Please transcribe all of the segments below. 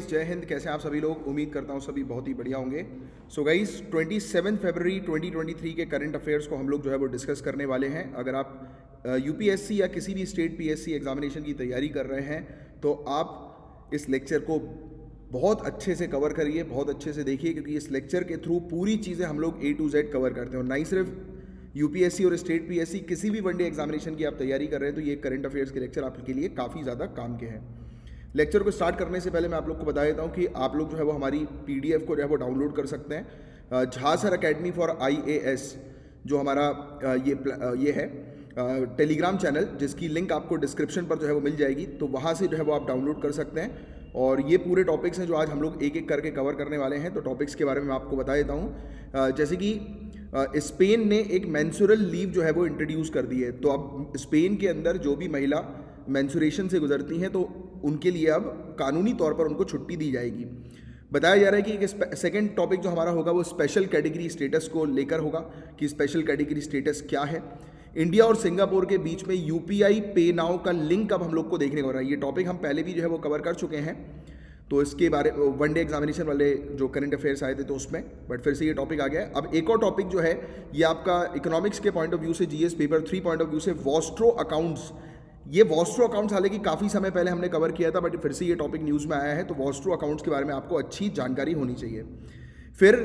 जय हिंद। कैसे हैं आप सभी लोग? उम्मीद करता हूँ सभी बहुत ही बढ़िया होंगे। सो गाइस 27 फरवरी 2023 के करंट अफेयर्स को हम लोग जो है वो डिस्कस करने वाले हैं। अगर आप यूपीएससी या किसी भी स्टेट पीएससी एग्जामिनेशन की तैयारी कर रहे हैं तो आप इस लेक्चर को बहुत अच्छे से कवर करिए, बहुत अच्छे से देखिए, क्योंकि इस लेक्चर के थ्रू पूरी चीज़ें हम लोग A to Z कवर करते हैं। और ना ही सिर्फ यूपीएससी और स्टेट पीएससी, किसी भी वनडे एग्जामिनेशन की आप तैयारी कर रहे हैं तो ये करंट अफेयर्स के लेक्चर आपके लिए काफ़ी ज़्यादा काम के हैं। लेक्चर को स्टार्ट करने से पहले मैं आप लोग को बता देता हूँ कि आप लोग जो है वो हमारी पीडीएफ को जो है वो डाउनलोड कर सकते हैं। Jha sir academy for IAS जो हमारा ये है टेलीग्राम चैनल, जिसकी लिंक आपको डिस्क्रिप्शन पर जो है वो मिल जाएगी, तो वहाँ से जो है वो आप डाउनलोड कर सकते हैं। और ये पूरे टॉपिक्स हैं जो आज हम लोग एक एक करके कवर करने वाले हैं। तो टॉपिक्स के बारे में मैं आपको बता देता हूँ। जैसे कि स्पेन ने एक मेंस्ट्रुअल लीव जो है वो इंट्रोड्यूस कर दी है। तो अब स्पेन के अंदर जो भी महिला मेंस्ट्रुएशन से गुजरती हैं तो उनके लिए अब कानूनी तौर पर उनको छुट्टी दी जाएगी। बताया जा रहा है कि सेकंड टॉपिक जो हमारा होगा वो स्पेशल कैटेगरी स्टेटस को लेकर होगा कि स्पेशल कैटेगरी स्टेटस क्या है। इंडिया और सिंगापुर के बीच में यूपीआई पे नाउ का लिंक अब हम लोग को देखने को मिल रहा है। ये टॉपिक हम पहले भी जो है वो कवर कर चुके हैं, तो इसके बारे में वनडे एग्जामिनेशन वाले जो करंट अफेयर्स आए थे तो उसमें, बट फिर से ये टॉपिक आ गया है। अब एक और टॉपिक जो है ये आपका इकोनॉमिक्स के पॉइंट ऑफ व्यू से, GS paper 3 point of view से, वॉस्ट्रो अकाउंट्स। ये वॉस्ट्रो अकाउंट्स हालांकि काफ़ी समय पहले हमने कवर किया था, बट फिर से ये टॉपिक न्यूज़ में आया है, तो वॉस्ट्रो अकाउंट्स के बारे में आपको अच्छी जानकारी होनी चाहिए। फिर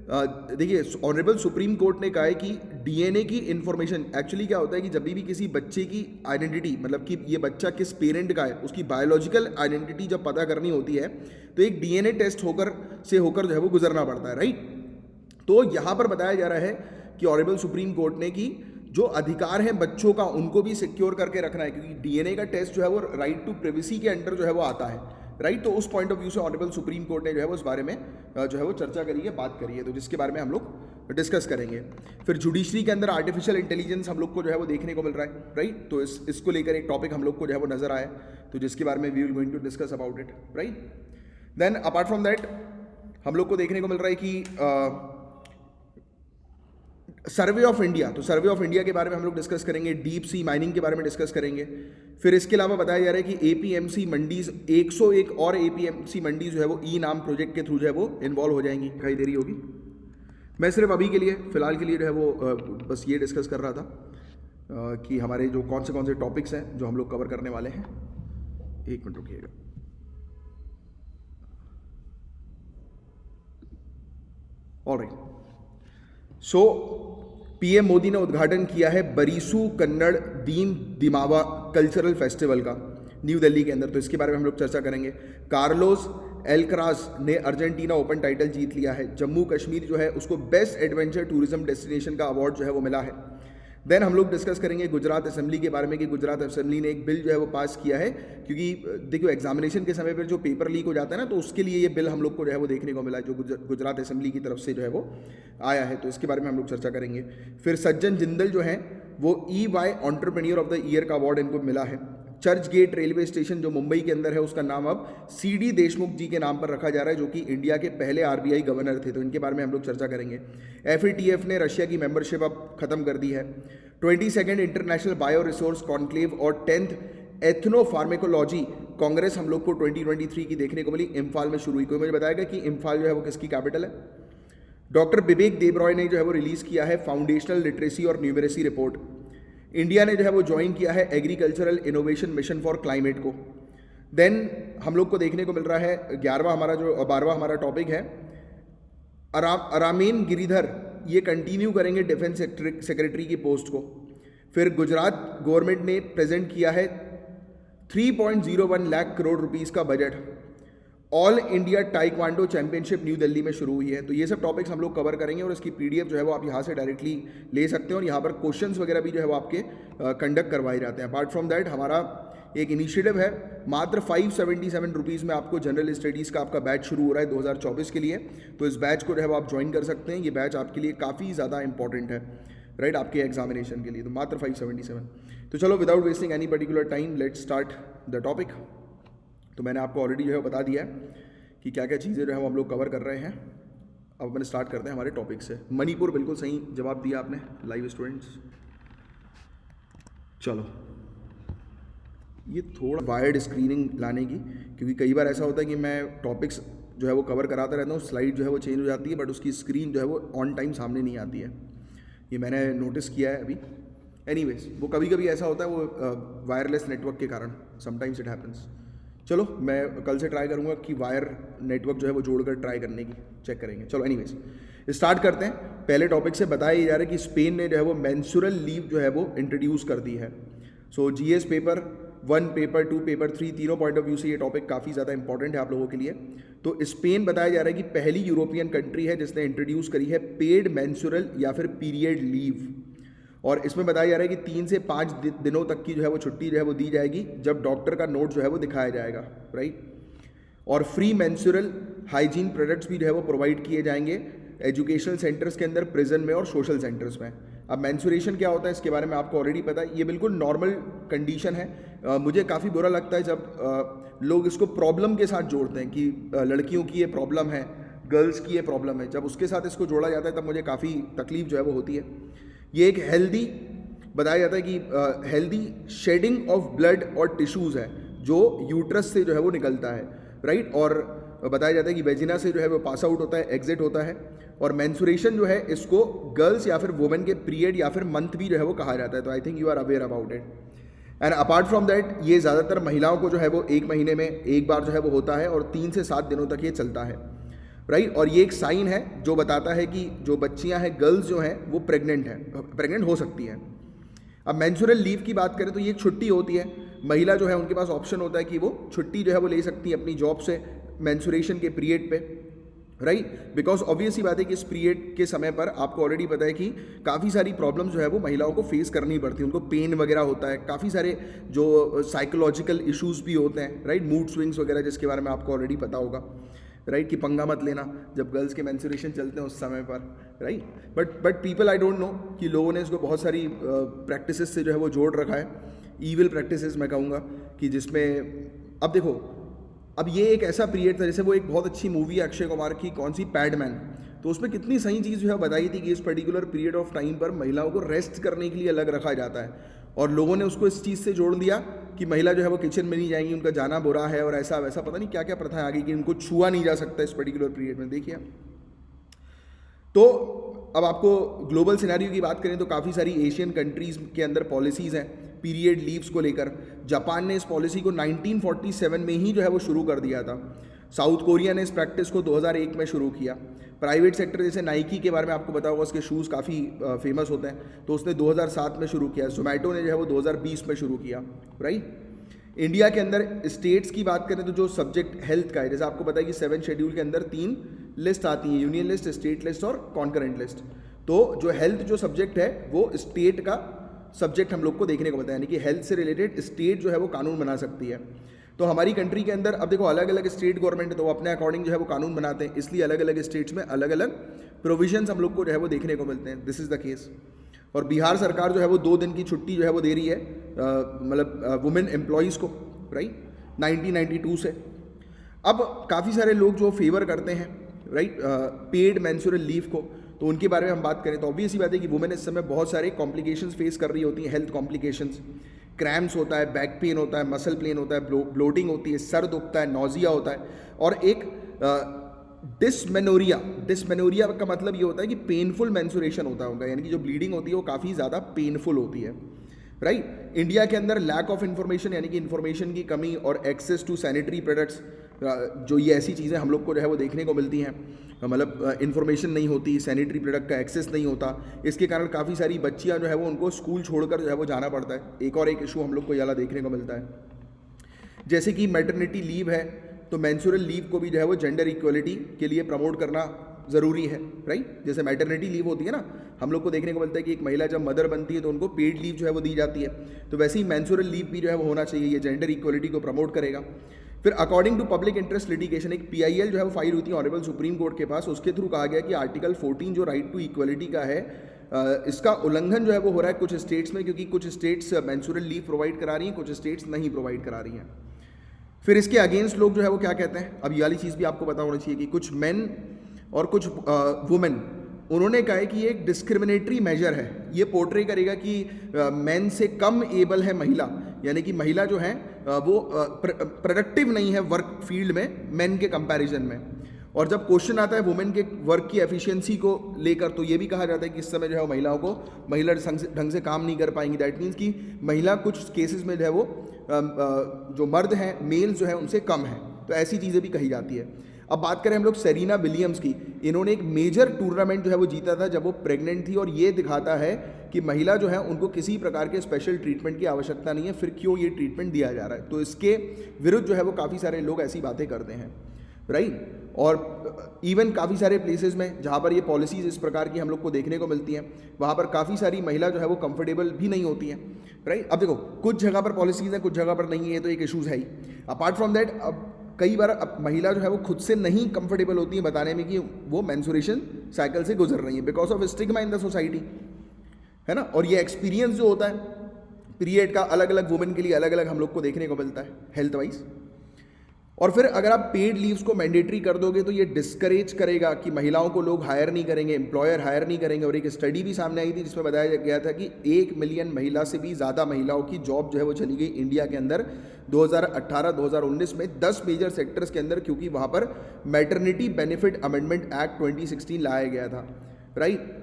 देखिए, ऑनरेबल सुप्रीम कोर्ट ने कहा है कि डीएनए की इन्फॉर्मेशन, एक्चुअली क्या होता है कि जब भी किसी बच्चे की आइडेंटिटी, मतलब कि ये बच्चा किस पेरेंट का है, उसकी बायोलॉजिकल आइडेंटिटी जब पता करनी होती है तो एक डीएनए टेस्ट होकर जो है वो गुजरना पड़ता है, राइट। तो यहाँ पर बताया जा रहा है कि ऑनरेबल सुप्रीम कोर्ट ने कि जो अधिकार हैं बच्चों का उनको भी सिक्योर करके रखना है, क्योंकि डीएनए का टेस्ट जो है वो राइट टू प्रिवेसी के अंडर जो है वो आता है, राइट। तो उस पॉइंट ऑफ व्यू से ऑनरेबल सुप्रीम कोर्ट ने जो है वो इस बारे में जो है वो चर्चा करी है, बात करी है, तो जिसके बारे में हम लोग डिस्कस करेंगे। फिर जुडिशरी के अंदर आर्टिफिशियल इंटेलिजेंस हम लोग को जो है वो देखने को मिल रहा है, राइट। तो इसको लेकर एक टॉपिक हम लोग को जो है वो नजर आया, तो जिसके बारे में we will going to discuss about it, right. Then apart from that हम लोग को देखने को मिल रहा है कि सर्वे ऑफ इंडिया, तो सर्वे ऑफ इंडिया के बारे में हम लोग डिस्कस करेंगे, डीप सी माइनिंग के बारे में डिस्कस करेंगे। फिर इसके अलावा बताया जा रहा है कि एपीएमसी मंडीज 101 और एपीएमसी मंडी जो है वो ई नाम प्रोजेक्ट के थ्रू जो है वो इन्वॉल्व हो जाएंगी, दिखाई दे रही होगी। मैं सिर्फ अभी के लिए, फिलहाल के लिए जो है वो बस ये डिस्कस कर रहा था कि हमारे जो कौन से टॉपिक्स हैं जो हम लोग कवर करने वाले हैं। एक मिनट रुकिएगा। ऑलराइट, सो पीएम मोदी ने उद्घाटन किया है बरीसू कन्नड़ दीन दिमावा कल्चरल फेस्टिवल का न्यू दिल्ली के अंदर, तो इसके बारे में हम लोग चर्चा करेंगे। कार्लोस एल्कराज ने अर्जेंटीना ओपन टाइटल जीत लिया है। जम्मू कश्मीर जो है उसको बेस्ट एडवेंचर टूरिज्म डेस्टिनेशन का अवार्ड जो है वो मिला है। देन हम लोग डिस्कस करेंगे गुजरात असेंबली के बारे में कि गुजरात असेंबली ने एक बिल जो है वो पास किया है, क्योंकि देखिए एग्जामिनेशन के समय पर जो पेपर लीक हो जाता है ना, तो उसके लिए ये बिल हम लोग को जो है वो देखने को मिला है, जो गुजरात असेंबली की तरफ से जो है वो आया है, तो इसके बारे में हम लोग चर्चा करेंगे। फिर सज्जन जिंदल जो है वो EY entrepreneur of the year का अवार्ड इनको मिला है। चर्च गेट रेलवे स्टेशन जो मुंबई के अंदर है उसका नाम अब CD देशमुख जी के नाम पर रखा जा रहा है, जो कि इंडिया के पहले RBI गवर्नर थे, तो इनके बारे में हम लोग चर्चा करेंगे। FATF ने रशिया की मेंबरशिप अब खत्म कर दी है। 22nd international bio resource conclave और 10th एथनो फार्मेकोलॉजी कांग्रेस हम लोग को 2023 की देखने को मिली, इम्फाल में शुरू हुई। कोई मुझे बताएगा कि इम्फाल जो है वो किसकी कैपिटल है? डॉक्टर बिबेक देबरॉय ने जो है वो रिलीज किया है फाउंडेशनल लिटरेसी और न्यूमरेसी रिपोर्ट। इंडिया ने जो है वो ज्वाइन किया है agricultural innovation mission for climate को। देन हम लोग को देखने को मिल रहा है 12वां हमारा टॉपिक है अरामेन गिरिधर, ये कंटिन्यू करेंगे डिफेंस सेक्रेटरी की पोस्ट को। फिर गुजरात गवर्नमेंट ने प्रेजेंट किया है 3.01 लाख करोड़ रुपीस का budget. All India taekwondo championship new Delhi में शुरू हुई है, तो ये सब टॉपिक्स हम लोग कवर करेंगे और इसकी पीडीएफ जो है वो आप यहाँ से डायरेक्टली ले सकते हैं और यहाँ पर क्वेश्चंस वगैरह भी जो है वो आपके कंडक्ट करवाए जाते हैं। अपार्ट फ्रॉम दैट हमारा एक इनिशिएटिव है, मात्र 577 रुपीज़ में आपको जनरल स्टडीज़ का आपका बैच शुरू हो रहा है 2024 के लिए, तो इस बैच को जो है वो आप ज्वाइन कर सकते हैं। ये बैच आपके लिए काफ़ी ज़्यादा इंपॉर्टेंट है, राइट, आपके एग्जामिनेशन के लिए, तो मात्र 577। तो चलो without wasting any particular time let's start the topic. तो मैंने आपको ऑलरेडी जो है बता दिया है कि क्या क्या चीज़ें जो है वो हम लोग कवर कर रहे हैं। अब मैंने स्टार्ट करते हैं हमारे टॉपिक से। मणिपुर, बिल्कुल सही जवाब दिया आपने लाइव स्टूडेंट्स। चलो ये थोड़ा वायर्ड स्क्रीनिंग लाने की, क्योंकि कई बार ऐसा होता है कि मैं टॉपिक्स जो है वो कवर कराता रहता हूँ, स्लाइड जो है वो चेंज हो जाती है, बट उसकी स्क्रीन जो है वो ऑन टाइम सामने नहीं आती है। ये मैंने नोटिस किया है अभी। एनीवेज, वो कभी कभी ऐसा होता है, वो वायरलेस नेटवर्क के कारण, समटाइम्स इट हैपन्स। चलो, मैं कल से ट्राई करूँगा कि वायर नेटवर्क जो है वो जोड़कर ट्राई करने की चेक करेंगे। चलो एनीवेज स्टार्ट करते हैं। पहले टॉपिक से बताया जा रहा है कि स्पेन ने जो है वो मेंस्ट्रुअल लीव जो है वो इंट्रोड्यूस कर दी है। सो जीएस पेपर 1, पेपर 2, पेपर 3 तीनों पॉइंट ऑफ व्यू से ये टॉपिक काफ़ी ज़्यादा इंपॉर्टेंट है आप लोगों के लिए। तो स्पेन बताया जा रहा है कि पहली यूरोपियन कंट्री है जिसने इंट्रोड्यूस करी है पेड मेंस्ट्रुअल या फिर पीरियड लीव। और इसमें बताया जा रहा है कि 3 से 5 दिनों तक की जो है वो छुट्टी जो है वो दी जाएगी, जब डॉक्टर का नोट जो है वो दिखाया जाएगा, राइट। और फ्री मेंस्ट्रुअल हाइजीन प्रोडक्ट्स भी जो है वो प्रोवाइड किए जाएंगे एजुकेशनल सेंटर्स के अंदर, प्रिजन में और सोशल सेंटर्स में। अब मेंस्ट्रुएशन क्या होता है इसके बारे में आपको ऑलरेडी पता है, ये बिल्कुल नॉर्मल कंडीशन है। मुझे काफ़ी बुरा लगता है जब लोग इसको प्रॉब्लम के साथ जोड़ते हैं कि लड़कियों की ये प्रॉब्लम है, गर्ल्स की ये प्रॉब्लम है। जब उसके साथ इसको जोड़ा जाता है तब मुझे काफ़ी तकलीफ जो है वो होती है। ये एक हेल्दी बताया जाता है कि हेल्दी शेडिंग ऑफ ब्लड और टिश्यूज़ है जो यूट्रस से जो है वो निकलता है, राइट। और बताया जाता है कि वेजिना से जो है वो पास आउट होता है, एग्जिट होता है। और मेंस्ट्रुएशन जो है इसको गर्ल्स या फिर वुमेन के पीरियड या फिर मंथ भी जो है वो कहा जाता है। तो I think you are aware about it. And apart from that, ये ज़्यादातर महिलाओं को जो है वो 1 महीने में एक बार जो है वो होता है और 3 से 7 दिनों तक ये चलता है, राइट। और ये एक साइन है जो बताता है कि जो बच्चियां हैं, गर्ल्स जो हैं वो प्रेग्नेंट हो सकती हैं। अब मेंस्ट्रुअल लीव की बात करें तो ये एक छुट्टी होती है। महिला जो है उनके पास ऑप्शन होता है कि वो छुट्टी जो है वो ले सकती है अपनी जॉब से मेंस्ट्रुएशन के पीरियड पे, राइट। बिकॉज ऑब्वियस ही बात है कि इस पीरियड के समय पर आपको ऑलरेडी पता है कि काफ़ी सारी प्रॉब्लम्स जो है वो महिलाओं को फेस करनी पड़ती है। उनको पेन वगैरह होता है, काफ़ी सारे जो साइकोलॉजिकल इश्यूज भी होते हैं, राइट। मूड स्विंग्स वगैरह जिसके बारे में आपको ऑलरेडी पता होगा, राइट, कि पंगा मत लेना जब गर्ल्स के मेंस्ट्रुएशन चलते हैं उस समय पर, right. But people, I don't know कि लोगों ने इसको बहुत सारी प्रैक्टिसेस से जो है वो जोड़ रखा है, ईविल प्रैक्टिसेस मैं कहूँगा, कि जिसमें अब देखो, अब ये एक ऐसा पीरियड था, जैसे वो एक बहुत अच्छी मूवी है अक्षय कुमार की, कौन सी, पैडमैन। तो उसमें कितनी सही चीज़ जो है बताई थी कि इस पर्टिकुलर पीरियड ऑफ टाइम पर महिलाओं को रेस्ट करने के लिए अलग रखा जाता है। और लोगों ने उसको इस चीज़ से जोड़ दिया कि महिला जो है वो किचन में नहीं जाएंगी, उनका जाना बुरा है और ऐसा वैसा, पता नहीं क्या क्या प्रथाएं आ गई कि उनको छुआ नहीं जा सकता इस पर्टिकुलर पीरियड में। देखिए, तो अब आपको ग्लोबल सिनेरियो की बात करें तो काफ़ी सारी एशियन कंट्रीज़ के अंदर पॉलिसीज़ हैं पीरियड लीव्स को लेकर। जापान ने इस पॉलिसी को 1947 में ही जो है वो शुरू कर दिया था। साउथ कोरिया ने इस प्रैक्टिस को 2001 में शुरू किया। प्राइवेट सेक्टर जैसे नाइकी के बारे में आपको पता होगा, उसके शूज़ काफ़ी फेमस होते हैं, तो उसने 2007 में शुरू किया। जोमेटो ने जो है वो 2020 में शुरू किया, राइट। इंडिया के अंदर स्टेट्स की बात करें तो जो सब्जेक्ट हेल्थ का है, जैसे आपको पता है कि 7 शेड्यूल के अंदर 3 लिस्ट आती हैं, यूनियन लिस्ट, स्टेट लिस्ट और कॉन्करेंट लिस्ट। तो जो हेल्थ जो सब्जेक्ट है वो स्टेट का सब्जेक्ट हम लोग को देखने को मिलता है, यानी कि हेल्थ से रिलेटेड स्टेट जो है वो कानून बना सकती है। तो हमारी कंट्री के अंदर अब देखो अलग अलग स्टेट गवर्नमेंट है, तो वो अपने अकॉर्डिंग जो है वो कानून बनाते हैं, इसलिए अलग अलग स्टेट्स में अलग अलग प्रोविजंस हम लोग को जो है वो देखने को मिलते हैं। This is the case. और बिहार सरकार जो है वो 2 दिन की छुट्टी जो है वो दे रही है, मतलब वुमेन एम्प्लॉयज़ को, राइट, 1992 से। अब काफ़ी सारे लोग जो फेवर करते हैं, राइट, पेड मेंस्ट्रुअल लीव को, तो उनके बारे में हम बात करें तो ऑब्वियस ही बात है कि वुमेन इस समय बहुत सारे कॉम्प्लिकेशंस फेस कर रही होती हैं, हेल्थ कॉम्प्लिकेशंस, क्रैम्स होता है, बैक पेन होता है, मसल पेन होता है, ब्लोटिंग होती है, सर दुखता है, नोजिया होता है, और एक डिस्मेनोरिया का मतलब ये होता है कि पेनफुल मेंस्ट्रुएशन होता होगा, यानी कि जो ब्लीडिंग होती है वो काफ़ी ज़्यादा पेनफुल होती है, राइट। इंडिया के अंदर लैक ऑफ इन्फॉर्मेशन, यानी कि इन्फॉर्मेशन की कमी और एक्सेस टू सैनिटरी प्रोडक्ट्स, जो ये ऐसी चीज़ें हम लोग को जो है वो देखने को मिलती हैं, मतलब इन्फॉर्मेशन नहीं होती, सैनिटरी प्रोडक्ट का एक्सेस नहीं होता, इसके कारण काफ़ी सारी बच्चियां जो है वो उनको स्कूल छोड़कर जो है वो जाना पड़ता है। एक और एक इशू हम लोग को ज़्यादा देखने को मिलता है, जैसे कि मैटरनिटी लीव है, तो मेंस्ट्रुअल लीव को भी जो है वो जेंडर इक्वलिटी के लिए प्रमोट करना ज़रूरी है, राइट। जैसे मैटरनिटी लीव होती है ना, हम लोग को देखने को मिलता है कि एक महिला जब मदर बनती है तो उनको पेड लीव जो है वो दी जाती है, तो वैसे ही मेंस्ट्रुअल लीव भी जो है वो होना चाहिए, ये जेंडर इक्वलिटी को प्रमोट करेगा। फिर according to public interest litigation, एक PIL जो है वो फाइल हुई थी ऑनरेबल सुप्रीम कोर्ट के पास, उसके थ्रू कहा गया कि आर्टिकल 14 जो राइट टू इक्वलिटी का है, इसका उल्लंघन जो है वो हो रहा है कुछ स्टेट्स में, क्योंकि कुछ स्टेट्स मेंस्ट्रुअल लीव प्रोवाइड करा रही हैं, कुछ स्टेट्स नहीं प्रोवाइड करा रही हैं। फिर इसके अगेंस्ट लोग जो है वो क्या कहते हैं, अब ये वाली चीज़ भी आपको पता होना चाहिए कि कुछ मेन और कुछ वुमेन, उन्होंने कहा है कि ये एक डिस्क्रिमिनेटरी मेजर है, ये पोर्ट्रे करेगा कि मेन से कम एबल है महिला, यानी कि महिला जो है वो प्रोडक्टिव नहीं है वर्क फील्ड में मेन के कंपैरिजन में। और जब क्वेश्चन आता है वुमेन के वर्क की एफिशिएंसी को लेकर, तो ये भी कहा जाता है कि इस समय जो है महिलाओं को महिला ढंग से काम नहीं कर पाएंगी। दैट मीन्स कि महिला कुछ केसेस में जो है वो जो मर्द हैं मेल्स जो है उनसे कम है, तो ऐसी चीज़ें भी कही जाती है। अब बात करें हम लोग सेरेना विलियम्स की, इन्होंने एक मेजर टूर्नामेंट जो है वो जीता था जब वो प्रेग्नेंट थी, और ये दिखाता है कि महिला जो है उनको किसी प्रकार के स्पेशल ट्रीटमेंट की आवश्यकता नहीं है, फिर क्यों ये ट्रीटमेंट दिया जा रहा है। तो इसके विरुद्ध जो है वो काफ़ी सारे लोग ऐसी बातें करते हैं, राइट। और इवन काफ़ी सारे प्लेसेस में जहाँ पर ये पॉलिसीज़ इस प्रकार की हम लोग को देखने को मिलती हैं, वहाँ पर काफ़ी सारी महिला जो है वो कंफर्टेबल भी नहीं होती हैं, राइट। अब देखो कुछ जगह पर पॉलिसीज़ हैं, कुछ जगह पर नहीं है, तो एक इशूज़ है ही। अपार्ट फ्रॉम दैट, अब कई बार अब महिला जो है वो खुद से नहीं कंफर्टेबल होती है बताने में कि वो मेंस्ट्रुएशन साइकिल से गुजर रही है, because of stigma in the society, है ना। और ये एक्सपीरियंस जो होता है पीरियड का अलग अलग वुमेन के लिए अलग अलग हम लोग को देखने को मिलता है हेल्थ वाइज। और फिर अगर आप पेड लीव्स को मैंडेटरी कर दोगे तो ये डिस्करेज करेगा कि महिलाओं को लोग हायर नहीं करेंगे, एम्प्लॉयर हायर नहीं करेंगे। और एक स्टडी भी सामने आई थी जिसमें बताया गया था कि 1 मिलियन महिला से भी ज़्यादा महिलाओं की जॉब जो है वो चली गई इंडिया के अंदर 2018-2019 में 10 मेजर सेक्टर्स के अंदर, क्योंकि वहाँ पर मैटरनिटी बेनिफिट अमेंडमेंट एक्ट 2016 लाया गया था, राइट।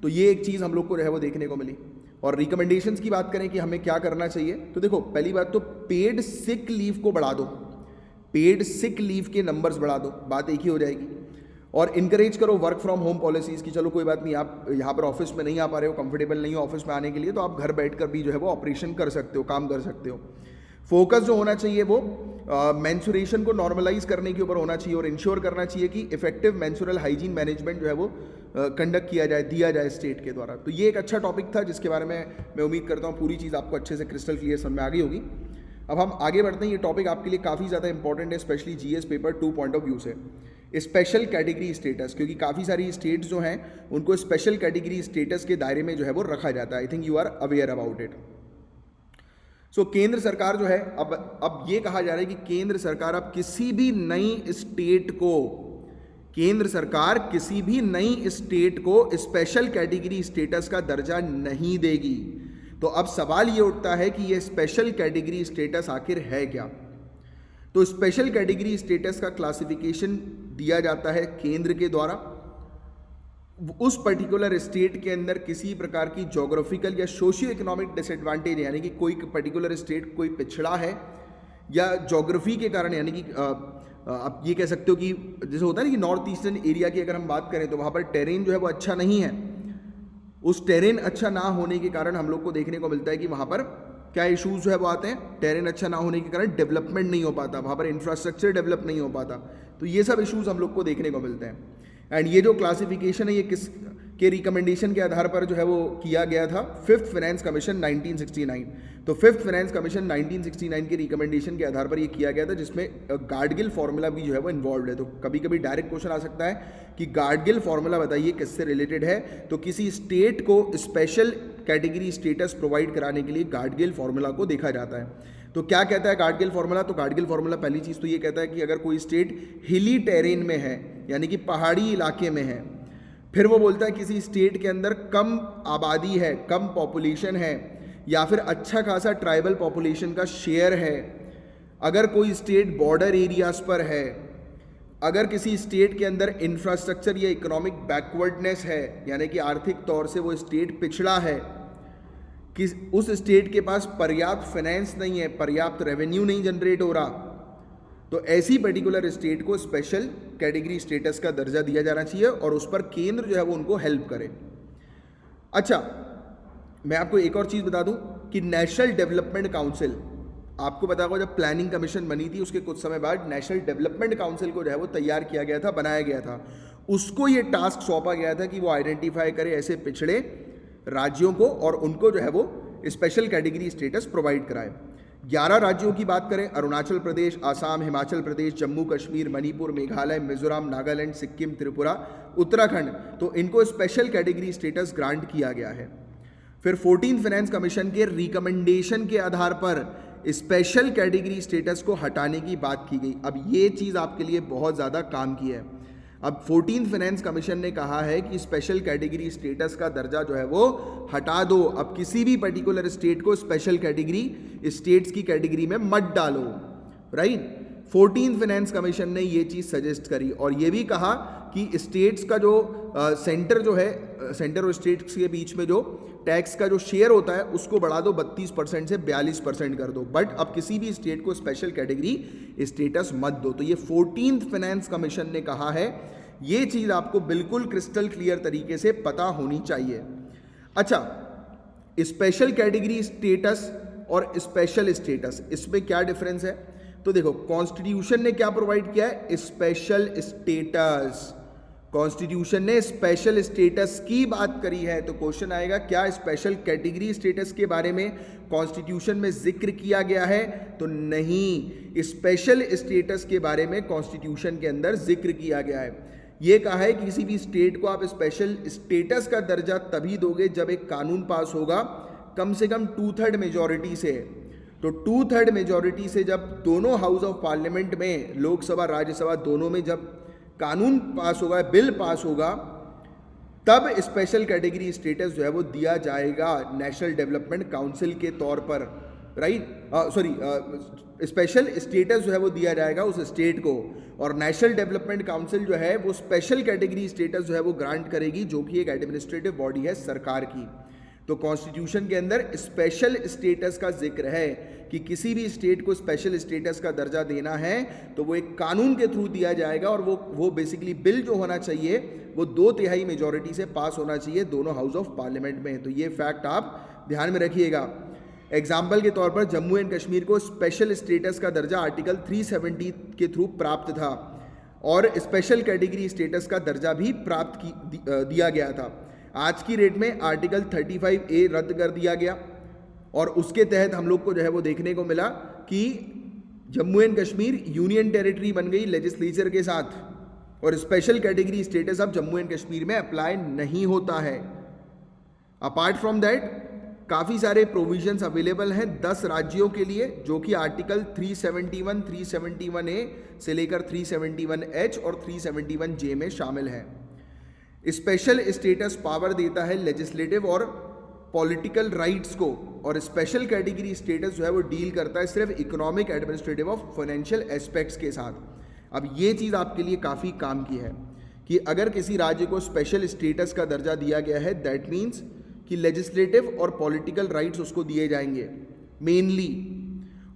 तो ये एक चीज़ हम लोग को जो है वो देखने को मिली। और रिकमेंडेशंस की बात करें कि हमें क्या करना चाहिए, तो देखो पहली बात तो पेड सिक लीव को बढ़ा दो, पेड सिक लीव के नंबर्स बढ़ा दो, बात एक ही हो जाएगी। और इनकरेज करो वर्क फ्रॉम होम पॉलिसीज़ की, चलो कोई बात नहीं, आप यहाँ पर ऑफिस में नहीं आ पा रहे हो, कंफर्टेबल नहीं हो ऑफिस में आने के लिए, तो आप घर बैठकर भी जो है वो ऑपरेशन कर सकते हो, काम कर सकते हो। फोकस जो होना चाहिए वो मेंस्ट्रुएशन को नॉर्मलाइज करने के ऊपर होना चाहिए और इंश्योर करना चाहिए कि इफेक्टिव मेंस्ट्रुअल हाइजीन मैनेजमेंट जो है वो कंडक्ट किया जाए, दिया जाए स्टेट के द्वारा। तो ये एक अच्छा टॉपिक था जिसके बारे में मैं उम्मीद करता हूँ पूरी चीज़ आपको अच्छे से क्रिस्टल क्लियर समझ में आ गई होगी। अब हम आगे बढ़ते हैं, ये टॉपिक आपके लिए काफ़ी ज़्यादा इंपॉर्टेंट है, specially GS paper 2 point of view से। स्पेशल कैटेगरी स्टेटस, क्योंकि काफ़ी सारी स्टेट्स जो हैं उनको स्पेशल कैटेगरी स्टेटस के दायरे में जो है वो रखा जाता है। I think you are aware about it. So केंद्र सरकार जो है, अब ये कहा जा रहा है कि केंद्र सरकार अब किसी भी नई स्टेट को, केंद्र सरकार किसी भी नई स्टेट को स्पेशल कैटेगरी स्टेटस का दर्जा नहीं देगी। तो अब सवाल ये उठता है कि ये स्पेशल कैटेगरी स्टेटस आखिर है क्या। तो स्पेशल कैटेगरी स्टेटस का क्लासिफिकेशन दिया जाता है केंद्र के द्वारा। उस पर्टिकुलर स्टेट के अंदर किसी प्रकार की ज्योग्राफिकल या सोशियो इकोनॉमिक डिसएडवांटेज, यानी कि कोई पर्टिकुलर स्टेट कोई पिछड़ा है या ज्योग्राफी के कारण, यानी कि आप ये कह सकते हो कि जैसे होता है ना कि नॉर्थ ईस्टर्न एरिया की अगर हम बात करें तो वहाँ पर टेरेन जो है वो अच्छा नहीं है। उस टेरेन अच्छा ना होने के कारण हम लोग को देखने को मिलता है कि वहाँ पर क्या इश्यूज जो है वो आते हैं। टेरेन अच्छा ना होने के कारण डेवलपमेंट नहीं हो पाता, वहाँ पर इंफ्रास्ट्रक्चर डेवलप नहीं हो पाता, तो ये सब इश्यूज हम लोग को देखने को मिलते हैं। एंड ये जो क्लासिफिकेशन है ये किस के रिकमेंडेशन के आधार पर जो है वो किया गया था, 5th फाइनेंस कमीशन 1969। तो 5th फाइनेंस कमीशन 1969 के रिकमेंडेशन के आधार पर ये किया गया था, जिसमें गार्डगिल फार्मूला भी जो है वो इन्वॉल्व है। तो कभी कभी डायरेक्ट क्वेश्चन आ सकता है कि गार्डगिल फार्मूला बताइए किससे रिलेटेड है। तो किसी स्टेट को स्पेशल कैटेगरी स्टेटस प्रोवाइड कराने के लिए गार्डगिल फार्मूला को देखा जाता है। तो क्या कहता है गार्डगिल फार्मूला, तो गार्डगिल फार्मूला पहली चीज़ तो ये कहता है कि अगर कोई स्टेट हिली टेरेन में है, यानी कि पहाड़ी इलाके में है, फिर वो बोलता है किसी स्टेट के अंदर कम आबादी है, कम पॉपुलेशन है, या फिर अच्छा खासा ट्राइबल पॉपुलेशन का शेयर है, अगर कोई स्टेट बॉर्डर एरियाज पर है, अगर किसी स्टेट के अंदर इंफ्रास्ट्रक्चर या इकोनॉमिक बैकवर्डनेस है, यानी कि आर्थिक तौर से वो स्टेट पिछड़ा है, कि उस स्टेट के पास पर्याप्त फाइनेंस नहीं है, पर्याप्त रेवेन्यू नहीं जनरेट हो रहा, तो ऐसी पर्टिकुलर स्टेट को स्पेशल कैटेगरी स्टेटस का दर्जा दिया जाना चाहिए और उस पर केंद्र जो है वो उनको हेल्प करे। अच्छा, मैं आपको एक और चीज़ बता दूं कि नेशनल डेवलपमेंट काउंसिल, आपको पता होगा जब प्लानिंग कमीशन बनी थी उसके कुछ समय बाद नेशनल डेवलपमेंट काउंसिल को जो है वो तैयार किया गया था, बनाया गया था। उसको ये टास्क सौंपा गया था कि वो आइडेंटिफाई करे ऐसे पिछड़े राज्यों को और उनको जो है वो स्पेशल कैटेगरी स्टेटस प्रोवाइड कराए। 11 राज्यों की बात करें, अरुणाचल प्रदेश, आसाम, हिमाचल प्रदेश, जम्मू कश्मीर, मणिपुर, मेघालय, मिजोरम, नागालैंड, सिक्किम, त्रिपुरा, उत्तराखंड, तो इनको स्पेशल कैटेगरी स्टेटस ग्रांट किया गया है। फिर 14th फाइनेंस कमीशन के रिकमेंडेशन के आधार पर स्पेशल कैटेगरी स्टेटस को हटाने की बात की गई। अब ये चीज़ आपके लिए बहुत ज़्यादा काम की है। अब 14th फाइनेंस कमीशन ने कहा है कि स्पेशल कैटेगरी स्टेटस का दर्जा जो है वो हटा दो। अब किसी भी पर्टिकुलर स्टेट को स्पेशल कैटेगरी स्टेट्स की कैटेगरी में मत डालो, राइट। 14th फाइनेंस कमीशन ने ये चीज़ सजेस्ट करी और ये भी कहा कि स्टेट्स का जो सेंटर जो है, सेंटर और स्टेट्स के बीच में जो टैक्स का जो शेयर होता है उसको बढ़ा दो 32% से 42% कर दो, बट अब किसी भी स्टेट को स्पेशल कैटेगरी स्टेटस मत दो। तो ये 14th फाइनेंस कमीशन ने कहा है, ये चीज़ आपको बिल्कुल क्रिस्टल क्लियर तरीके से पता होनी चाहिए। अच्छा, स्पेशल कैटेगरी स्टेटस और स्पेशल स्टेटस, इसमें क्या डिफरेंस है? तो देखो, कॉन्स्टिट्यूशन ने क्या प्रोवाइड किया है? Special status. कॉन्स्टिट्यूशन ने स्पेशल स्टेटस की बात करी है, तो क्वेश्चन आएगा क्या स्पेशल कैटेगरी स्टेटस के बारे में कॉन्स्टिट्यूशन में जिक्र किया गया है? तो नहीं, स्पेशल स्टेटस के बारे में कॉन्स्टिट्यूशन के अंदर जिक्र किया गया है। ये कहा है कि किसी भी स्टेट को आप स्पेशल स्टेटस का दर्जा तभी दोगे जब एक कानून पास होगा कम से कम 2/3 मेजॉरिटी से। तो 2/3 मेजॉरिटी से जब दोनों हाउस ऑफ पार्लियामेंट में, लोकसभा राज्यसभा दोनों में जब कानून पास होगा, बिल पास होगा, तब स्पेशल कैटेगरी स्टेटस जो है वो दिया जाएगा नेशनल डेवलपमेंट काउंसिल के तौर पर, राइट। स्पेशल स्टेटस जो है वो दिया जाएगा उस स्टेट को, और नेशनल डेवलपमेंट काउंसिल जो है वो स्पेशल कैटेगरी स्टेटस जो है वो ग्रांट करेगी, जो कि एक एडमिनिस्ट्रेटिव बॉडी है सरकार की। तो कॉन्स्टिट्यूशन के अंदर स्पेशल स्टेटस का जिक्र है कि किसी भी स्टेट को स्पेशल स्टेटस का दर्जा देना है तो वो एक कानून के थ्रू दिया जाएगा, और वो बेसिकली बिल जो होना चाहिए वो 2/3 मेजॉरिटी से पास होना चाहिए दोनों हाउस ऑफ पार्लियामेंट में। तो ये फैक्ट आप ध्यान में रखिएगा। एग्जाम्पल के तौर पर जम्मू एंड कश्मीर को स्पेशल स्टेटस का दर्जा आर्टिकल 370 के थ्रू प्राप्त था, और स्पेशल कैटेगरी स्टेटस का दर्जा भी दिया गया था। आज की डेट में आर्टिकल 35A रद्द कर दिया गया, और उसके तहत हम लोग को जो है वो देखने को मिला कि Jammu and Kashmir union territory बन गई लेजिस्लेचर के साथ, और स्पेशल कैटेगरी स्टेटस अब जम्मू एंड कश्मीर में अप्लाई नहीं होता है। अपार्ट फ्रॉम दैट काफ़ी सारे प्रोविजंस अवेलेबल हैं 10 राज्यों के लिए, जो कि आर्टिकल 371, 371A से लेकर 371H और 371J में शामिल हैं। स्पेशल स्टेटस पावर देता है लेजिस्लेटिव और पॉलिटिकल राइट्स को, और स्पेशल कैटेगरी स्टेटस जो है वो डील करता है सिर्फ इकोनॉमिक, एडमिनिस्ट्रेटिव और फाइनेंशियल एस्पेक्ट्स के साथ। अब ये चीज़ आपके लिए काफ़ी काम की है कि अगर किसी राज्य को स्पेशल स्टेटस का दर्जा दिया गया है, दैट मीन्स कि लेजिस्लेटिव और पॉलिटिकल राइट्स उसको दिए जाएंगे मेनली,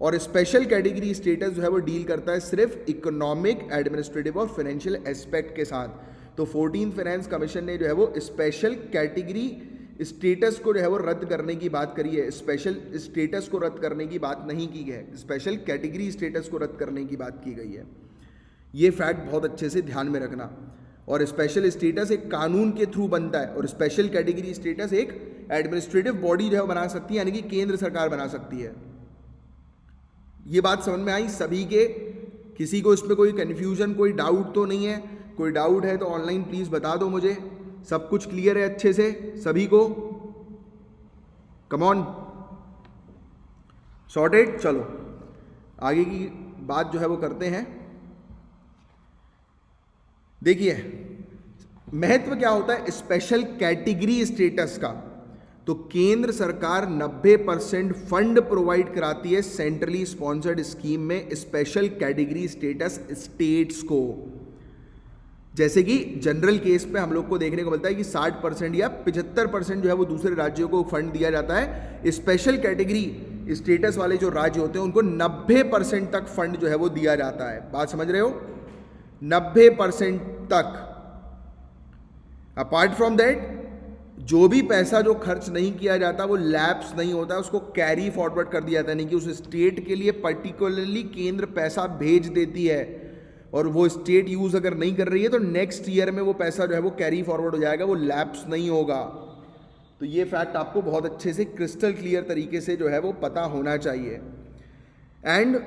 और स्पेशल कैटेगरी स्टेटस जो है वो डील करता है सिर्फ इकोनॉमिक, एडमिनिस्ट्रेटिव और फाइनेंशियल एस्पेक्ट के साथ। तो 14th फाइनेंस कमीशन ने जो है वो स्पेशल कैटेगरी स्टेटस को जो है वो रद्द करने की बात करी है। स्पेशल स्टेटस को रद्द करने की बात नहीं की है, स्पेशल कैटेगरी स्टेटस को रद्द करने की बात की गई है। ये फैक्ट बहुत अच्छे से ध्यान में रखना। और स्पेशल स्टेटस एक कानून के थ्रू बनता है, और स्पेशल कैटेगरी स्टेटस एक एडमिनिस्ट्रेटिव बॉडी जो है बना सकती है, यानी कि केंद्र सरकार बना सकती है। ये बात समझ में आई सभी के? किसी को इसमें कोई कन्फ्यूजन, कोई डाउट तो नहीं है? कोई डाउट है तो ऑनलाइन प्लीज़ बता दो मुझे। सब कुछ क्लियर है अच्छे से सभी को? Come on, sorted. चलो आगे की बात जो है वो करते हैं। देखिए महत्व क्या होता है स्पेशल कैटेगरी स्टेटस का। तो केंद्र सरकार 90% फंड प्रोवाइड कराती है सेंट्रली स्पॉन्सर्ड स्कीम में स्पेशल कैटेगरी स्टेटस स्टेट्स को। जैसे कि जनरल केस में हम लोग को देखने को मिलता है कि 60% या 75% जो है वो दूसरे राज्यों को फंड दिया जाता है। स्पेशल कैटेगरी स्टेटस वाले जो राज्य होते हैं उनको 90% तक फंड जो है वो दिया जाता है। बात समझ रहे हो? 90% तक। अपार्ट फ्रॉम दैट जो भी पैसा जो खर्च नहीं किया जाता वो लैप्स नहीं होता, उसको कैरी फॉरवर्ड कर दिया जाता है। यानी कि उस स्टेट के लिए पर्टिकुलरली केंद्र पैसा भेज देती है, और वो स्टेट यूज़ अगर नहीं कर रही है तो नेक्स्ट ईयर में वो पैसा जो है वो कैरी फॉरवर्ड हो जाएगा, वो लैप्स नहीं होगा। तो ये फैक्ट आपको बहुत अच्छे से क्रिस्टल क्लियर तरीके से जो है वो पता होना चाहिए। एंड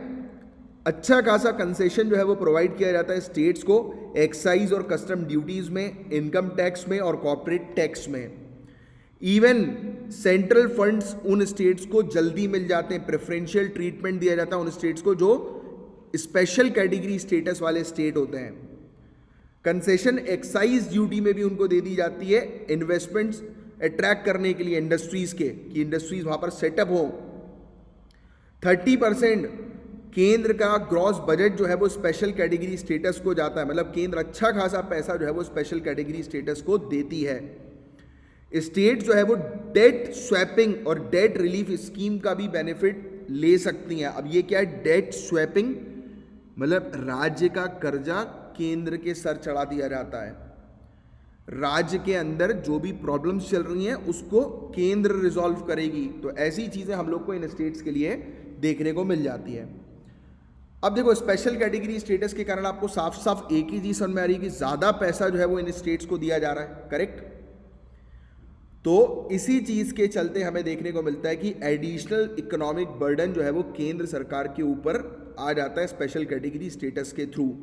अच्छा खासा कंसेशन जो है वो प्रोवाइड किया जाता है स्टेट्स को एक्साइज और कस्टम ड्यूटीज़ में, इनकम टैक्स में और कॉर्पोरेट टैक्स में। इवन सेंट्रल फंड्स उन स्टेट्स को जल्दी मिल जाते हैं, प्रेफरेंशियल ट्रीटमेंट दिया जाता है उन स्टेट्स को जो स्पेशल कैटेगरी स्टेटस वाले स्टेट होते हैं। कंसेशन एक्साइज ड्यूटी में भी उनको दे दी जाती है इन्वेस्टमेंट्स अट्रैक्ट करने के लिए इंडस्ट्रीज के, कि इंडस्ट्रीज वहां पर सेटअप हो। 30% केंद्र का ग्रॉस बजट जो है वो स्पेशल कैटेगरी स्टेटस को जाता है, मतलब केंद्र अच्छा खासा पैसा जो है वो स्पेशल कैटेगरी स्टेटस को देती है। स्टेट जो है वो डेट स्वैपिंग और डेट रिलीफ स्कीम का भी बेनिफिट ले सकती हैं। अब ये क्या है डेट स्वैपिंग, मतलब राज्य का कर्जा केंद्र के सर चढ़ा दिया जाता है। राज्य के अंदर जो भी प्रॉब्लम्स चल रही हैं उसको केंद्र रिजॉल्व करेगी। तो ऐसी चीजें हम लोग को इन स्टेट्स के लिए देखने को मिल जाती है। अब देखो स्पेशल कैटेगरी स्टेटस के कारण आपको साफ साफ एक ही चीज समझ में आ रही है कि ज्यादा पैसा जो है वो इन स्टेट्स को दिया जा रहा है, करेक्ट। तो इसी चीज के चलते हमें देखने को मिलता है कि एडिशनल इकोनॉमिक बर्डन जो है वो केंद्र सरकार के ऊपर आ जाता है स्पेशल कैटेगरी स्टेटस के थ्रू,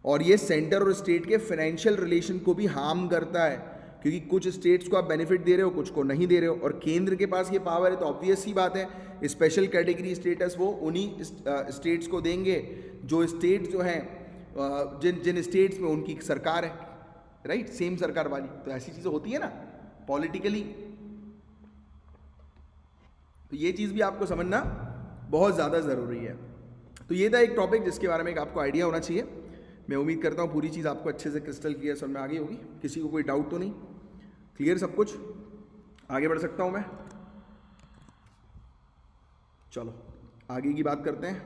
और ये सेंटर और स्टेट के फाइनेंशियल रिलेशन को भी हार्म करता है, क्योंकि कुछ स्टेट्स को आप बेनिफिट दे रहे हो, कुछ को नहीं दे रहे हो, और केंद्र के पास ये पावर है तो ऑब्वियस सी बात है स्पेशल कैटेगरी स्टेटस वो उन्हीं स्टेट्स को देंगे जो स्टेट जो हैं जिन स्टेट्स में उनकी सरकार है, राइट, सेम सरकार वाली। तो ऐसी चीजें होती है ना पॉलिटिकली, तो ये चीज भी आपको समझना बहुत ज्यादा जरूरी है। तो ये था एक टॉपिक जिसके बारे में एक आपको आइडिया होना चाहिए। मैं उम्मीद करता हूँ पूरी चीज़ आपको अच्छे से क्रिस्टल क्लियर समझ में आ गई होगी, किसी को कोई डाउट तो नहीं, क्लियर सब कुछ, आगे बढ़ सकता हूँ मैं। चलो आगे की बात करते हैं।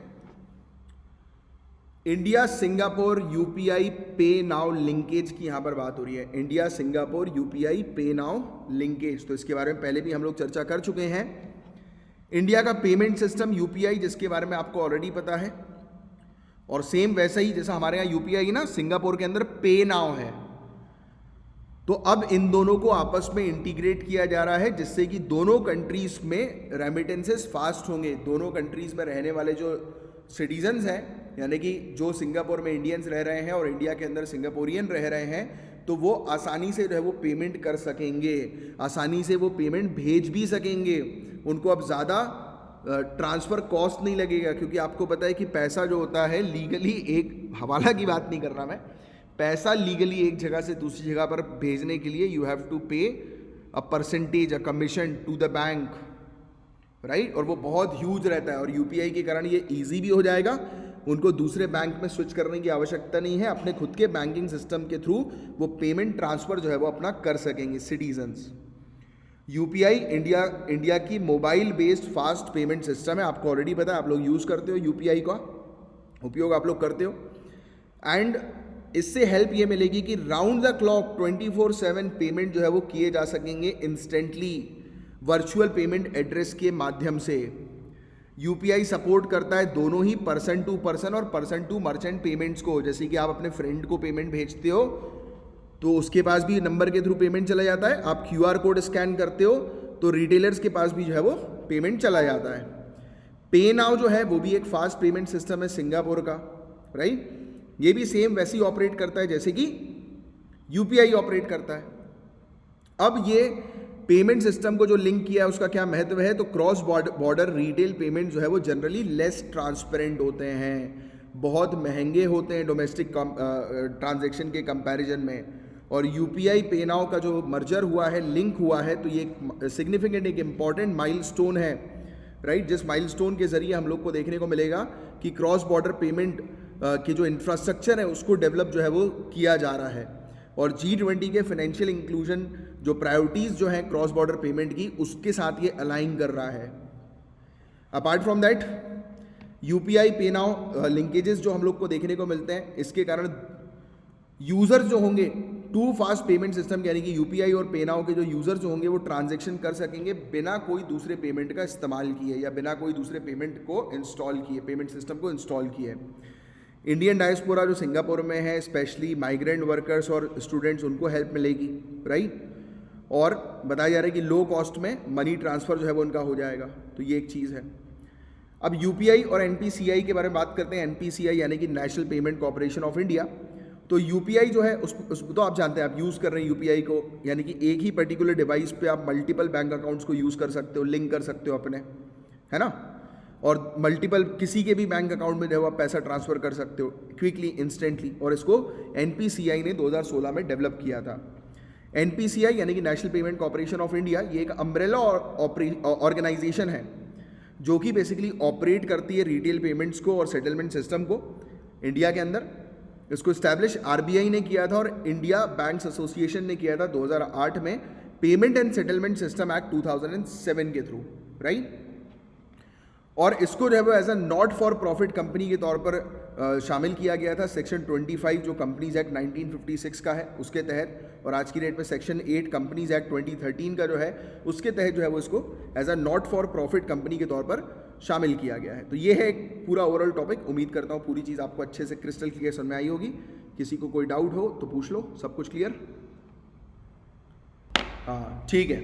इंडिया सिंगापुर यूपीआई पे नाउ लिंकेज की यहाँ पर बात हो रही है। इंडिया सिंगापुर यूपीआई पे नाउ लिंकेज, तो इसके बारे में पहले भी हम लोग चर्चा कर चुके हैं। इंडिया का पेमेंट सिस्टम यूपीआई, जिसके बारे में आपको ऑलरेडी पता है, और सेम वैसा ही जैसा हमारे यहाँ यूपीआई ना सिंगापुर के अंदर पे नाउ है, तो अब इन दोनों को आपस में इंटीग्रेट किया जा रहा है जिससे कि दोनों कंट्रीज में रेमिटेंसेस फास्ट होंगे। दोनों कंट्रीज में रहने वाले जो सिटीजन्स हैं, यानी कि जो सिंगापुर में इंडियंस रह रहे हैं और इंडिया के अंदर सिंगापुरियन रह रहे हैं, तो वो आसानी से जो है वो पेमेंट कर सकेंगे, आसानी से वो पेमेंट भेज भी सकेंगे। उनको अब ज़्यादा ट्रांसफ़र कॉस्ट नहीं लगेगा, क्योंकि आपको पता है कि पैसा जो होता है लीगली, एक हवाला की बात नहीं कर रहा मैं, पैसा लीगली एक जगह से दूसरी जगह पर भेजने के लिए you have to pay a percentage, a commission to the bank, right, और वो बहुत ह्यूज रहता है। और यूपीआई के कारण ये ईजी भी हो जाएगा, उनको दूसरे बैंक में स्विच करने की आवश्यकता नहीं है, अपने खुद के बैंकिंग सिस्टम के थ्रू वो पेमेंट ट्रांसफ़र जो है वो अपना कर सकेंगे सिटीजन्स। यूपीआई इंडिया की mobile based fast payment system है, आपको ऑलरेडी पता है, आप लोग यूज़ करते हो यूपीआई का उपयोग आप लोग करते हो, एंड इससे हेल्प ये मिलेगी कि राउंड द क्लॉक 24/7 पेमेंट जो है वो किए जा सकेंगे इंस्टेंटली वर्चुअल पेमेंट एड्रेस के माध्यम से। यूपीआई सपोर्ट करता है दोनों ही पर्सन टू पर्सन और पर्सन टू मर्चेंट पेमेंट्स को। जैसे कि आप अपने फ्रेंड को पेमेंट भेजते हो तो उसके पास भी नंबर के थ्रू पेमेंट चला जाता है, आप क्यूआर कोड स्कैन करते हो तो रिटेलर्स के पास भी जो है वो पेमेंट चला जाता है। पे नाउ जो है वो भी एक फास्ट पेमेंट सिस्टम है सिंगापुर का, राइट, ये भी सेम वैसे ही ऑपरेट करता है जैसे कि यूपीआई ऑपरेट करता है। अब ये पेमेंट सिस्टम को जो लिंक किया है उसका क्या महत्व है, तो क्रॉस बॉर्डर रिटेल पेमेंट जो है वो जनरली लेस ट्रांसपेरेंट होते हैं, बहुत महंगे होते हैं डोमेस्टिक ट्रांजैक्शन के कंपैरिजन में, और यूपीआई पे नाउ का जो मर्जर हुआ है, लिंक हुआ है, तो ये एक सिग्निफिकेंट, एक इम्पॉर्टेंट माइलस्टोन है, राइट, जिस माइलस्टोन के जरिए हम लोग को देखने को मिलेगा कि क्रॉस बॉर्डर पेमेंट के जो इंफ्रास्ट्रक्चर है उसको डेवलप जो है वो किया जा रहा है, और G20 के फाइनेंशियल इंक्लूजन जो प्रायोरिटीज़ जो हैं क्रॉस बॉर्डर पेमेंट की, उसके साथ ये अलाइन कर रहा है। अपार्ट फ्रॉम दैट यूपीआई पे नाउ लिंकेजेस जो हम लोग को देखने को मिलते हैं, इसके कारण यूज़र्स जो होंगे टू फास्ट पेमेंट सिस्टम, यानी कि यूपीआई और पे नाउ के जो यूज़र्स जो होंगे वो ट्रांजैक्शन कर सकेंगे बिना कोई दूसरे पेमेंट का इस्तेमाल किए या बिना कोई दूसरे पेमेंट को इंस्टॉल किए, पेमेंट सिस्टम को इंस्टॉल किए। इंडियन डायस्पोरा जो सिंगापुर में है, स्पेशली माइग्रेंट वर्कर्स और स्टूडेंट्स, उनको हेल्प मिलेगी, राइट, और बताया जा रहा है कि लो कॉस्ट में मनी ट्रांसफ़र जो है वो उनका हो जाएगा, तो ये एक चीज़ है। अब यूपीआई और एनपीसीआई के बारे में बात करते हैं। एनपीसीआई यानी कि national payment corporation of India. तो यूपीआई जो है उस तो आप जानते हैं, आप यूज़ कर रहे हैं यूपीआई को, यानी कि एक ही पर्टिकुलर डिवाइस पे आप मल्टीपल बैंक अकाउंट्स को यूज़ कर सकते हो, लिंक कर सकते हो अपने, है ना। और मल्टीपल किसी के भी बैंक अकाउंट में जो है आप पैसा ट्रांसफ़र कर सकते हो क्विकली, इंस्टेंटली, और इसको NPCI ने 2016 में डेवलप किया था। NPCI यानी कि national payment corporation of India, ये एक अम्ब्रेला ऑर्गेनाइजेशन है जो कि बेसिकली ऑपरेट करती है रिटेल पेमेंट्स को और सेटलमेंट सिस्टम को इंडिया के अंदर। इसको इस्टेब्लिश RBI ने किया था और इंडिया बैंक्स एसोसिएशन ने किया था 2008 में payment and settlement system act 2007 के थ्रू, राइट। और इसको जो है वो as a not for profit company के तौर पर शामिल किया गया था सेक्शन 25 जो कंपनीज एक्ट 1956 का है उसके तहत, और आज की डेट में सेक्शन 8 कंपनीज एक्ट 2013 का जो है उसके तहत जो है वो इसको as a not for profit company के तौर पर शामिल किया गया है। तो ये है एक पूरा ओवरऑल टॉपिक। उम्मीद करता हूँ पूरी चीज़ आपको अच्छे से क्रिस्टल क्लियर समझ में आई होगी। किसी को कोई डाउट हो तो पूछ लो, सब कुछ क्लियर? हाँ ठीक है।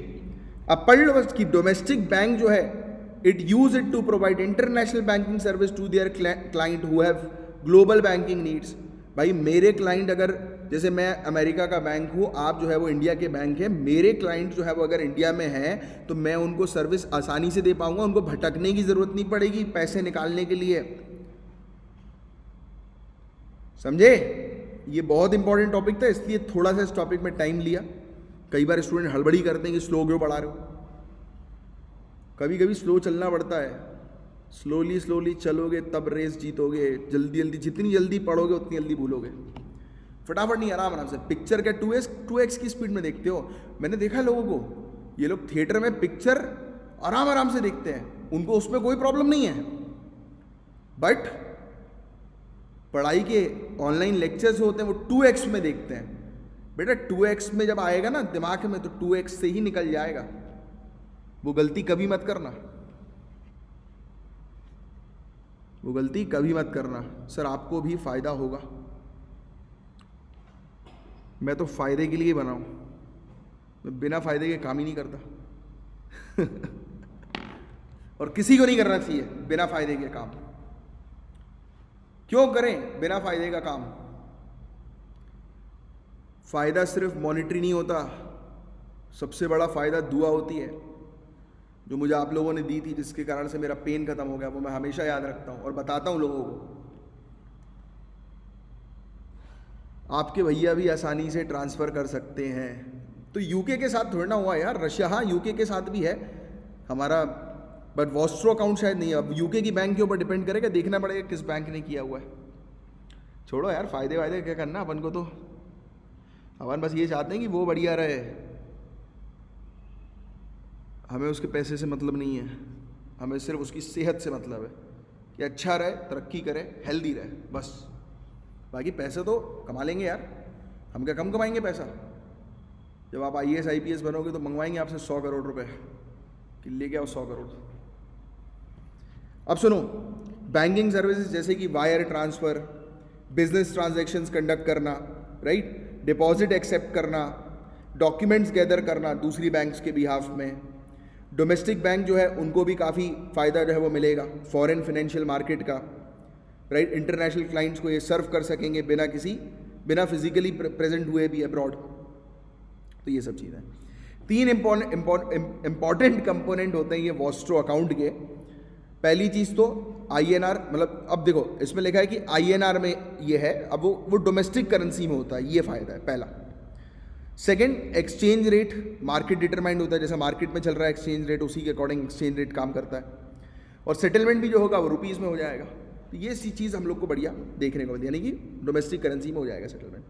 अब पढ़ लो बस कि डोमेस्टिक बैंक जो है it use it to provide international banking service to their client who have global banking needs। भाई मेरे क्लाइंट अगर, जैसे मैं अमेरिका का बैंक हूँ, आप जो है वो इंडिया के बैंक है, मेरे क्लाइंट जो है वो अगर इंडिया में है तो मैं उनको सर्विस आसानी से दे पाऊंगा, उनको भटकने की ज़रूरत नहीं पड़ेगी पैसे निकालने के लिए, समझे? ये बहुत इंपॉर्टेंट टॉपिक था, इसलिए थोड़ा सा इस टॉपिक में टाइम लिया। कई बार स्टूडेंट हड़बड़ी करते हैं कि स्लो क्यों पढ़ा रहे हो। कभी कभी स्लो चलना पड़ता है, स्लोली चलोगे तब रेस जीतोगे। जल्दी जितनी जल्दी पढ़ोगे उतनी जल्दी भूलोगे। फटाफट नहीं, आराम से। पिक्चर क्या 2x की स्पीड में देखते हो? मैंने देखा लोगों को, ये लोग थिएटर में पिक्चर आराम से देखते हैं, उनको उसमें कोई प्रॉब्लम नहीं है, बट पढ़ाई के ऑनलाइन लेक्चर्स होते हैं वो 2x में देखते हैं। बेटा 2x में जब आएगा ना दिमाग में तो 2x से ही निकल जाएगा। वो गलती कभी मत करना, वो गलती कभी मत करना। सर आपको भी फायदा होगा, मैं तो फायदे के लिए बना हूं, मैं बिना फायदे के काम ही नहीं करता और किसी को नहीं करना चाहिए बिना फायदे के काम। क्यों करें बिना फायदे का काम? फायदा सिर्फ मॉनिटरी नहीं होता, सबसे बड़ा फायदा दुआ होती है जो मुझे आप लोगों ने दी थी, जिसके कारण से मेरा पेन खत्म हो गया। वो मैं हमेशा याद रखता हूँ और बताता हूँ लोगों को। आपके भैया भी आसानी से ट्रांसफ़र कर सकते हैं। तो यूके के साथ थोड़ा ना हुआ यार, रशिया, हाँ यूके के साथ भी है हमारा, बट वॉस्ट्रो अकाउंट शायद नहीं है। अब यूके की बैंक के ऊपर डिपेंड करेगा, देखना पड़ेगा किस बैंक ने किया हुआ है। छोड़ो यार फायदे वायदे क्या करना अपन को, तो अपन बस ये चाहते हैं कि वो बढ़िया रहे, हमें उसके पैसे से मतलब नहीं है, हमें सिर्फ उसकी सेहत से मतलब है कि अच्छा रहे, तरक्की करे, हेल्दी रहे, बस। बाकी पैसे तो कमा लेंगे यार, हम क्या कम कमाएंगे पैसा? जब आप IAS IPS बनोगे तो मंगवाएंगे आपसे 100 करोड़ रुपए कि लेके आओ 100 करोड़। अब सुनो, बैंकिंग सर्विसेज जैसे कि wire transfer, business transactions conduct करना, राइट, डिपॉजिट एक्सेप्ट करना, डॉक्यूमेंट्स गैदर करना दूसरी बैंक्स के बिहाफ में। डोमेस्टिक बैंक जो है उनको भी काफ़ी फ़ायदा जो है वो मिलेगा फॉरेन फाइनेंशियल मार्केट का, राइट। इंटरनेशनल क्लाइंट्स को ये सर्व कर सकेंगे बिना फिजिकली प्रेजेंट हुए भी अब्रॉड। तो ये सब चीज़ें, 3 इम्पॉर्टेंट कंपोनेंट होते हैं ये वॉस्ट्रो अकाउंट के। पहली चीज़ तो INR, मतलब अब देखो इसमें लिखा है कि INR में ये है, अब वो डोमेस्टिक करेंसी में होता है, ये फ़ायदा है पहला। Second, exchange rate market determined होता है, जैसा मार्केट में चल रहा है एक्सचेंज रेट उसी के अकॉर्डिंग एक्सचेंज रेट काम करता है। और सेटलमेंट भी जो होगा वो रुपीज़ में हो जाएगा। तो ये सी चीज़ हम लोग को बढ़िया देखने को मिलती है, यानी कि डोमेस्टिक करेंसी में हो जाएगा सेटलमेंट।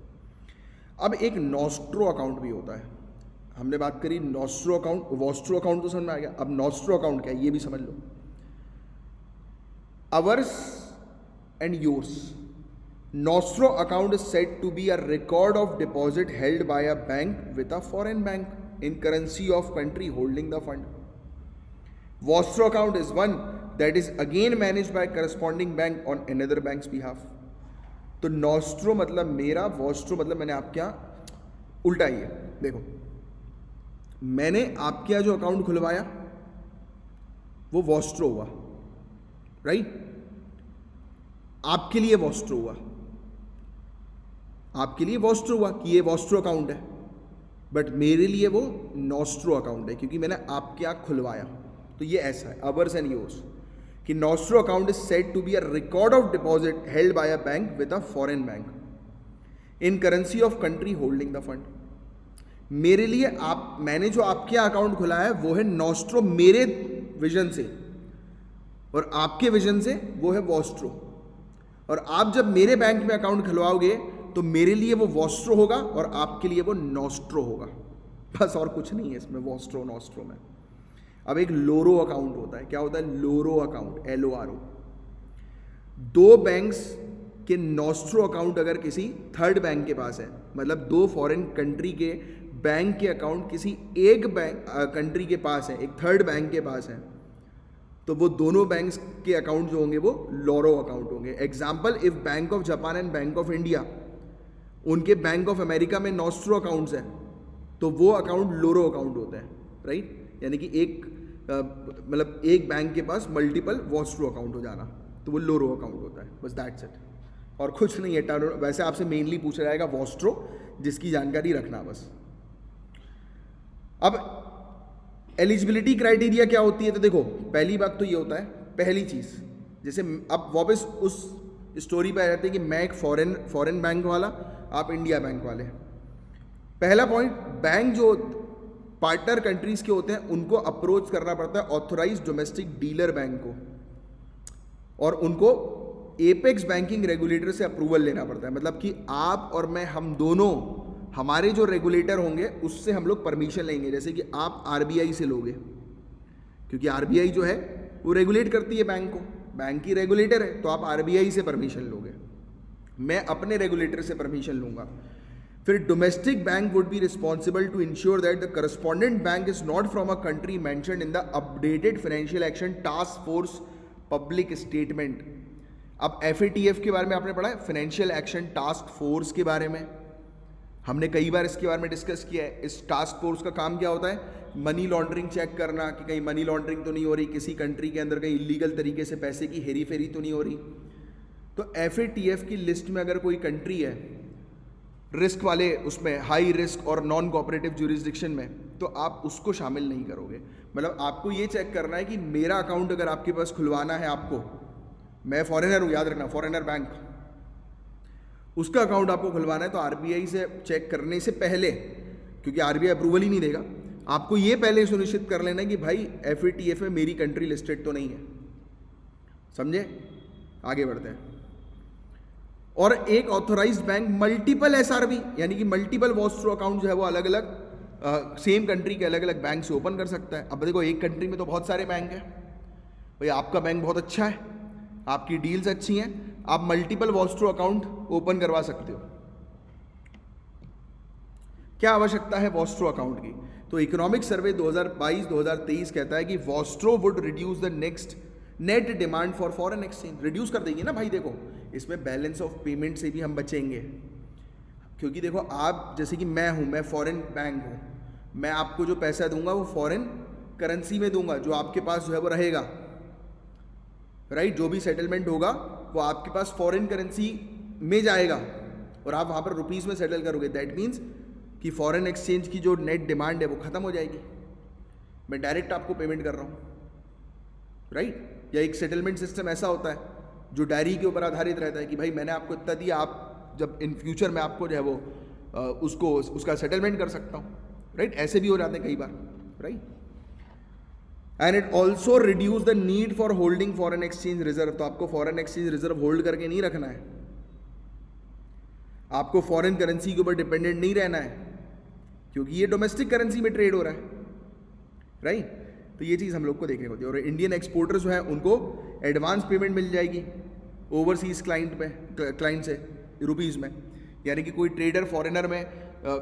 अब एक नॉस्ट्रो अकाउंट भी होता है, हमने बात करी नॉस्ट्रो अकाउंट, वॉस्ट्रो अकाउंट तो समझ में आ गया। अब नॉस्ट्रो अकाउंट क्या है ये भी समझ लो। Ours and yours. Nostro account is said to be a record of deposit held by a bank with a foreign bank in currency of country holding the fund. Vostro account is one that is again managed by corresponding bank on another bank's behalf. तो Nostro मतलब मेरा, Vostro मतलब मैंने आपके यहाँ, उल्टा ही है। देखो मैंने आपके यहाँ जो अकाउंट खुलवाया वो Vostro हुआ, राइट। आपके लिए वॉस्ट्रो हुआ, आपके लिए वॉस्ट्रो हुआ कि ये वॉस्ट्रो अकाउंट है, बट मेरे लिए वो नॉस्ट्रो अकाउंट है क्योंकि मैंने आपके यहाँ खुलवाया। तो ये ऐसा है अवर्स एंड योर्स। कि nostro account is said to be a record of deposit held by a bank with a foreign bank in currency of country holding the fund. मेरे लिए मैंने जो आपके अकाउंट खुला है वो है नॉस्ट्रो मेरे विजन से, और आपके विजन से वो है वॉस्ट्रो। और आप जब मेरे बैंक में अकाउंट खुलवाओगे तो मेरे लिए वो वॉस्ट्रो होगा और आपके लिए वो नॉस्ट्रो होगा, बस और कुछ नहीं है इसमें वॉस्ट्रो नॉस्ट्रो में। अब एक लोरो अकाउंट होता है, क्या होता है लोरो अकाउंट, LORO। दो बैंक्स के नॉस्ट्रो अकाउंट अगर किसी थर्ड बैंक के पास है, मतलब दो फॉरेन कंट्री के बैंक के अकाउंट किसी एक बैंक कंट्री के पास है, एक थर्ड बैंक के पास है, तो वो दोनों बैंक्स के अकाउंट जो होंगे वो लोरो अकाउंट होंगे। Example, if bank of Japan and bank of India, उनके बैंक ऑफ अमेरिका में नॉस्ट्रो अकाउंट्स हैं, तो वो अकाउंट लोरो अकाउंट होते हैं, राइट। यानी कि मतलब एक बैंक के पास मल्टीपल वॉस्ट्रो अकाउंट हो जाना, तो वो लोरो अकाउंट होता है, बस दैट्स इट, और कुछ नहीं है। वैसे आपसे मेनली पूछा जाएगा वॉस्ट्रो, जिसकी जानकारी रखना बस। अब एलिजिबिलिटी क्राइटेरिया क्या होती है, तो देखो पहली बात तो ये होता है, पहली चीज़, जैसे अब वापस उस स्टोरी पे आ जाते हैं कि मैं एक फॉरेन बैंक वाला, आप इंडिया बैंक वाले। पहला पॉइंट, बैंक जो पार्टनर कंट्रीज के होते हैं उनको अप्रोच करना पड़ता है ऑथोराइज्ड डोमेस्टिक डीलर बैंक को, और उनको एपेक्स बैंकिंग रेगुलेटर से अप्रूवल लेना पड़ता है। मतलब कि आप और मैं, हम दोनों, हमारे जो रेगुलेटर होंगे उससे हम लोग परमिशन लेंगे। जैसे कि आप RBI से लोगे, क्योंकि RBI जो है वो रेगुलेट करती है बैंक को, बैंक की रेगुलेटर है, तो आप RBI से परमिशन लोगे, मैं अपने रेगुलेटर से परमिशन लूंगा। फिर domestic bank would be responsible to ensure that the correspondent bank is not from a country mentioned in the updated financial action task force public statement. अब FATF के बारे में आपने पढ़ा है, फाइनेंशियल एक्शन टास्क फोर्स के बारे में हमने कई बार इसके बारे में डिस्कस किया है। इस टास्क फोर्स का काम क्या होता है, मनी लॉन्ड्रिंग चेक करना कि कहीं मनी लॉन्ड्रिंग तो नहीं हो रही, किसी कंट्री के अंदर कहीं इलीगल तरीके से पैसे की हेरी फेरी तो नहीं हो रही। तो FATF की लिस्ट में अगर कोई कंट्री है रिस्क वाले, उसमें हाई रिस्क और नॉन कोऑपरेटिव ज्यूरिसडिक्शन में, तो आप उसको शामिल नहीं करोगे। मतलब आपको ये चेक करना है कि मेरा अकाउंट अगर आपके पास खुलवाना है, आपको, मैं फॉरेनर हूँ, याद रखना, फॉरेनर बैंक, उसका अकाउंट आपको खुलवाना है, तो RBI से चेक करने से पहले, क्योंकि RBI अप्रूवल ही नहीं देगा, आपको ये पहले सुनिश्चित कर लेना है कि भाई FATF में मेरी कंट्री लिस्टेड तो नहीं है। समझे, आगे बढ़ते हैं। और एक ऑथोराइज्ड बैंक मल्टीपल SRV यानी कि मल्टीपल वॉस्ट्रो अकाउंट जो है वो अलग अलग सेम कंट्री के अलग अलग बैंक से ओपन कर सकता है। अब देखो एक कंट्री में तो बहुत सारे बैंक हैं, भाई आपका बैंक बहुत अच्छा है, आपकी डील्स अच्छी हैं, आप मल्टीपल वॉस्ट्रो अकाउंट ओपन करवा सकते हो। क्या आवश्यकता है वॉस्ट्रो अकाउंट की, तो इकोनॉमिक सर्वे 2022-2023 कहता है कि Vostro would reduce the net demand for foreign exchange. Reduce कर देंगे ना भाई, देखो इसमें बैलेंस ऑफ पेमेंट से भी हम बचेंगे, क्योंकि देखो आप, जैसे कि मैं फॉरेन बैंक हूँ, मैं आपको जो पैसा दूंगा वो फॉरेन करेंसी में दूंगा, जो आपके पास जो है वो रहेगा, राइट। जो भी सेटलमेंट होगा वो आपके पास फॉरेन करेंसी में जाएगा और आप वहाँ पर रुपीज़ में सेटल करोगे। दैट मीन्स कि फॉरेन एक्सचेंज की जो नेट डिमांड है वो ख़त्म हो जाएगी, मैं डायरेक्ट आपको पेमेंट कर रहा हूँ, राइट। या एक सेटलमेंट सिस्टम ऐसा होता है जो डायरी के ऊपर आधारित रहता है कि भाई मैंने आपको इतना दिया, आप जब इन फ्यूचर में आपको जो है वो उसका सेटलमेंट कर सकता हूँ, राइट। ऐसे भी हो जाते हैं कई बार, right. And it also reduce the need for holding foreign exchange reserve. तो आपको फॉरेन एक्सचेंज रिजर्व होल्ड करके नहीं रखना है, आपको फॉरेन करेंसी के ऊपर डिपेंडेंट नहीं रहना है, क्योंकि ये डोमेस्टिक करेंसी में ट्रेड हो रहा है, राइट। तो ये चीज़ हम लोग को देखने को होती है। और इंडियन एक्सपोर्टर्स जो है उनको एडवांस पेमेंट मिल जाएगी ओवरसीज क्लाइंट से रुपीज़ में। यानी कि कोई ट्रेडर फॉरेनर में,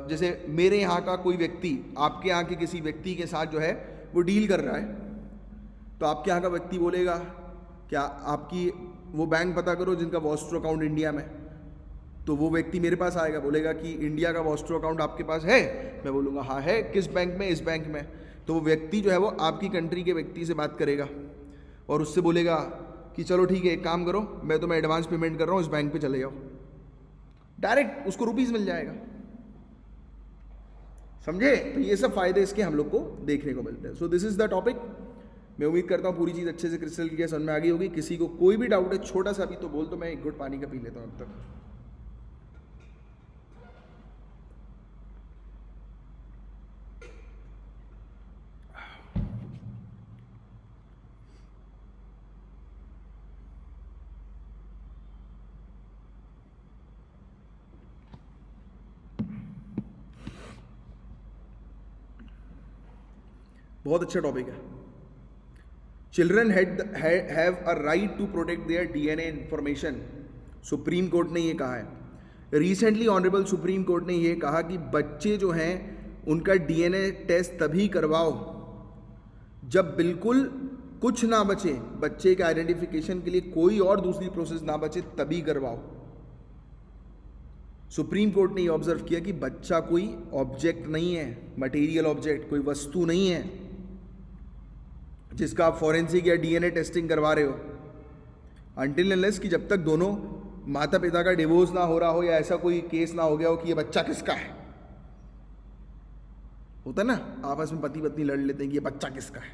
जैसे मेरे यहाँ का कोई व्यक्ति आपके यहाँ के किसी व्यक्ति के साथ जो है वो डील कर रहा है, तो आपके यहाँ का व्यक्ति बोलेगा क्या आपकी वो बैंक पता करो जिनका वॉस्ट्रो अकाउंट इंडिया में, तो वो व्यक्ति मेरे पास आएगा, बोलेगा कि इंडिया का वॉस्ट्रो अकाउंट आपके पास है, मैं बोलूँगा हाँ है, किस बैंक में, इस बैंक में। तो वो व्यक्ति जो है वो आपकी कंट्री के व्यक्ति से बात करेगा और उससे बोलेगा कि चलो ठीक है, एक काम करो, मैं तुम्हें एडवांस पेमेंट कर रहा हूँ, इस बैंक पे चले जाओ, डायरेक्ट उसको रुपीज़ मिल जाएगा। समझे, तो ये सब फायदे इसके हम लोग को देखने को मिलते हैं। So this is the topic. मैं उम्मीद करता हूँ पूरी चीज़ अच्छे से क्रिस्टल क्लियर समझ में आ गई होगी। किसी को कोई भी डाउट है छोटा सा भी तो बोल, तो मैं एक घुट पानी का पी लेता हूँ अब तक। बहुत अच्छा टॉपिक है। Children have a right to protect their DNA information, Supreme Court ने ये कहा है। रिसेंटली ऑनरेबल सुप्रीम कोर्ट ने ये कहा कि बच्चे जो हैं उनका डीएनए टेस्ट तभी करवाओ जब बिल्कुल कुछ ना बचे, बच्चे के आइडेंटिफिकेशन के लिए कोई और दूसरी प्रोसेस ना बचे, तभी करवाओ। सुप्रीम कोर्ट ने ये ऑब्जर्व किया कि बच्चा कोई ऑब्जेक्ट नहीं है, मटेरियल ऑब्जेक्ट, कोई वस्तु नहीं है जिसका आप फॉरेंसिक या डीएनए टेस्टिंग करवा रहे हो, अनटिल अनलेस कि जब तक दोनों माता पिता का डिवोर्स ना हो रहा हो या ऐसा कोई केस ना हो गया हो कि ये बच्चा किसका है। होता है ना, आपस में पति पत्नी लड़ लेते हैं कि ये बच्चा किसका है,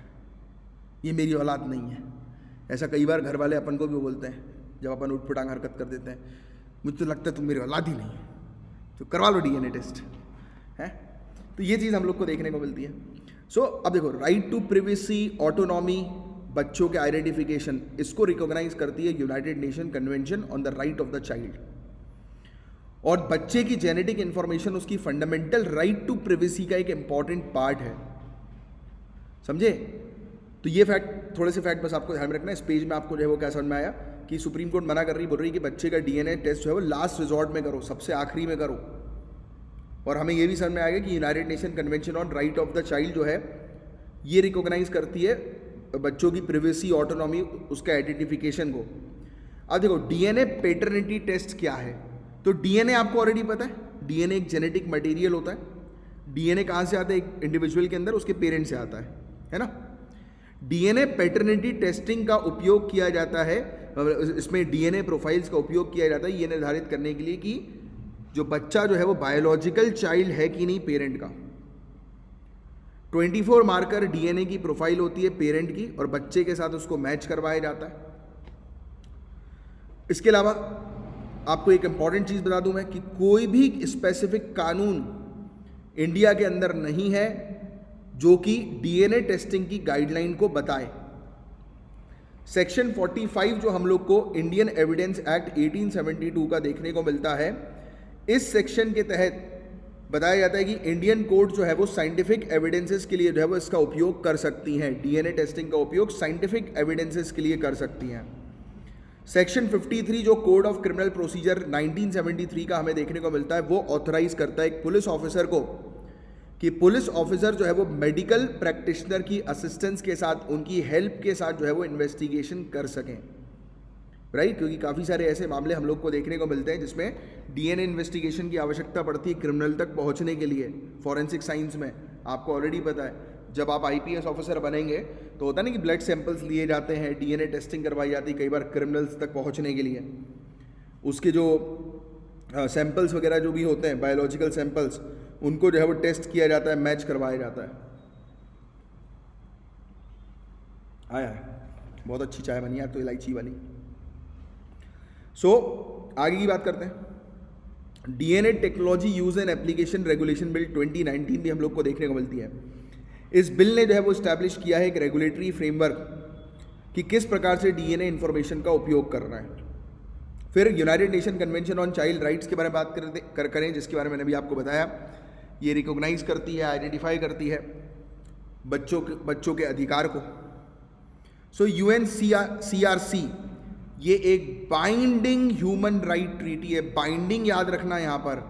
ये मेरी औलाद नहीं है। ऐसा कई बार घर वाले अपन को भी बोलते हैं जब अपन उठपटांग हरकत कर देते हैं, मुझे तो लगता है तुम मेरी औलाद ही नहीं है, तो करवा लो डीएनए टेस्ट है। तो ये चीज़ हम लोग को देखने को मिलती है। सो अब देखो, राइट टू प्रिवेसी, ऑटोनॉमी, बच्चों के आइडेंटिफिकेशन, इसको रिकॉग्नाइज करती है United Nation Convention on the right of the child. और बच्चे की जेनेटिक इंफॉर्मेशन उसकी फंडामेंटल राइट टू प्रिवेसी का एक इंपॉर्टेंट पार्ट है, समझे। तो ये फैक्ट, थोड़े से फैक्ट बस आपको ध्यान में रखना है। इस पेज में आपको जो है वो क्या समझ में आया कि सुप्रीम कोर्ट मना कर रही, बोल रही कि बच्चे का डीएनए टेस्ट जो है वो लास्ट रिजॉर्ट में करो, सबसे आखिरी में करो। और हमें ये भी समझ में आएगा कि United Nation Convention on right of the child जो है ये रिकॉग्नाइज करती है बच्चों की प्रिवेसी, ऑटोनॉमी, उसका आइडेंटिफिकेशन को। अब देखो, डीएनए पैटर्निटी टेस्ट क्या है। तो डीएनए आपको ऑलरेडी पता है, डीएनए एक जेनेटिक मटेरियल होता है। डीएनए कहाँ से आता है? एक इंडिविजुअल के अंदर उसके पेरेंट से आता है ना। डीएनए पैटर्निटी टेस्टिंग का उपयोग किया जाता है, इसमें डीएनए प्रोफाइल्स का उपयोग किया जाता है ये निर्धारित करने के लिए कि जो बच्चा जो है वो बायोलॉजिकल चाइल्ड है कि नहीं पेरेंट का। 24 मार्कर डीएनए की प्रोफाइल होती है पेरेंट की, और बच्चे के साथ उसको मैच करवाया जाता है। इसके अलावा आपको एक इंपॉर्टेंट चीज बता दूं मैं कि कोई भी स्पेसिफिक कानून इंडिया के अंदर नहीं है जो कि डीएनए टेस्टिंग की गाइडलाइन को बताए। सेक्शन 45 जो हम लोग को इंडियन एविडेंस एक्ट 1872 का देखने को मिलता है, इस सेक्शन के तहत बताया जाता है कि इंडियन कोर्ट जो है वो साइंटिफिक एविडेंसेस के लिए जो है वो इसका उपयोग कर सकती हैं। डीएनए टेस्टिंग का उपयोग साइंटिफिक एविडेंसेस के लिए कर सकती हैं। सेक्शन 53 जो कोड ऑफ क्रिमिनल प्रोसीजर 1973 का हमें देखने को मिलता है, वो ऑथराइज करता है एक पुलिस ऑफिसर को कि पुलिस ऑफिसर जो है वो मेडिकल प्रैक्टिशनर की असिस्टेंस के साथ, उनकी हेल्प के साथ जो है वो इन्वेस्टिगेशन कर सकें, राइट। क्योंकि काफ़ी सारे ऐसे मामले हम लोग को देखने को मिलते हैं जिसमें डीएनए इन्वेस्टिगेशन की आवश्यकता पड़ती है क्रिमिनल तक पहुंचने के लिए। फॉरेंसिक साइंस में आपको ऑलरेडी पता है, जब आप आईपीएस ऑफिसर बनेंगे तो होता है ना कि ब्लड सैंपल्स लिए जाते हैं, डीएनए टेस्टिंग करवाई जाती है कई बार क्रिमिनल्स तक पहुंचने के लिए। उसके जो सैंपल्स वगैरह जो भी होते हैं, बायोलॉजिकल सैंपल्स, उनको जो है वो टेस्ट किया जाता है, मैच करवाया जाता है। आया बहुत अच्छी चाय बनी है तो, इलायची वाली। आगे की बात करते हैं। DNA technology use and application regulation bill 2019 भी हम लोग को देखने को मिलती है। इस बिल ने जो है वो स्टैब्लिश किया है एक रेगुलेटरी फ्रेमवर्क कि किस प्रकार से डीएनए इंफॉर्मेशन का उपयोग करना है। फिर United Nation Convention on child rights के बारे में बात करें, जिसके बारे में मैंने भी आपको बताया। ये रिकॉग्नाइज करती है, आइडेंटिफाई करती है बच्चों के अधिकार को। UNCRC ये एक बाइंडिंग ह्यूमन राइट ट्रीटी है। बाइंडिंग याद रखना यहाँ पर,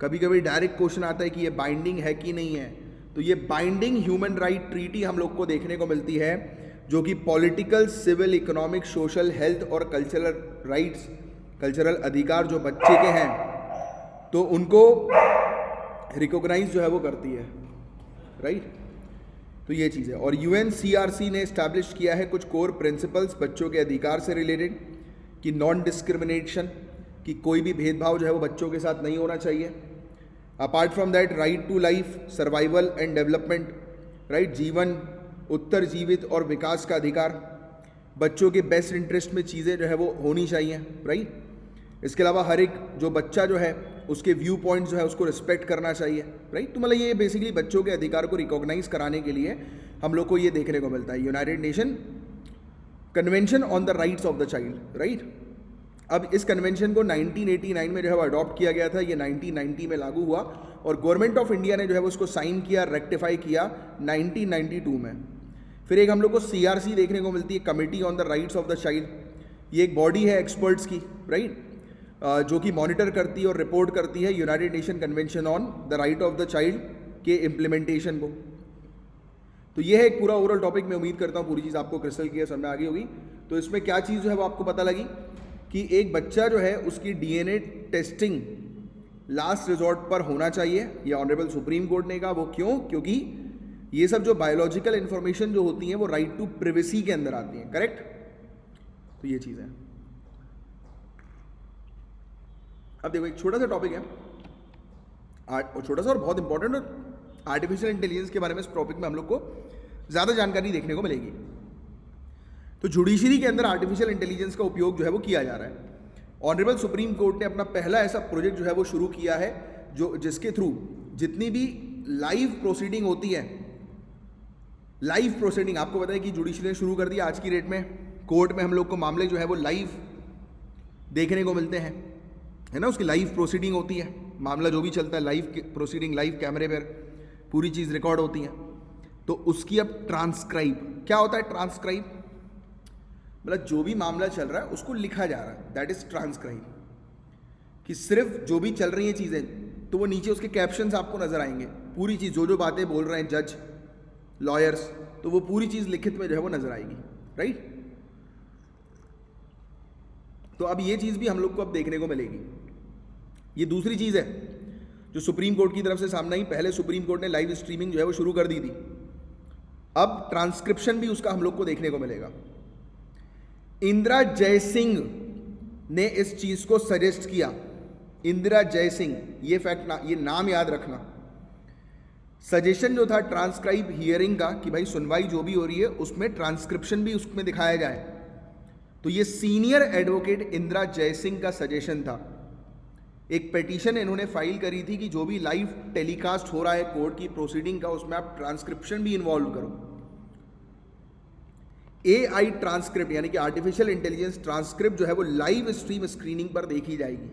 कभी कभी डायरेक्ट क्वेश्चन आता है कि ये बाइंडिंग है कि नहीं है। तो ये बाइंडिंग ह्यूमन राइट ट्रीटी हम लोग को देखने को मिलती है, जो कि political, civil, economic, social, health और कल्चरल राइट्स, कल्चरल अधिकार जो बच्चे के हैं तो उनको रिकॉग्नाइज जो है वो करती है, राइट। तो ये चीज़ है। और UNCRC ने इस्टेब्लिश किया है कुछ कोर प्रिंसिपल्स बच्चों के अधिकार से रिलेटेड, कि नॉन डिस्क्रिमिनेशन, कि कोई भी भेदभाव जो है वो बच्चों के साथ नहीं होना चाहिए। Apart from that, right to life, survival and development, right, जीवन, उत्तरजीवित और विकास का अधिकार, बच्चों के बेस्ट इंटरेस्ट में चीज़ें जो है वो होनी चाहिए, राइट। इसके अलावा हर एक जो बच्चा जो है उसके व्यू पॉइंट जो है उसको रिस्पेक्ट करना चाहिए, राइट। तो मतलब ये बेसिकली बच्चों के अधिकार को रिकॉग्नाइज कराने के लिए हम लोग को ये देखने को मिलता है, United Nation Convention on the rights of the child, right. अब इस कन्वेंशन को 1989 में जो है वो अडॉप्ट किया गया था, ये 1990 में लागू हुआ और गवर्नमेंट ऑफ इंडिया ने जो है वो उसको साइन किया, रेक्टिफाई किया 1992 में। फिर एक हम लोग को CRC देखने को मिलती है, committee on the rights of the child. ये एक बॉडी है एक्सपर्ट्स की, राइट, जो कि मॉनिटर करती है और रिपोर्ट करती है United Nation Convention on the right of the child के इम्प्लीमेंटेशन को। तो ये है एक पूरा ओवरऑल टॉपिक। मैं उम्मीद करता हूँ पूरी चीज़ आपको क्रिस्टल क्लियर समझ में आ गई होगी। तो इसमें क्या चीज़ जो है वो आपको पता लगी कि एक बच्चा जो है उसकी DNA टेस्टिंग लास्ट रिजॉर्ट पर होना चाहिए, ये ऑनरेबल सुप्रीम कोर्ट ने कहा। वो क्यों? क्योंकि ये सब जो बायोलॉजिकल इंफॉर्मेशन जो होती हैं वो राइट टू प्रिवेसी के अंदर आती हैं, करेक्ट। तो ये चीज़ है। अब देखो एक छोटा सा टॉपिक है, छोटा सा और बहुत इंपॉर्टेंट, आर्टिफिशियल इंटेलिजेंस के बारे में इस टॉपिक में हम लोग को ज़्यादा जानकारी देखने को मिलेगी। तो जुडिशरी के अंदर आर्टिफिशियल इंटेलिजेंस का उपयोग जो है वो किया जा रहा है। ऑनरेबल सुप्रीम कोर्ट ने अपना पहला ऐसा प्रोजेक्ट जो है वो शुरू किया है जिसके थ्रू जितनी भी लाइव प्रोसीडिंग होती है, लाइव प्रोसीडिंग, आपको पता है कि जुडिशरी ने शुरू कर दिया आज की डेट में। कोर्ट में हम लोग को मामले जो है वो लाइव देखने को मिलते हैं, है ना। उसकी लाइव प्रोसीडिंग होती है, मामला जो भी चलता है लाइव प्रोसीडिंग, लाइव कैमरे पर पूरी चीज़ रिकॉर्ड होती है। तो उसकी अब ट्रांसक्राइब, क्या होता है ट्रांसक्राइब? मतलब जो भी मामला चल रहा है उसको लिखा जा रहा है, दैट इज ट्रांसक्राइब। कि सिर्फ जो भी चल रही हैं चीज़ें तो वो नीचे उसके कैप्शंस आपको नजर आएंगे, पूरी चीज़ जो जो बातें बोल रहे हैं जज, लॉयर्स, तो वो पूरी चीज़ लिखित में जो है वो नजर आएगी, राइट। तो अब ये चीज़ भी हम लोग को अब देखने को मिलेगी। ये दूसरी चीज़ है जो सुप्रीम कोर्ट की तरफ से सामने आई। पहले सुप्रीम कोर्ट ने लाइव स्ट्रीमिंग जो है वो शुरू कर दी थी, अब ट्रांसक्रिप्शन भी उसका हम लोग को देखने को मिलेगा। इंदिरा जयसिंह ने इस चीज को सजेस्ट किया। इंदिरा जयसिंह, ये फैक्ट ये नाम याद रखना। सजेशन जो था ट्रांसक्राइब हियरिंग का कि भाई सुनवाई जो भी हो रही है उसमें ट्रांसक्रिप्शन भी उसमें दिखाया जाए, तो ये सीनियर एडवोकेट इंदिरा जयसिंह का सजेशन था। एक पिटीशन इन्होंने फाइल करी थी कि जो भी लाइव टेलीकास्ट हो रहा है कोर्ट की प्रोसीडिंग का उसमें आप ट्रांसक्रिप्शन भी इन्वॉल्व करो। AI ट्रांसक्रिप्ट यानी कि आर्टिफिशियल इंटेलिजेंस ट्रांसक्रिप्ट जो है वो लाइव स्ट्रीम स्क्रीनिंग पर देखी जाएगी।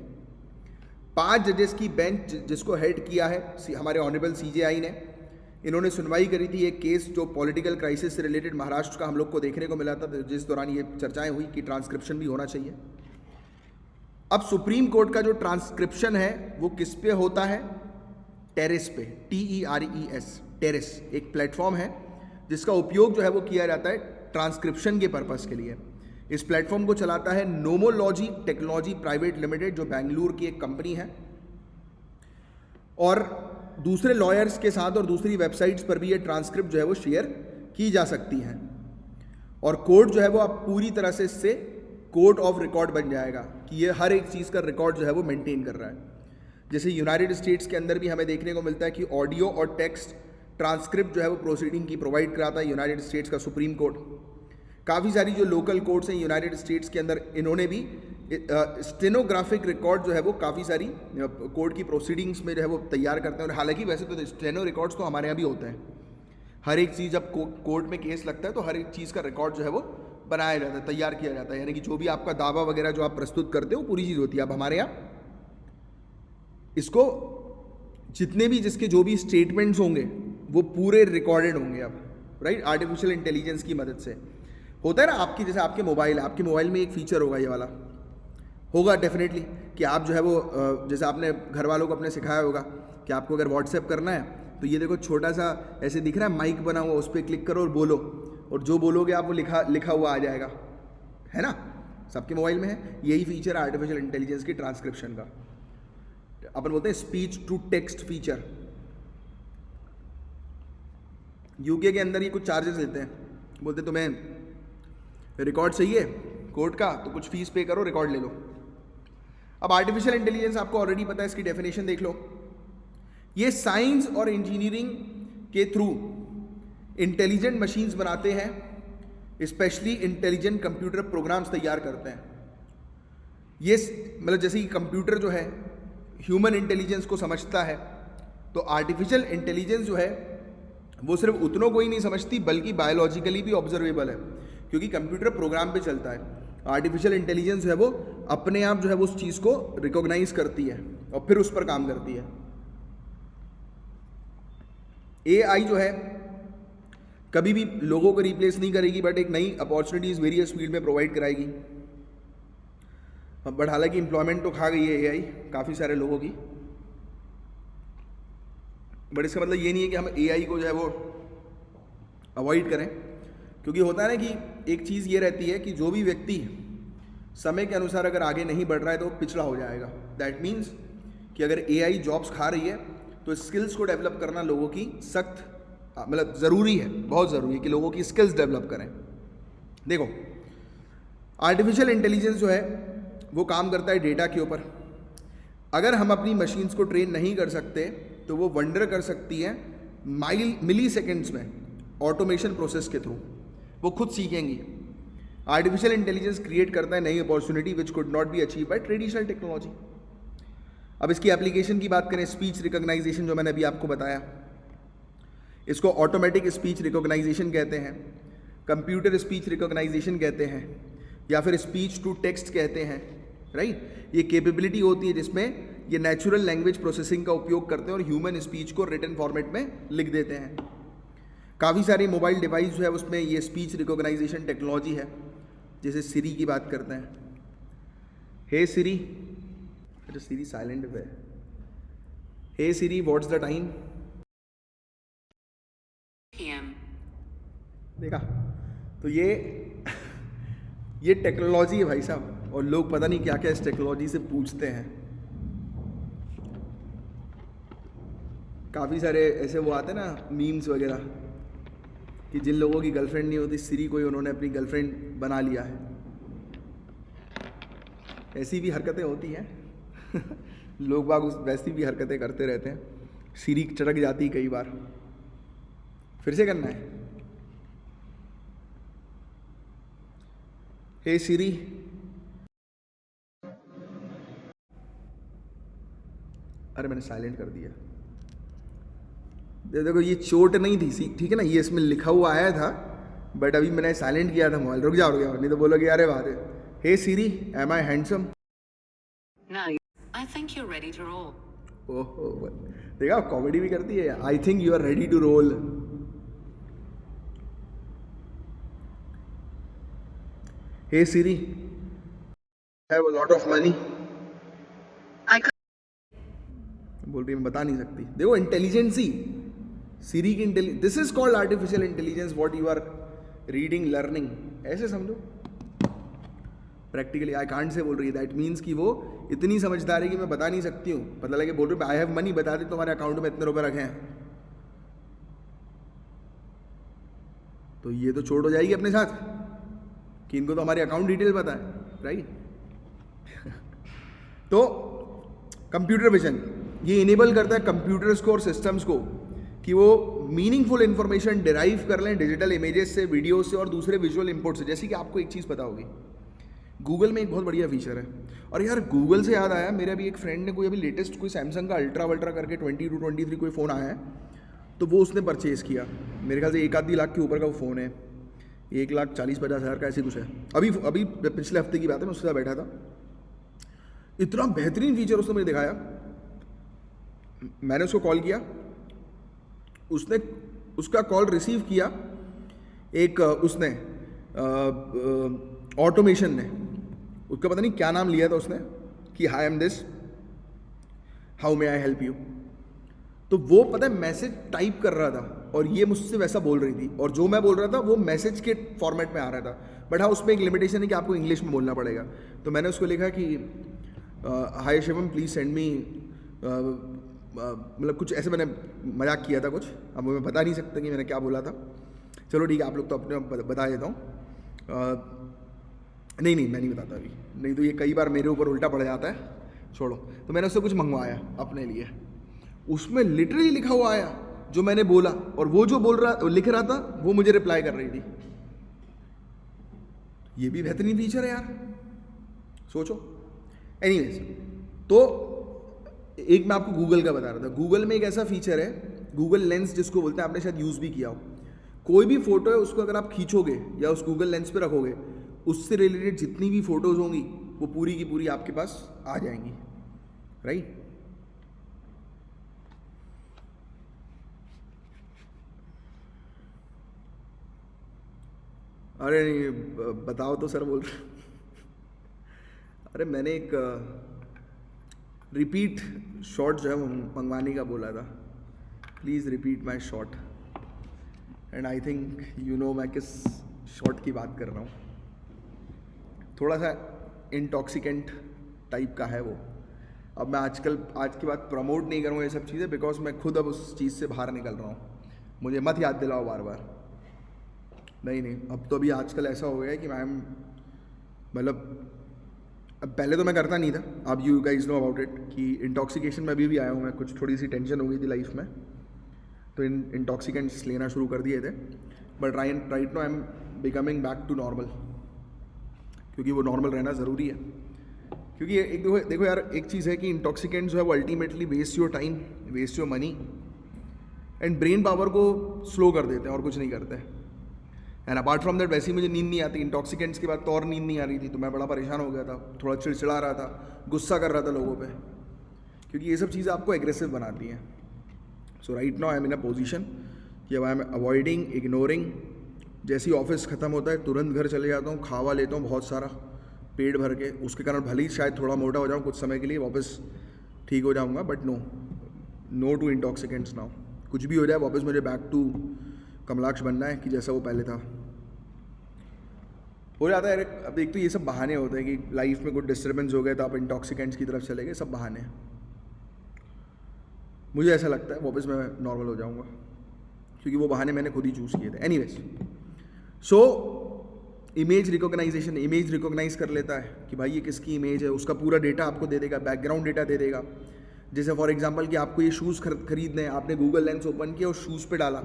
5 जजेस की बेंच जिसको हेड किया है हमारे ऑनरेबल CJI ने, इन्होंने सुनवाई करी थी एक केस जो पॉलिटिकल क्राइसिस से रिलेटेड महाराष्ट्र का हम लोग को देखने को मिला था, जिस दौरान ये चर्चाएं हुई कि ट्रांसक्रिप्शन भी होना चाहिए। अब सुप्रीम कोर्ट का जो ट्रांसक्रिप्शन है वो किस पे होता है? टेरेस पे, TERES, टेरेस एक प्लेटफॉर्म है जिसका उपयोग जो है वो किया जाता है ट्रांसक्रिप्शन के पर्पस के लिए। इस प्लेटफॉर्म को चलाता है नोमोलॉजी टेक्नोलॉजी प्राइवेट लिमिटेड, जो बेंगलुरु की एक कंपनी है, और दूसरे लॉयर्स के साथ और दूसरी वेबसाइट्स पर भी ये ट्रांसक्रिप्ट जो है वो शेयर की जा सकती हैं। और कोर्ट जो है वो अब पूरी तरह से इससे कोर्ट ऑफ रिकॉर्ड बन जाएगा कि ये हर एक चीज़ का रिकॉर्ड जो है वो मेंटेन कर रहा है। जैसे यूनाइटेड स्टेट्स के अंदर भी हमें देखने को मिलता है कि ऑडियो और टेक्स्ट ट्रांसक्रिप्ट जो है वो प्रोसीडिंग की प्रोवाइड कराता है यूनाइटेड स्टेट्स का सुप्रीम कोर्ट। काफ़ी सारी जो लोकल कोर्ट्स हैं यूनाइटेड स्टेट्स के अंदर, इन्होंने भी स्टेनोग्राफिक रिकॉर्ड जो है वो काफ़ी सारी कोर्ट की प्रोसीडिंग्स में जो है वो तैयार करते हैं। और हालांकि वैसे तो स्टेनो रिकॉर्ड्स तो हमारे यहाँ भी होते हैं, हर एक चीज़ जब कोर्ट में केस लगता है तो हर एक चीज़ का रिकॉर्ड जो है वो बनाया जाता है, तैयार किया जाता है, यानी कि जो भी आपका दावा वगैरह जो आप प्रस्तुत करते हो पूरी चीज़ होती है। अब हमारे यहाँ इसको जितने भी जिसके जो भी स्टेटमेंट्स होंगे वो पूरे रिकॉर्डेड होंगे अब, राइट, आर्टिफिशियल इंटेलिजेंस की मदद से। होता है ना आपकी, जैसे आपके मोबाइल में एक फीचर होगा, ये वाला होगा डेफिनेटली, कि आप जो है वो जैसे आपने घर वालों को अपने सिखाया होगा कि आपको अगर व्हाट्सएप करना है तो ये देखो छोटा सा ऐसे दिख रहा है माइक बना हुआ, उस पर क्लिक करो और बोलो, और जो बोलोगे आप वो लिखा हुआ आ जाएगा, है ना, सबके मोबाइल में है। यही फीचर है आर्टिफिशियल इंटेलिजेंस की ट्रांसक्रिप्शन का। अपन बोलते हैं speech to text feature. UK के अंदर ये कुछ चार्जेस लेते हैं, बोलते तुम्हें रिकॉर्ड चाहिए कोर्ट का तो कुछ फीस पे करो, रिकॉर्ड ले लो। अब आर्टिफिशियल इंटेलिजेंस आपको ऑलरेडी पता है, इसकी डेफिनेशन देख लो। ये साइंस और इंजीनियरिंग के थ्रू इंटेलिजेंट मशीन्स बनाते हैं, स्पेशली इंटेलिजेंट कंप्यूटर प्रोग्राम्स तैयार करते हैं। ये मतलब जैसे कि कंप्यूटर जो है ह्यूमन इंटेलिजेंस को समझता है, तो आर्टिफिशियल इंटेलिजेंस जो है वो सिर्फ उतनों को ही नहीं समझती बल्कि बायोलॉजिकली भी ऑब्जर्वेबल है, क्योंकि कंप्यूटर प्रोग्राम पे चलता है। आर्टिफिशियल इंटेलिजेंस जो है वो अपने आप जो है वो उस चीज़ को रिकॉग्नाइज करती है और फिर उस पर काम करती है। एआई जो है कभी भी लोगों को रिप्लेस नहीं करेगी, बट एक नई अपॉर्चुनिटीज वेरियस फील्ड में प्रोवाइड कराएगी। बट हालांकि एम्प्लॉयमेंट तो खा गई है एआई काफ़ी सारे लोगों की, बट इसका मतलब ये नहीं है कि हम एआई को जो है वो अवॉइड करें, क्योंकि होता है ना कि एक चीज़ ये रहती है कि जो भी व्यक्ति समय के अनुसार अगर आगे नहीं बढ़ रहा है तो वो पिछड़ा हो जाएगा। दैट मीन्स कि अगर एआई जॉब्स खा रही है तो स्किल्स को डेवलप करना लोगों की सख्त मतलब ज़रूरी है, बहुत ज़रूरी है कि लोगों की स्किल्स डेवलप करें। देखो, आर्टिफिशियल इंटेलिजेंस जो है वो काम करता है डेटा के ऊपर। अगर हम अपनी मशीन्स को ट्रेन नहीं कर सकते तो वो वंडर कर सकती है मिली सेकेंड्स में ऑटोमेशन प्रोसेस के थ्रू, वो खुद सीखेंगी। आर्टिफिशियल इंटेलिजेंस क्रिएट करता है नई opportunity which could not be achieve by traditional technology. अब इसकी एप्लीकेशन की बात करें, स्पीच रिकॉग्नाइजेशन जो मैंने अभी आपको बताया, इसको ऑटोमेटिक स्पीच रिकॉग्नाइजेशन कहते हैं, कंप्यूटर स्पीच रिकॉग्नाइजेशन कहते हैं, या फिर स्पीच टू टेक्स्ट कहते हैं, राइट। ये कैपेबिलिटी होती है जिसमें ये नेचुरल लैंग्वेज प्रोसेसिंग का उपयोग करते हैं और ह्यूमन स्पीच को रिटन फॉर्मेट में लिख देते हैं। काफ़ी सारे मोबाइल डिवाइस जो है उसमें ये स्पीच रिकॉग्नाइजेशन टेक्नोलॉजी है। जैसे सिरी की बात करते हैं, हे सिरी, अच्छा सिरी साइलेंट पे, हे सिरी व्हाट्स द टाइम, देखा। तो ये टेक्नोलॉजी है भाई साहब, और लोग पता नहीं क्या क्या इस टेक्नोलॉजी से पूछते हैं। काफ़ी सारे ऐसे वो आते हैं ना मीम्स वगैरह कि जिन लोगों की गर्लफ्रेंड नहीं होती सिरी को ही उन्होंने अपनी गर्लफ्रेंड बना लिया है। ऐसी भी हरकतें होती हैं लोग बाग वैसी भी हरकतें करते रहते हैं। सिरी चटक जाती कई बार। फिर से करना है, हे सिरी, अरे मैंने साइलेंट कर दिया। देखो ये चोट नहीं थी, ठीक है ना, ये इसमें लिखा हुआ आया था, बट अभी मैंने साइलेंट किया था मोबाइल। रुक जाओ नहीं तो बोलोगे अरे बात है। Hey Siri, am I handsome? No, I think you're ready to roll. ओहो, देखा कॉमेडी भी करती है। I think you are ready to roll. Hey Siri, have a lot of money. बोल रही मैं बता नहीं सकती। देखो इंटेलिजेंसी, सिरी की intelligence, this is called artificial intelligence what you are reading learning, ऐसे समझो। प्रैक्टिकली आई कांट से बोल रही है, दैट मीन्स कि वो इतनी समझदार है कि मैं बता नहीं सकती हूँ। पता लगे बोल रही आई हैव मनी, बता दे तुम्हारे अकाउंट में इतने रुपए रखे हैं, तो ये तो चोट हो जाएगी अपने साथ कि इनको तो हमारे अकाउंट डिटेल पता है, राइट। तो कंप्यूटर विजन ये इनेबल करता है कंप्यूटर्स को और सिस्टम्स को कि वो मीनिंगफुल इंफॉर्मेशन डिराइव कर लें डिजिटल इमेजेस से, वीडियो से और दूसरे विजुअल इनपुट से। जैसे कि आपको एक चीज़ पता होगी, गूगल में एक बहुत बढ़िया फीचर है। और यार गूगल से याद आया, मेरे अभी एक फ्रेंड ने कोई अभी लेटेस्ट कोई सैमसंग का अल्ट्रा वल्ट्रा करके 22-23 कोई फ़ोन आया है, तो वो उसने परचेज़ किया। मेरे ख्याल से 1-2 लाख के ऊपर का वो फ़ोन है, 1,40,000-50,000 का ऐसे कुछ है। अभी पिछले हफ्ते की बात है, मैं उसके साथ बैठा था। इतना बेहतरीन फीचर उसने मुझे दिखाया। मैंने उसको कॉल किया, उसने उसका कॉल रिसीव किया एक उसने ऑटोमेशन ने, उसका पता नहीं क्या नाम लिया था उसने कि hi am this, how may I help you. तो वो पता है मैसेज टाइप कर रहा था और ये मुझसे वैसा बोल रही थी, और जो मैं बोल रहा था वो मैसेज के फॉर्मेट में आ रहा था। बट हाँ, उसमें एक लिमिटेशन है कि आपको इंग्लिश में बोलना पड़ेगा। तो मैंने उसको लिखा कि हाय शिवम प्लीज़ सेंड मी, मतलब कुछ ऐसे मैंने मजाक किया था कुछ, अब मैं बता नहीं सकता कि मैंने क्या बोला था। चलो ठीक है, आप लोग तो अपने बता देता हूँ। नहीं मैं नहीं बताता अभी, नहीं तो ये कई बार मेरे ऊपर उल्टा पड़ जाता है, छोड़ो। तो मैंने उससे कुछ मंगवाया अपने लिए, उसमें लिटरली लिखा हुआ आया जो मैंने बोला और वो जो लिख रहा था वो मुझे रिप्लाई कर रही थी। ये भी बेहतरीन फीचर है यार, सोचो। एनीवेज, तो एक मैं आपको गूगल का बता रहा था। गूगल में एक ऐसा फीचर है, गूगल लेंस जिसको बोलते हैं, आपने शायद यूज़ भी किया हो। कोई भी फोटो है उसको अगर आप खींचोगे या उस गूगल लेंस पे रखोगे, उससे रिलेटेड जितनी भी फोटोज होंगी वो पूरी की पूरी आपके पास आ जाएंगी, राइट। अरे नहीं, बताओ तो सर बोल रहे। अरे मैंने एक रिपीट शॉट जो है वो मंगवाने का बोला था। Please repeat my shot. And I think you know मैं किस शॉट की बात कर रहा हूँ। थोड़ा सा इंटॉक्सिकेंट टाइप का है वो। अब मैं आज की बात प्रमोट नहीं करूँगा ये सब चीज़ें, बिकॉज मैं खुद अब उस चीज़ से बाहर निकल रहा हूँ। मुझे मत याद दिलाओ बार बार। नहीं, अब तो अभी आजकल ऐसा हो गया है कि मैम, मतलब अब पहले तो मैं करता नहीं था, अब you guys know about it कि इंटॉक्सिकेशन में अभी भी आया हूँ मैं। कुछ थोड़ी सी टेंशन हो गई थी लाइफ में, तो इंटॉक्सिकेंट्स लेना शुरू कर दिए थे। But right no I am becoming back to normal, क्योंकि वो नॉर्मल रहना ज़रूरी है। क्योंकि एक देखो यार, एक चीज़ है कि इंटॉक्सिकेंट्स जो है वो ultimately waste your time, waste your money and brain power को स्लो कर देते हैं, और कुछ नहीं करते। एंड अपार्ट फ्रॉम दैट, वैसे ही मुझे नींद नहीं आती। इंटॉक्सिकेंट्स के बाद तो और नींद नहीं आ रही थी, तो मैं बड़ा परेशान हो गया था, थोड़ा चिड़चिड़ा रहा था, गुस्सा कर रहा था लोगों पे, क्योंकि ये सब चीज़ें आपको एग्रेसिव बनाती हैं। So right now I am in a position कि अब आई एम अवॉइडिंग, इग्नोरिंग। जैसे ही ऑफिस ख़त्म होता है तुरंत घर चले जाता हूँ, खावा लेता हूँ बहुत सारा पेट भर के। उसके कारण भले ही शायद थोड़ा मोटा हो जाऊँ कुछ समय के लिए, वापस ठीक हो जाऊँगा, but no to intoxicants now. कुछ भी हो जाए वापस मुझे बैक टू कमलाक्ष बनना है कि जैसा वो पहले था। हो जाता है। अब एक तो ये सब बहाने होते हैं कि लाइफ में कुछ डिस्टर्बेंस हो गया तो आप इंटॉक्सिकेंट्स की तरफ चले गए, सब बहाने। मुझे ऐसा लगता है वापस मैं नॉर्मल हो जाऊंगा, क्योंकि वो बहाने मैंने खुद ही चूज़ किए थे। Anyways, so image recognisation, image recognise कर लेता है कि भाई ये किसकी इमेज है, उसका पूरा डेटा आपको दे देगा, बैकग्राउंड डेटा दे देगा। जैसे फॉर एग्जांपल कि आपको ये शूज़ खरीदने हैं, आपने गूगल लेंस ओपन किया और शूज़ पे डाला,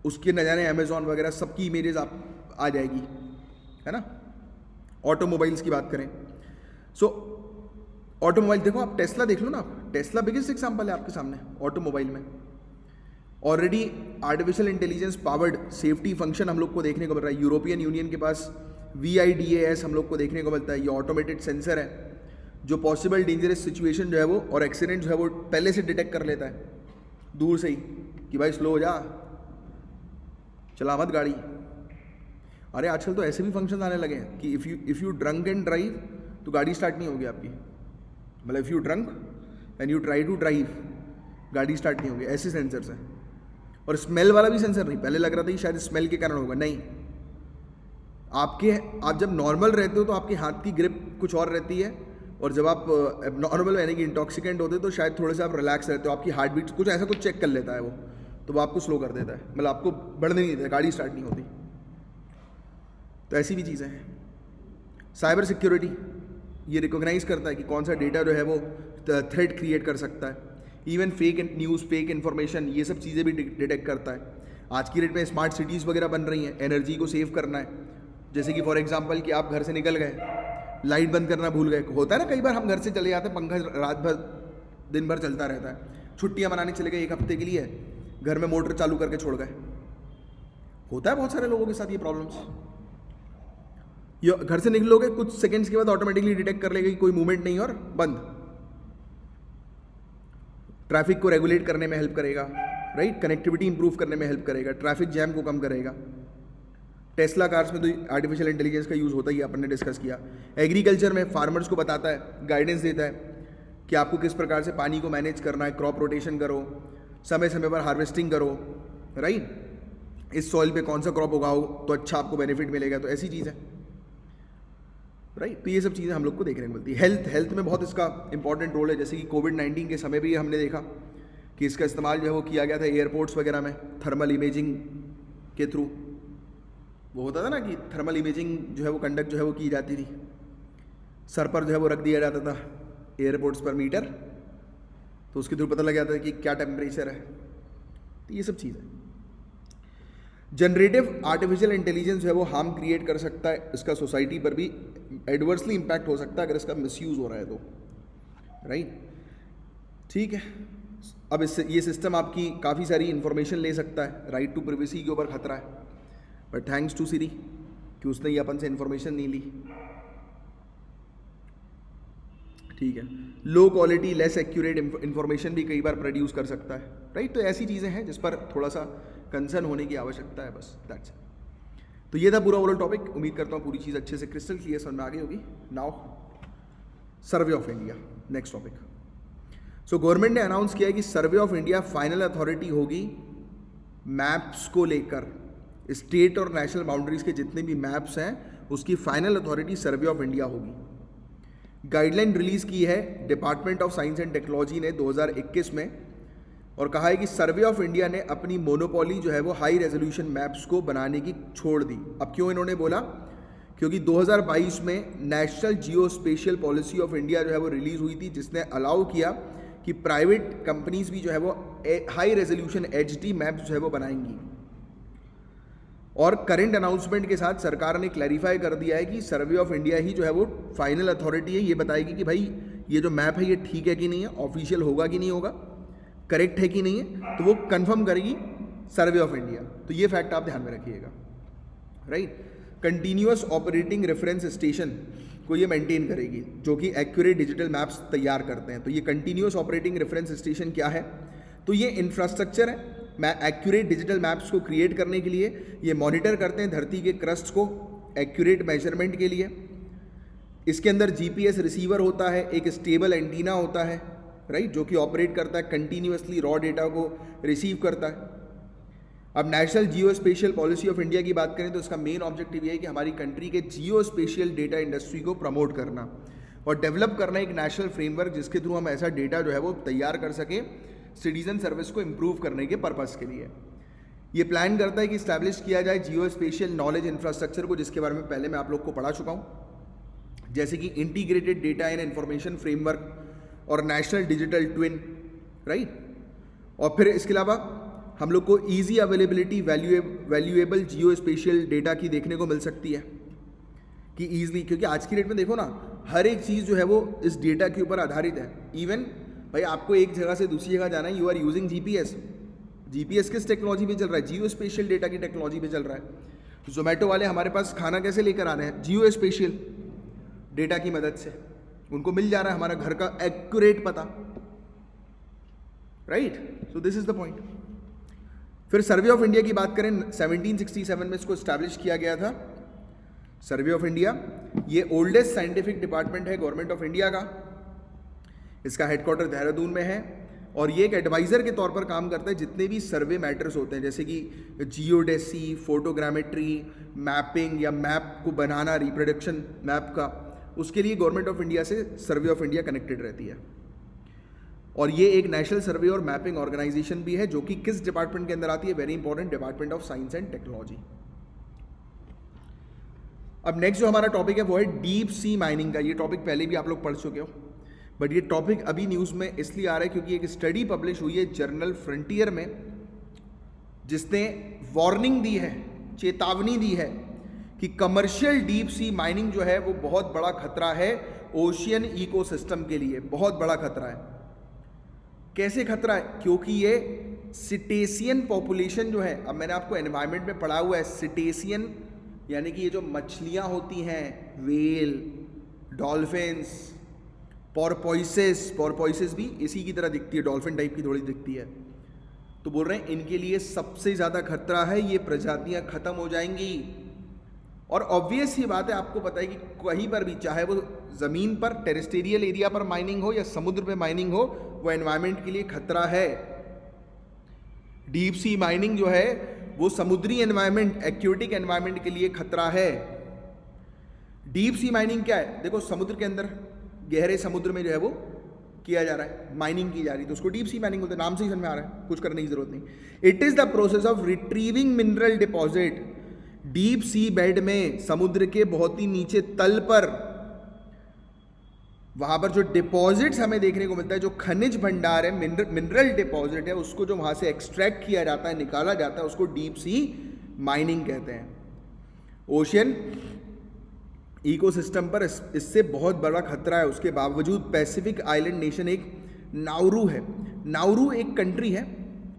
उसके न जाने अमेजॉन वगैरह सबकी इमेजेस आप आ जाएगी, है ना। ऑटोमोबाइल्स की बात करें, सो ऑटोमोबाइल देखो, आप टेस्ला देख लो ना, टेस्ला बिगेस्ट एग्जांपल है आपके सामने ऑटोमोबाइल में। Already artificial intelligence powered safety function हम लोग को देखने को मिल रहा है। यूरोपियन यूनियन के पास VIDAS हम लोग को देखने को मिलता है। ये ऑटोमेटेड सेंसर है जो पॉसिबल डेंजरस सिचुएशन जो है वो और एक्सीडेंट जो है वो पहले से डिटेक्ट कर लेता है दूर से ही, कि भाई स्लो हो जा, चला मत गाड़ी। अरे आजकल तो ऐसे भी फंक्शन आने लगे हैं कि if you drunk and drive तो गाड़ी स्टार्ट नहीं होगी आपकी। मतलब if you drunk and you try to drive, गाड़ी स्टार्ट नहीं होगी। ऐसे सेंसर्स हैं। और स्मेल वाला भी सेंसर नहीं, पहले लग रहा था कि शायद स्मेल के कारण होगा, नहीं। आप जब नॉर्मल रहते हो तो आपके हाथ की ग्रिप कुछ और रहती है, और जब आप नॉर्मल यानी कि इंटॉक्सिकेंट होते हो तो शायद थोड़े से आप रिलैक्स रहते हो, आपकी हार्ट बीट कुछ ऐसा कुछ चेक कर लेता है वो, तो वो आपको स्लो कर देता है, मतलब आपको बढ़ने नहीं देता, गाड़ी स्टार्ट नहीं होती। तो ऐसी भी चीज़ें हैं। साइबर सिक्योरिटी ये रिकॉग्नाइज करता है कि कौन सा डेटा जो है वो थ्रेट क्रिएट कर सकता है। Even fake news, fake information, ये सब चीज़ें भी डिटेक्ट करता है। आज की डेट में स्मार्ट सिटीज़ वगैरह बन रही हैं, एनर्जी को सेव करना है। जैसे कि फॉर एग्जांपल कि आप घर से निकल गए, लाइट बंद करना भूल गए। होता है ना कई बार, हम घर से चले जाते हैं, पंखा रात भर दिन भर चलता रहता है। छुट्टियाँ मनाने चले गए 1 हफ्ते के लिए, घर में मोटर चालू करके छोड़ गए। होता है बहुत सारे लोगों के साथ ये प्रॉब्लम्स। घर से निकलोगे, कुछ सेकंड्स के बाद ऑटोमेटिकली डिटेक्ट कर लेगा कि कोई मूवमेंट नहीं और बंद। ट्रैफिक को रेगुलेट करने में हेल्प करेगा, राइट। कनेक्टिविटी इंप्रूव करने में हेल्प करेगा, ट्रैफिक जैम को कम करेगा। टेस्ला कार्स में तो आर्टिफिशियल इंटेलिजेंस का यूज़ होता ही, अपन ने डिस्कस किया। एग्रीकल्चर में फार्मर्स को बताता है, गाइडेंस देता है कि आपको किस प्रकार से पानी को मैनेज करना है, क्रॉप रोटेशन करो, समय समय पर हार्वेस्टिंग करो, राइट। इस सॉइल पे कौन सा क्रॉप उगाओ तो अच्छा आपको बेनिफिट मिलेगा, तो ऐसी चीज़ है, राइट। तो ये सब चीज़ें हम लोग को देखने को मिलती है। हेल्थ में बहुत इसका इंपॉर्टेंट रोल है। जैसे कि कोविड-19 के समय भी हमने देखा कि इसका इस्तेमाल जो है वो किया गया था एयरपोर्ट्स वगैरह में, थर्मल इमेजिंग के थ्रू। वो होता था ना कि थर्मल इमेजिंग जो है वो कंडक्ट जो है वो की जाती थी, सर पर जो है वो रख दिया जाता था एयरपोर्ट्स पर मीटर, तो उसके थ्रू पता लग जाता है कि क्या टेम्परेचर है, तो ये सब चीज़ है। जनरेटिव आर्टिफिशियल इंटेलिजेंस जो है वो हार्म क्रिएट कर सकता है, इसका सोसाइटी पर भी एडवर्सली इम्पैक्ट हो सकता है अगर इसका मिसयूज़ हो रहा है तो, राइट। ठीक है, अब इससे ये सिस्टम आपकी काफ़ी सारी इंफॉर्मेशन ले सकता है, राइट टू प्रिवेसी के ऊपर खतरा है, बट थैंक्स टू सिरी कि उसने ये अपन से इंफॉर्मेशन नहीं ली। ठीक है, low quality less accurate information भी कई बार प्रोड्यूस कर सकता है, राइट। तो ऐसी चीज़ें हैं जिस पर थोड़ा सा कंसर्न होने की आवश्यकता है, बस दैट्स। तो ये था पूरा ओवरऑल टॉपिक। उम्मीद करता हूँ पूरी चीज़ अच्छे से क्रिस्टल क्लियर समझ में आ गई होगी। Now survey of India, next topic. So government ने अनाउंस किया है कि survey of India final authority होगी मैप्स को लेकर। स्टेट और नेशनल बाउंड्रीज के जितने भी मैप्स हैं उसकी final authority survey of India होगी। गाइडलाइन रिलीज की है department of science and technology ने 2021 में, और कहा है कि सर्वे ऑफ इंडिया ने अपनी मोनोपोली जो है वो हाई रेजोल्यूशन मैप्स को बनाने की छोड़ दी। अब क्यों इन्होंने बोला? क्योंकि 2022 में national geospatial policy of India जो है वो रिलीज हुई थी, जिसने अलाउ किया कि प्राइवेट कंपनीज भी जो है वो हाई रेजोल्यूशन HD मैप्स जो है वो बनाएंगी। और करंट अनाउंसमेंट के साथ सरकार ने क्लैरिफाई कर दिया है कि सर्वे ऑफ इंडिया ही जो है वो फाइनल अथॉरिटी है, ये बताएगी कि भाई ये जो मैप है ये ठीक है कि नहीं है, ऑफिशियल होगा कि नहीं होगा, करेक्ट है कि नहीं है, तो वो कंफर्म करेगी सर्वे ऑफ इंडिया। तो ये फैक्ट आप ध्यान में रखिएगा, right. Continuous operating reference station को ये मेंटेन करेगी जो कि एक्यूरेट डिजिटल मैप्स तैयार करते हैं। तो ये कंटिन्यूअस ऑपरेटिंग रेफरेंस स्टेशन क्या है? तो ये इंफ्रास्ट्रक्चर है एक्यूरेट डिजिटल मैप्स को क्रिएट करने के लिए। ये मॉनिटर करते हैं धरती के क्रस्ट को एक्यूरेट मेजरमेंट के लिए। इसके अंदर GPS रिसीवर होता है, एक स्टेबल एंटीना होता है, राइट, जो कि ऑपरेट करता है कंटिन्यूअसली रॉ डेटा को रिसीव करता है। अब national geospatial policy of India की बात करें तो इसका मेन ऑब्जेक्टिव ये है कि हमारी कंट्री के जियो स्पेशियल डेटा इंडस्ट्री को प्रमोट करना और डेवलप करना एक नेशनल फ्रेमवर्क जिसके थ्रू हम ऐसा डेटा जो है वो तैयार कर सकें सिटीजन सर्विस को इम्प्रूव करने के पर्पस के लिए। ये प्लान करता है कि इस्टेब्लिश किया जाए जियो स्पेशियल नॉलेज इंफ्रास्ट्रक्चर को, जिसके बारे में पहले मैं आप लोग को पढ़ा चुका हूँ, जैसे कि integrated data and information framework और नेशनल डिजिटल ट्विन, राइट। और फिर इसके अलावा हम लोग को ईजी अवेलेबिलिटी वैल्यूएबल जियो स्पेशियल डेटा की देखने को मिल सकती है कि ईजिली, क्योंकि आज की डेट में देखो ना हर एक चीज़ जो है वो इस डेटा के ऊपर आधारित है। इवन भाई आपको एक जगह से दूसरी जगह जाना है, यू आर यूजिंग GPS किस टेक्नोलॉजी पे चल रहा है? जियो स्पेशियल डेटा की टेक्नोलॉजी पे चल रहा है। जोमेटो वाले हमारे पास खाना कैसे लेकर आ रहे हैं? जियो स्पेशियल डेटा की मदद से उनको मिल जा रहा है हमारा घर का एक्यूरेट पता, right. So this is the point. फिर सर्वे ऑफ इंडिया की बात करें, 1767 में इसको स्टैब्लिश किया गया था। सर्वे ऑफ इंडिया ये ओल्डेस्ट साइंटिफिक डिपार्टमेंट है गवर्नमेंट ऑफ इंडिया का। इसका हेडक्वार्टर देहरादून में है और ये एक एडवाइज़र के तौर पर काम करता है जितने भी सर्वे मैटर्स होते हैं, जैसे कि जियोडेसी, फोटोग्रामेट्री, मैपिंग या मैप को बनाना, रिप्रोडक्शन मैप का, उसके लिए गवर्नमेंट ऑफ इंडिया से सर्वे ऑफ इंडिया कनेक्टेड रहती है। और ये एक नेशनल सर्वे और मैपिंग ऑर्गेनाइजेशन भी है जो कि किस डिपार्टमेंट के अंदर आती है? Very important, department of science and technology. अब नेक्स्ट जो हमारा टॉपिक है वो है डीप सी माइनिंग का। ये टॉपिक पहले भी आप लोग पढ़ चुके हो, बट ये टॉपिक अभी न्यूज़ में इसलिए आ रहा है क्योंकि एक स्टडी पब्लिश हुई है जर्नल फ्रंटियर में, जिसने वार्निंग दी है, चेतावनी दी है कि कमर्शियल डीप सी माइनिंग जो है वो बहुत बड़ा खतरा है ओशियन इकोसिस्टम के लिए, बहुत बड़ा खतरा है। कैसे खतरा है? क्योंकि ये सिटेशियन पॉपुलेशन जो है, अब मैंने आपको एनवायरनमेंट में पढ़ा हुआ है, सिटेशियन यानी कि ये जो मछलियाँ होती हैं, वेल, डॉल्फिन्स, पोरपोइसिस भी इसी की तरह दिखती है, डॉल्फिन टाइप की थोड़ी दिखती है। तो बोल रहे हैं इनके लिए सबसे ज़्यादा खतरा है, ये प्रजातियाँ खत्म हो जाएंगी। और ऑब्वियस ही बात है, आपको पता है कि कहीं पर भी, चाहे वो ज़मीन पर टेरेस्टेरियल एरिया पर माइनिंग हो या समुद्र पे माइनिंग हो, वो एनवायरनमेंट के लिए खतरा है। डीप सी माइनिंग जो है वो समुद्री एनवायरनमेंट, एक्वेटिक एनवायरनमेंट के लिए खतरा है। डीप सी माइनिंग क्या है? देखो समुद्र के अंदर, गहरे समुद्र में जो है वो किया जा रहा है, माइनिंग की जा रही है, तो उसको डीप सी माइनिंग बोलते हैं। नाम से ही समझ में आ रहा है, कुछ करने की जरूरत नहीं। It is the process of retrieving mineral deposit. Deep sea bed में, समुद्र के बहुत ही नीचे तल पर वहाँ पर जो डिपॉजिट्स हमें देखने को मिलता है, जो खनिज भंडार है, मिनरल डिपॉजिट है, उसको जो वहाँ से एक्सट्रैक्ट किया जाता है, निकाला जाता है, उसको डीप सी माइनिंग कहते हैं। ओशियन इकोसिस्टम पर इससे बहुत बड़ा खतरा है, उसके बावजूद पैसिफिक आइलैंड नेशन एक नाउरू है। नाउरू एक कंट्री है,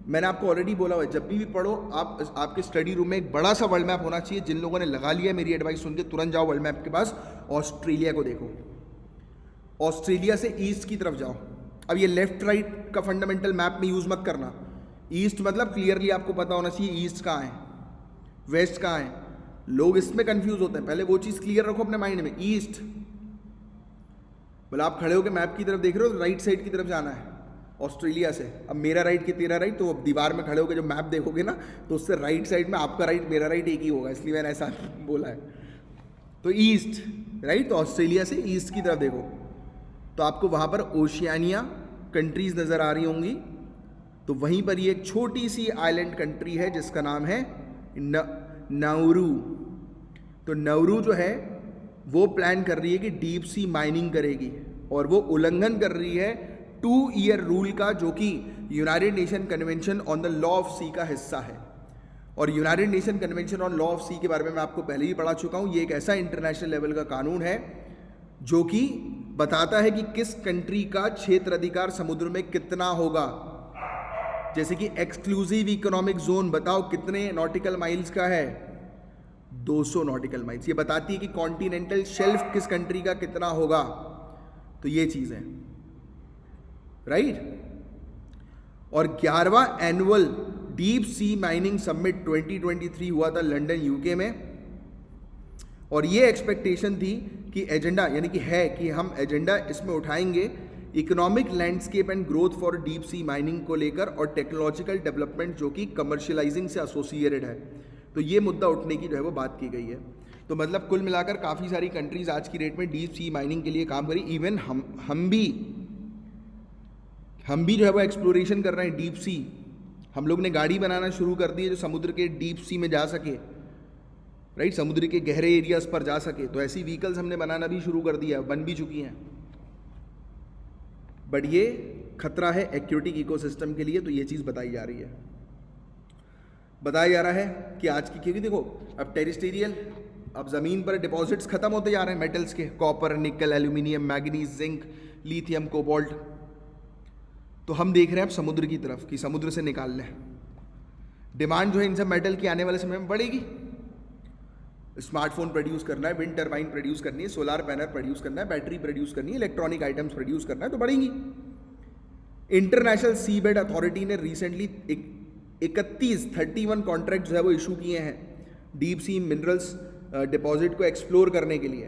मैंने आपको ऑलरेडी बोला हुआ है, जब भी पढ़ो आप, आपके स्टडी रूम में एक बड़ा सा वर्ल्ड मैप होना चाहिए। जिन लोगों ने लगा लिया मेरी एडवाइस सुन के तुरंत जाओ वर्ल्ड मैप के पास, ऑस्ट्रेलिया को देखो, ऑस्ट्रेलिया से ईस्ट की तरफ जाओ। अब ये लेफ्ट राइट का फंडामेंटल मैप में यूज़ मत करना, ईस्ट मतलब क्लियरली आपको पता होना चाहिए ईस्ट कहाँ है, वेस्ट कहाँ है। लोग इसमें कंफ्यूज होते हैं, पहले वो चीज़ क्लियर रखो अपने माइंड में। ईस्ट बोला आप खड़े होकर मैप की तरफ देख रहे हो, राइट साइड की तरफ जाना है ऑस्ट्रेलिया से। अब मेरा राइट कि तेरा राइट, तो अब दीवार में खड़े होकर जब मैप देखोगे ना, तो उससे राइट साइड में आपका राइट मेरा राइट एक ही होगा, इसलिए मैंने ऐसा बोला है। तो ईस्ट राइट, तो ऑस्ट्रेलिया से ईस्ट की तरफ देखो तो आपको वहाँ पर ओशियानिया कंट्रीज़ नज़र आ रही होंगी। तो वहीं पर ये एक छोटी सी आइलैंड कंट्री है जिसका नाम है नाउरू। तो नाउरू जो है वो प्लान कर रही है कि डीप सी माइनिंग करेगी, और वो उल्लंघन कर रही है 2 ईयर रूल का, जो कि United Nation Convention on the law of sea का हिस्सा है। और United Nation Convention on law of sea के बारे में मैं आपको पहले ही पढ़ा चुका हूँ। ये एक ऐसा इंटरनेशनल लेवल का कानून है जो कि बताता है कि किस कंट्री का क्षेत्र अधिकार समुद्र में कितना होगा। जैसे कि एक्सक्लूसिव इकोनॉमिक जोन बताओ कितने नॉटिकल माइल्स का है, 200 नॉटिकल माइल्स। ये बताती है कि कॉन्टिनेंटल शेल्फ किस कंट्री का कितना होगा। तो ये चीज़ है राइट। और 11वां annual deep sea mining summit 2023 हुआ था लंदन यूके में, और ये एक्सपेक्टेशन थी कि एजेंडा यानी कि है कि हम एजेंडा इसमें उठाएंगे economic landscape and growth for deep sea mining को लेकर, और टेक्नोलॉजिकल डेवलपमेंट जो कि कमर्शियलाइजिंग से एसोसिएटेड है। तो ये मुद्दा उठने की जो है वो बात की गई है। तो मतलब कुल मिलाकर काफ़ी सारी कंट्रीज आज की डेट में डीप सी माइनिंग के लिए काम करी। इवन हम भी जो है वो एक्सप्लोरेशन कर रहे हैं डीप सी। हम लोग ने गाड़ी बनाना शुरू कर दी है जो समुद्र के डीप सी में जा सके, राइट, समुद्र के गहरे एरियाज पर जा सके। तो ऐसी व्हीकल्स हमने बनाना भी शुरू कर दिया, बन भी चुकी हैं। बट ये खतरा है एक्वेटिक इकोसिस्टम के लिए, तो ये चीज़ बताई जा रही है। बताया जा रहा है कि आज की, क्योंकि देखो अब टेरिस्टेरियल, अब ज़मीन पर डिपॉजिट्स खत्म होते जा रहे हैं मेटल्स के, कॉपर, निकल, aluminium, manganese, zinc, lithium, cobalt. तो हम देख रहे हैं अब समुद्र की तरफ कि समुद्र से निकाल लें। डिमांड जो है इन सब मेटल की आने वाले समय में बढ़ेगी। स्मार्टफोन प्रोड्यूस करना है, विंड टर्बाइन प्रोड्यूस करनी है, सोलार पैनल प्रोड्यूस करना है, बैटरी प्रोड्यूस करनी है, इलेक्ट्रॉनिक आइटम्स प्रोड्यूस करना है, तो बढ़ेंगी। इंटरनेशनल सीबेड अथॉरिटी ने रिसेंटली 31 कॉन्ट्रैक्ट जो है वो इशू किए हैं डीप सी मिनरल्स डिपॉजिट को एक्सप्लोर करने के लिए।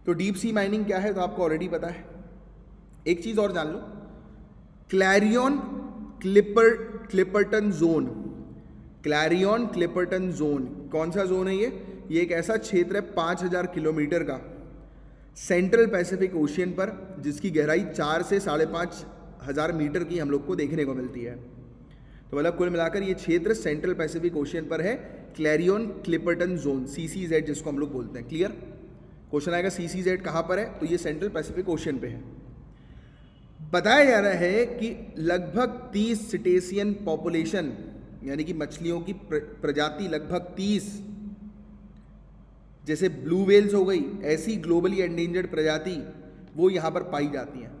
तो डीप सी माइनिंग क्या है तो आपको ऑलरेडी पता है। एक चीज़ और जान लो, Clarion Clipperton zone, Clarion Clipperton zone कौन सा जोन है ये एक ऐसा क्षेत्र है 5000 किलोमीटर का सेंट्रल पैसिफिक ओशियन पर, जिसकी गहराई 4 से 5,500 मीटर की हम लोग को देखने को मिलती है। तो मतलब कुल मिलाकर ये क्षेत्र सेंट्रल पैसिफिक ओशियन पर है, क्लैरियन क्लिपर्टन जोन, CCZ जिसको हम लोग बोलते हैं। क्लियर? क्वेश्चन आएगा CCZ कहाँ पर है, तो ये सेंट्रल पैसिफिक ओशियन पे है। बताया जा रहा है कि लगभग 30 सिटेशियन पॉपुलेशन यानी कि मछलियों की प्रजाति लगभग 30, जैसे ब्लू वेल्स हो गई, ऐसी ग्लोबली एंडेंजर्ड प्रजाति वो यहाँ पर पाई जाती हैं।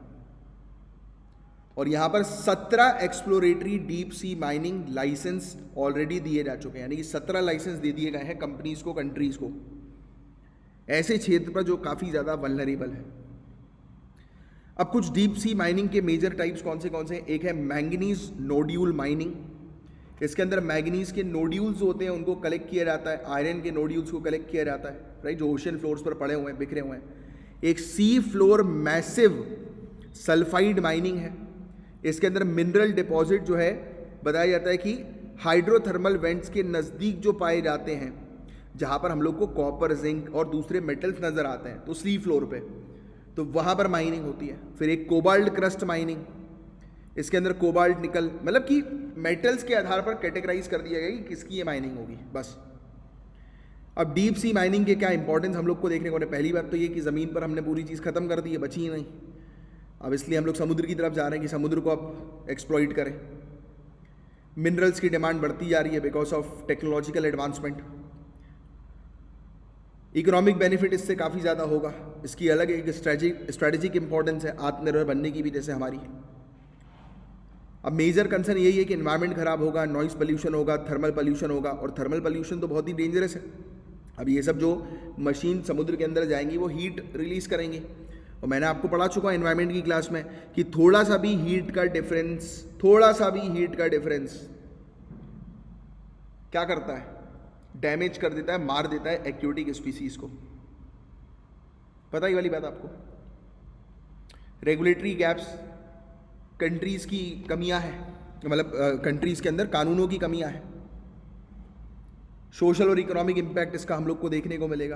और यहाँ पर 17 exploratory deep sea mining licence already दिए जा चुके हैं, यानी कि 17 लाइसेंस दे दिए गए हैं कंपनीज को, कंट्रीज को, ऐसे क्षेत्र पर जो काफ़ी ज़्यादा वल्नरेबल है। अब कुछ डीप सी माइनिंग के मेजर टाइप्स कौन से हैं? एक है मैंगनीज नोड्यूल माइनिंग। इसके अंदर मैंगनीज के नोड्यूल्स होते हैं, उनको कलेक्ट किया जाता है, आयरन के नोड्यूल्स को कलेक्ट किया जाता है, राइट, जो ओशियन फ्लोर्स पर पड़े हुए हैं, बिखरे हुए हैं। एक sea floor massive sulphide mining है। इसके अंदर मिनरल डिपॉजिट जो है बताया जाता है कि हाइड्रोथर्मल वेंट्स के नज़दीक जो पाए जाते हैं, जहाँ पर हम लोग को कॉपर, जिंक और दूसरे मेटल्स नज़र आते हैं, तो सी फ्लोर पे, तो वहाँ पर माइनिंग होती है। फिर एक कोबाल्ट क्रस्ट माइनिंग, इसके अंदर कोबाल्ट, निकल, मतलब कि मेटल्स के आधार पर कैटेगराइज कर दिया गया कि किसकी ये माइनिंग होगी, बस। अब डीप सी माइनिंग के क्या इंपॉर्टेंस हम लोग को देखने को मिले। पहली बात तो ये कि ज़मीन पर हमने पूरी चीज़ ख़त्म कर दी है, बची ही नहीं। अब इसलिए हम लोग समुद्र की तरफ जा रहे हैं कि समुद्र को अब एक्सप्लॉइट करें। मिनरल्स की डिमांड बढ़ती जा रही है because of technological advancement. Economic benefit इससे काफ़ी ज़्यादा होगा। इसकी अलग एक स्ट्रेटेजिक इंपॉर्टेंस है आत्मनिर्भर बनने की भी, जैसे हमारी। अब मेजर कंसर्न यही है कि एनवायरनमेंट खराब होगा, नॉइस पोल्यूशन होगा, थर्मल पोल्यूशन होगा, और थर्मल पोल्यूशन तो बहुत ही डेंजरस है। अब ये सब जो मशीन समुद्र के अंदर जाएंगी वो हीट रिलीज करेंगी, और मैंने आपको पढ़ा चुका एनवायरनमेंट की क्लास में कि थोड़ा सा भी हीट का डिफरेंस क्या करता है, डैमेज कर देता है, मार देता है एक्वेटिक स्पीसीज को। पता ही वाली बात आपको। रेगुलेटरी गैप्स, कंट्रीज की कमियां हैं, मतलब कंट्रीज के अंदर कानूनों की कमियां हैं। सोशल और इकोनॉमिक इम्पैक्ट इसका हम लोग को देखने को मिलेगा,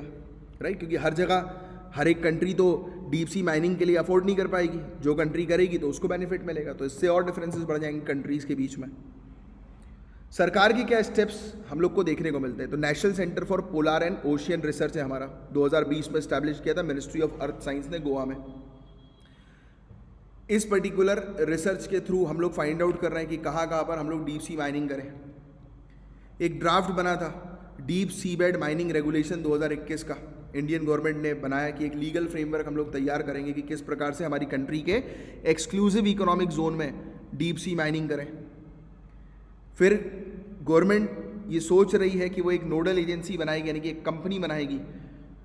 राइट, क्योंकि हर जगह हर एक कंट्री तो डीप सी माइनिंग के लिए अफोर्ड नहीं कर पाएगी। जो कंट्री करेगी तो उसको बेनिफिट मिलेगा, तो इससे और डिफरेंसेस बढ़ जाएंगे कंट्रीज के बीच में। सरकार की क्या स्टेप्स हम लोग को देखने को मिलते हैं, तो national centre for polar and ocean research है हमारा, 2020 में स्टैब्लिश किया था मिनिस्ट्री ऑफ अर्थ साइंस ने गोवा में। इस पर्टिकुलर रिसर्च के थ्रू हम लोग फाइंड आउट कर रहे हैं कि कहाँ कहाँ पर हम लोग डीप सी माइनिंग करें। एक ड्राफ्ट बना था deep sea bed mining regulation 2021 का, इंडियन गवर्नमेंट ने बनाया कि एक लीगल फ्रेमवर्क हम लोग तैयार करेंगे कि किस प्रकार से हमारी कंट्री के एक्सक्लूसिव इकोनॉमिक जोन में डीप सी माइनिंग करें। फिर गवर्नमेंट ये सोच रही है कि वो एक नोडल एजेंसी बनाएगी, यानी कि एक कंपनी बनाएगी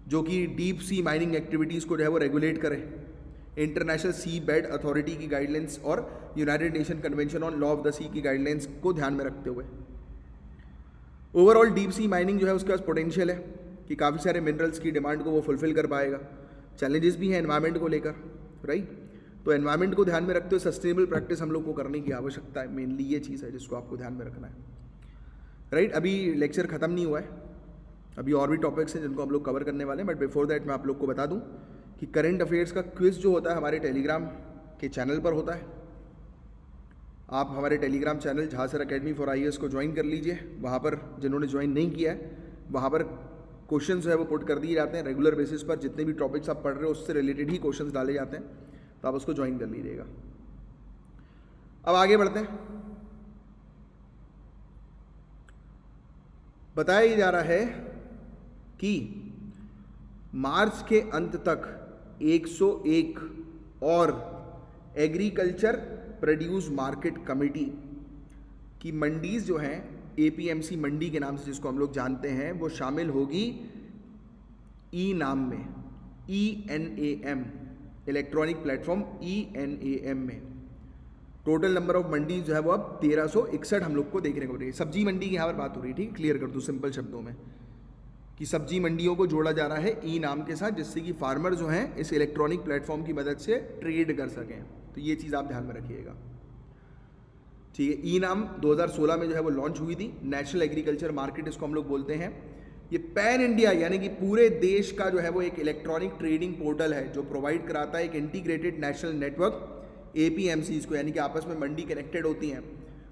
जो कि डीप सी माइनिंग एक्टिविटीज़ को जो है वो रेगुलेट करे, इंटरनेशनल सी बेड अथॉरिटी की गाइडलाइंस और United Nation Convention on law of the sea की गाइडलाइंस को ध्यान में रखते हुए। ओवरऑल डीप सी माइनिंग जो है उसके पास पोटेंशियल है कि काफ़ी सारे मिनरल्स की डिमांड को वो फुलफिल कर पाएगा। चैलेंजेस भी हैं एनवायरनमेंट को लेकर, राइट, तो एनवायरनमेंट को ध्यान में रखते हुए सस्टेनेबल प्रैक्टिस हम लोग को करने की आवश्यकता है। मेनली ये चीज़ है जिसको आपको ध्यान में रखना है, राइट। अभी लेक्चर ख़त्म नहीं हुआ है, अभी और भी टॉपिक्स हैं जिनको हम लोग कवर करने वाले हैं, बट बिफोर दैट मैं आप लोग को बता दूं कि करंट अफेयर्स का क्विज़ जो होता है हमारे टेलीग्राम के चैनल पर होता है। आप हमारे Telegram channel Jhansar academy for IAS को ज्वाइन कर लीजिए। वहाँ पर जिन्होंने ज्वाइन नहीं किया है वहाँ पर क्वेश्चन जो है वो पुट कर दिए जाते हैं रेगुलर बेसिस पर। जितने भी टॉपिक्स आप पढ़ रहे हो उससे रिलेटेड ही क्वेश्चंस डाले जाते हैं, तो आप उसको ज्वाइन कर लीजिएगा। अब आगे बढ़ते हैं। बताया जा रहा है कि मार्च के अंत तक 101 और एग्रीकल्चर प्रोड्यूस मार्केट कमेटी की मंडीज जो हैं, APMC मंडी के नाम से जिसको हम लोग जानते हैं, वो शामिल होगी नाम में, ENAM इलेक्ट्रॉनिक प्लेटफॉर्म ENAM में। टोटल नंबर ऑफ मंडी जो है वो अब 1361 हम लोग को देखने को मिलेगी। सब्जी मंडी की यहाँ पर बात हो रही है, ठीक, क्लियर कर दूँ सिंपल शब्दों में कि सब्जी मंडियों को जोड़ा जा रहा है नाम के साथ, जिससे कि फार्मर जो हैं इस इलेक्ट्रॉनिक प्लेटफॉर्म की मदद से ट्रेड कर सकें। तो ये चीज़ आप ध्यान में रखिएगा, ठीक है। नाम 2016 में जो है वो लॉन्च हुई थी। नेशनल एग्रीकल्चर मार्केट इसको हम लोग बोलते हैं। ये पैन इंडिया यानी कि पूरे देश का जो है वो एक इलेक्ट्रॉनिक ट्रेडिंग पोर्टल है जो प्रोवाइड कराता है एक इंटीग्रेटेड नेशनल नेटवर्क APMCs को, यानी कि आपस में मंडी कनेक्टेड होती हैं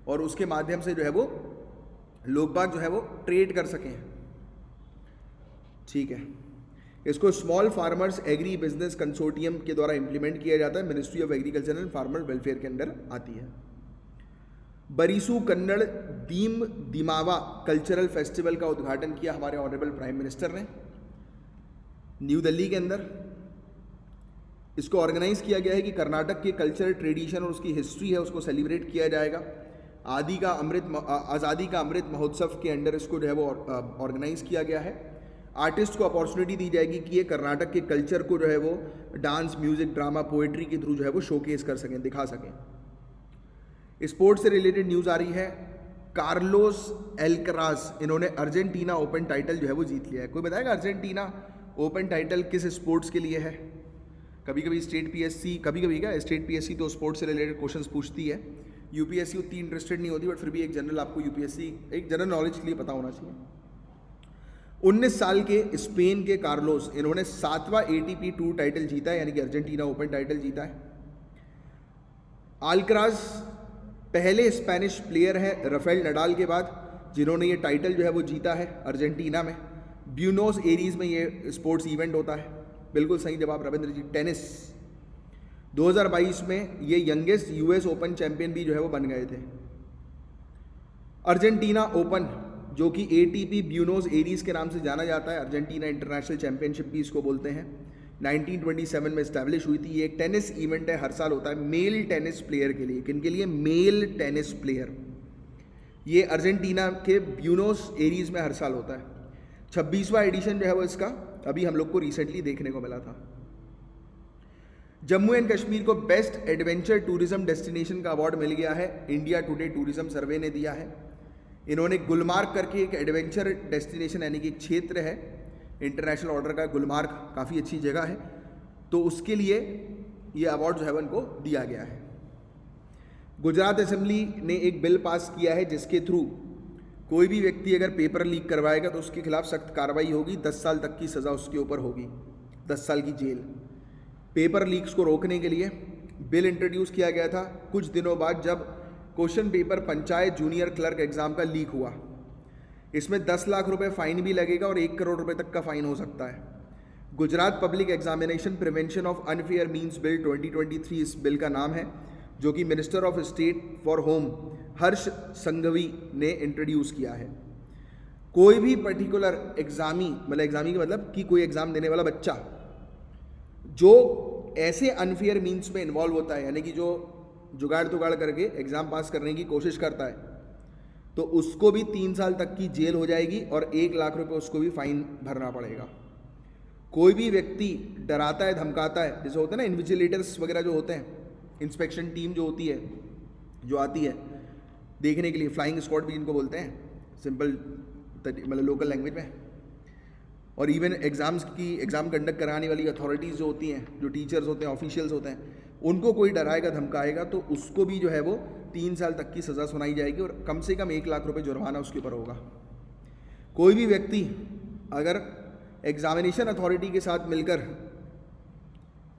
और उसके माध्यम से जो है वो लोग बाग जो है वो ट्रेड कर सकें, ठीक है। इसको small farmers agri business consortium के द्वारा इंप्लीमेंट किया जाता है, ministry of agriculture and farmer welfare के अंडर आती है। बरीसू कन्नड़ दीम दिमावा कल्चरल फेस्टिवल का उद्घाटन किया हमारे ऑनरेबल प्राइम मिनिस्टर ने न्यू दिल्ली के अंदर। इसको ऑर्गेनाइज किया गया है कि कर्नाटक के कल्चरल ट्रेडिशन और उसकी हिस्ट्री है उसको सेलिब्रेट किया जाएगा। आज़ादी का अमृत महोत्सव के अंडर इसको जो है वो ऑर्गेनाइज किया गया है। आर्टिस्ट को अपॉर्चुनिटी दी जाएगी कि ये कर्नाटक के कल्चर को जो है वो डांस, म्यूजिक, ड्रामा, पोएट्री के थ्रू जो है वो शोकेस कर सकें, दिखा सकें। स्पोर्ट्स से रिलेटेड न्यूज़ आ रही है। कार्लोस एल्कराज, इन्होंने अर्जेंटीना ओपन टाइटल जो है वो जीत लिया है। कोई बताएगा अर्जेंटीना ओपन टाइटल किस स्पोर्ट्स के लिए है? कभी कभी स्टेट PSC तो स्पोर्ट्स से रिलेटेड क्वेश्चंस पूछती है। UPSC उतनी इंटरेस्टेड नहीं होती, बट फिर भी एक जनरल आपको UPSC एक जनरल नॉलेज के लिए पता होना चाहिए। 19 साल के स्पेन के कार्लोस, इन्होंने 7वां ATP टूर टाइटल जीता है, यानी कि अर्जेंटीना ओपन टाइटल जीता है। अल्कराज पहले स्पेनिश प्लेयर है राफेल नडाल के बाद जिन्होंने ये टाइटल जो है वो जीता है अर्जेंटीना में। ब्यूनोस एरीज में ये स्पोर्ट्स इवेंट होता है। बिल्कुल सही जवाब रविंद्र जी, टेनिस। 2022 में ये यंगेस्ट यूएस ओपन चैंपियन भी जो है वो बन गए थे। अर्जेंटीना ओपन, जो कि एटीपी ब्यूनोस एरीज के नाम से जाना जाता है, अर्जेंटीना इंटरनेशनल चैंपियनशिप भी इसको बोलते हैं, 1927 में इस्टेब्लिश हुई थी। ये एक टेनिस इवेंट है, हर साल होता है मेल टेनिस प्लेयर के लिए। किन के लिए? Male tennis player. ये अर्जेंटीना के ब्यूनोस एरीज में हर साल होता है। 26वां एडिशन जो है वो इसका अभी हम लोग को रिसेंटली देखने को मिला था। जम्मू एंड कश्मीर को बेस्ट एडवेंचर टूरिज्म डेस्टिनेशन का अवार्ड मिल गया है, इंडिया टुडे टूरिज्म सर्वे ने दिया है। इन्होंने गुलमार्ग करके एक एडवेंचर डेस्टिनेशन यानी कि एक क्षेत्र है इंटरनेशनल ऑर्डर का, गुलमार्ग काफ़ी अच्छी जगह है, तो उसके लिए ये अवार्ड जो है उनको दिया गया है। गुजरात असेंबली ने एक बिल पास किया है जिसके थ्रू कोई भी व्यक्ति अगर पेपर लीक करवाएगा तो उसके खिलाफ सख्त कार्रवाई होगी, 10 साल तक की सज़ा उसके ऊपर होगी, 10 साल की जेल। पेपर लीक्स को रोकने के लिए बिल इंट्रोड्यूस किया गया था कुछ दिनों बाद जब question paper panchayat junior clerk exam का लीक हुआ। इसमें 10 लाख रुपए फाइन भी लगेगा और 1 करोड़ रुपए तक का फाइन हो सकता है। Gujarat public examination prevention of unfair means bill 2023 इस बिल का नाम है, जो कि minister of state for home Harsh Sanghavi ने इंट्रोड्यूस किया है। कोई भी पर्टिकुलर एग्जामी का मतलब कि कोई एग्जाम देने वाला बच्चा जो ऐसे अनफेयर मीन्स में इन्वॉल्व होता है, यानी कि जो जुगाड़ तुगाड़ करके एग्जाम पास करने की कोशिश करता है, तो उसको भी 3 साल तक की जेल हो जाएगी और 1 लाख रुपए उसको भी फाइन भरना पड़ेगा। कोई भी व्यक्ति डराता है, धमकाता है, जैसे होता है ना इन्विजिलेटर्स वगैरह जो होते हैं, इंस्पेक्शन टीम जो होती है, जो आती है देखने के लिए, फ्लाइंग स्क्वाड भी इनको बोलते हैं सिंपल मतलब लोकल लैंग्वेज में, और इवन एग्ज़ाम कंडक्ट कराने वाली अथॉरिटीज़ जो होती हैं, जो टीचर्स होते हैं, ऑफिशियल्स होते हैं, उनको कोई डराएगा धमकाएगा तो उसको भी जो है वो 3 साल तक की सज़ा सुनाई जाएगी और कम से कम 1 लाख रुपए जुर्माना उसके ऊपर होगा। कोई भी व्यक्ति अगर एग्जामिनेशन अथॉरिटी के साथ मिलकर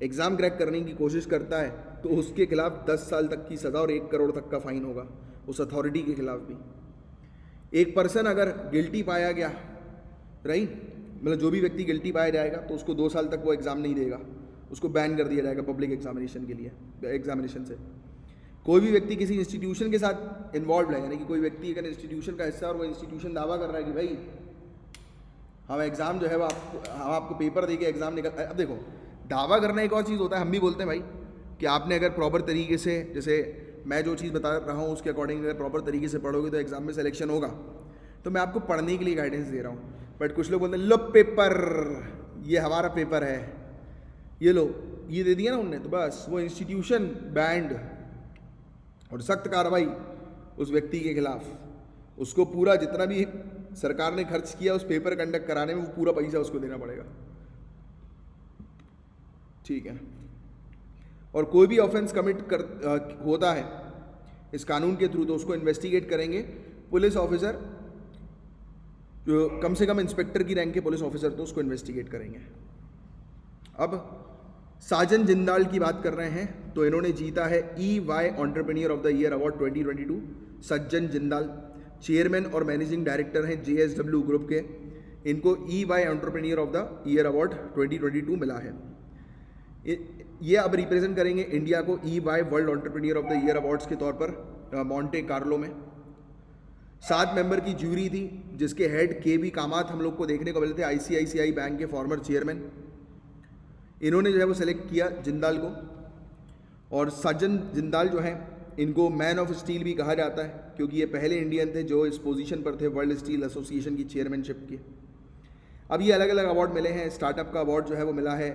एग्ज़ाम क्रैक करने की कोशिश करता है तो उसके खिलाफ 10 साल तक की सज़ा और 1 करोड़ तक का फाइन होगा, उस अथॉरिटी के खिलाफ भी। एक पर्सन अगर गिल्टी पाया गया, राइट, मतलब जो भी व्यक्ति गिल्टी पाया जाएगा तो उसको 2 साल तक वो एग्ज़ाम नहीं देगा, उसको बैन कर दिया जाएगा पब्लिक एग्जामिनेशन के लिए, एग्जामिनेशन से। कोई भी व्यक्ति किसी इंस्टीट्यूशन के साथ इन्वॉल्व है, यानी कि कोई व्यक्ति अगर इंस्टीट्यूशन का हिस्सा और वो इंस्टीट्यूशन दावा कर रहा है कि भाई हम एग्ज़ाम जो है वो हम आपको पेपर दे के एग्ज़ाम निकल, अब देखो दावा करना एक और चीज़ होता है, हम भी बोलते हैं भाई कि आपने अगर प्रॉपर तरीके से, जैसे मैं जो चीज़ बता रहा हूँ उसके अकॉर्डिंग अगर प्रॉपर तरीके से पढ़ोगे तो एग्ज़ाम में सिलेक्शन होगा, तो मैं आपको पढ़ने के लिए गाइडेंस दे रहा हूँ। बट कुछ लोग बोलते हैं लो पेपर, ये हमारा पेपर है, ये लो, ये दे दिया ना उनने, तो बस वो इंस्टीट्यूशन बैंड और सख्त कार्रवाई उस व्यक्ति के खिलाफ। उसको पूरा जितना भी सरकार ने खर्च किया उस पेपर कंडक्ट कराने में, वो पूरा पैसा उसको देना पड़ेगा, ठीक है। और कोई भी ऑफेंस कमिट होता है इस कानून के थ्रू तो उसको इन्वेस्टिगेट करेंगे पुलिस ऑफिसर, जो कम से कम इंस्पेक्टर की रैंक के पुलिस ऑफिसर, तो उसको इन्वेस्टिगेट करेंगे। अब साजन जिंदाल की बात कर रहे हैं तो इन्होंने जीता है EY entrepreneur of the year award 2022। Sajjan Jindal chairman और मैनेजिंग डायरेक्टर हैं JSW ग्रुप के। इनको EY entrepreneur of the year award 2022 मिला है। ये अब रिप्रेजेंट करेंगे इंडिया को EY world entrepreneur of the year awards के तौर पर मॉन्टे कार्लो में। 7 मेंबर की जूरी थी जिसके हेड KB कामत हम लोग को देखने को मिले थे, ICICI बैंक के फॉर्मर चेयरमैन। इन्होंने जो है वो सेलेक्ट किया जिंदाल को, और सज्जन जिंदाल जो हैं इनको मैन ऑफ स्टील भी कहा जाता है क्योंकि ये पहले इंडियन थे जो इस पोजीशन पर थे वर्ल्ड स्टील एसोसिएशन की चेयरमैनशिप के। अब ये अलग अलग अवार्ड मिले हैं। स्टार्टअप का अवार्ड जो है वो मिला है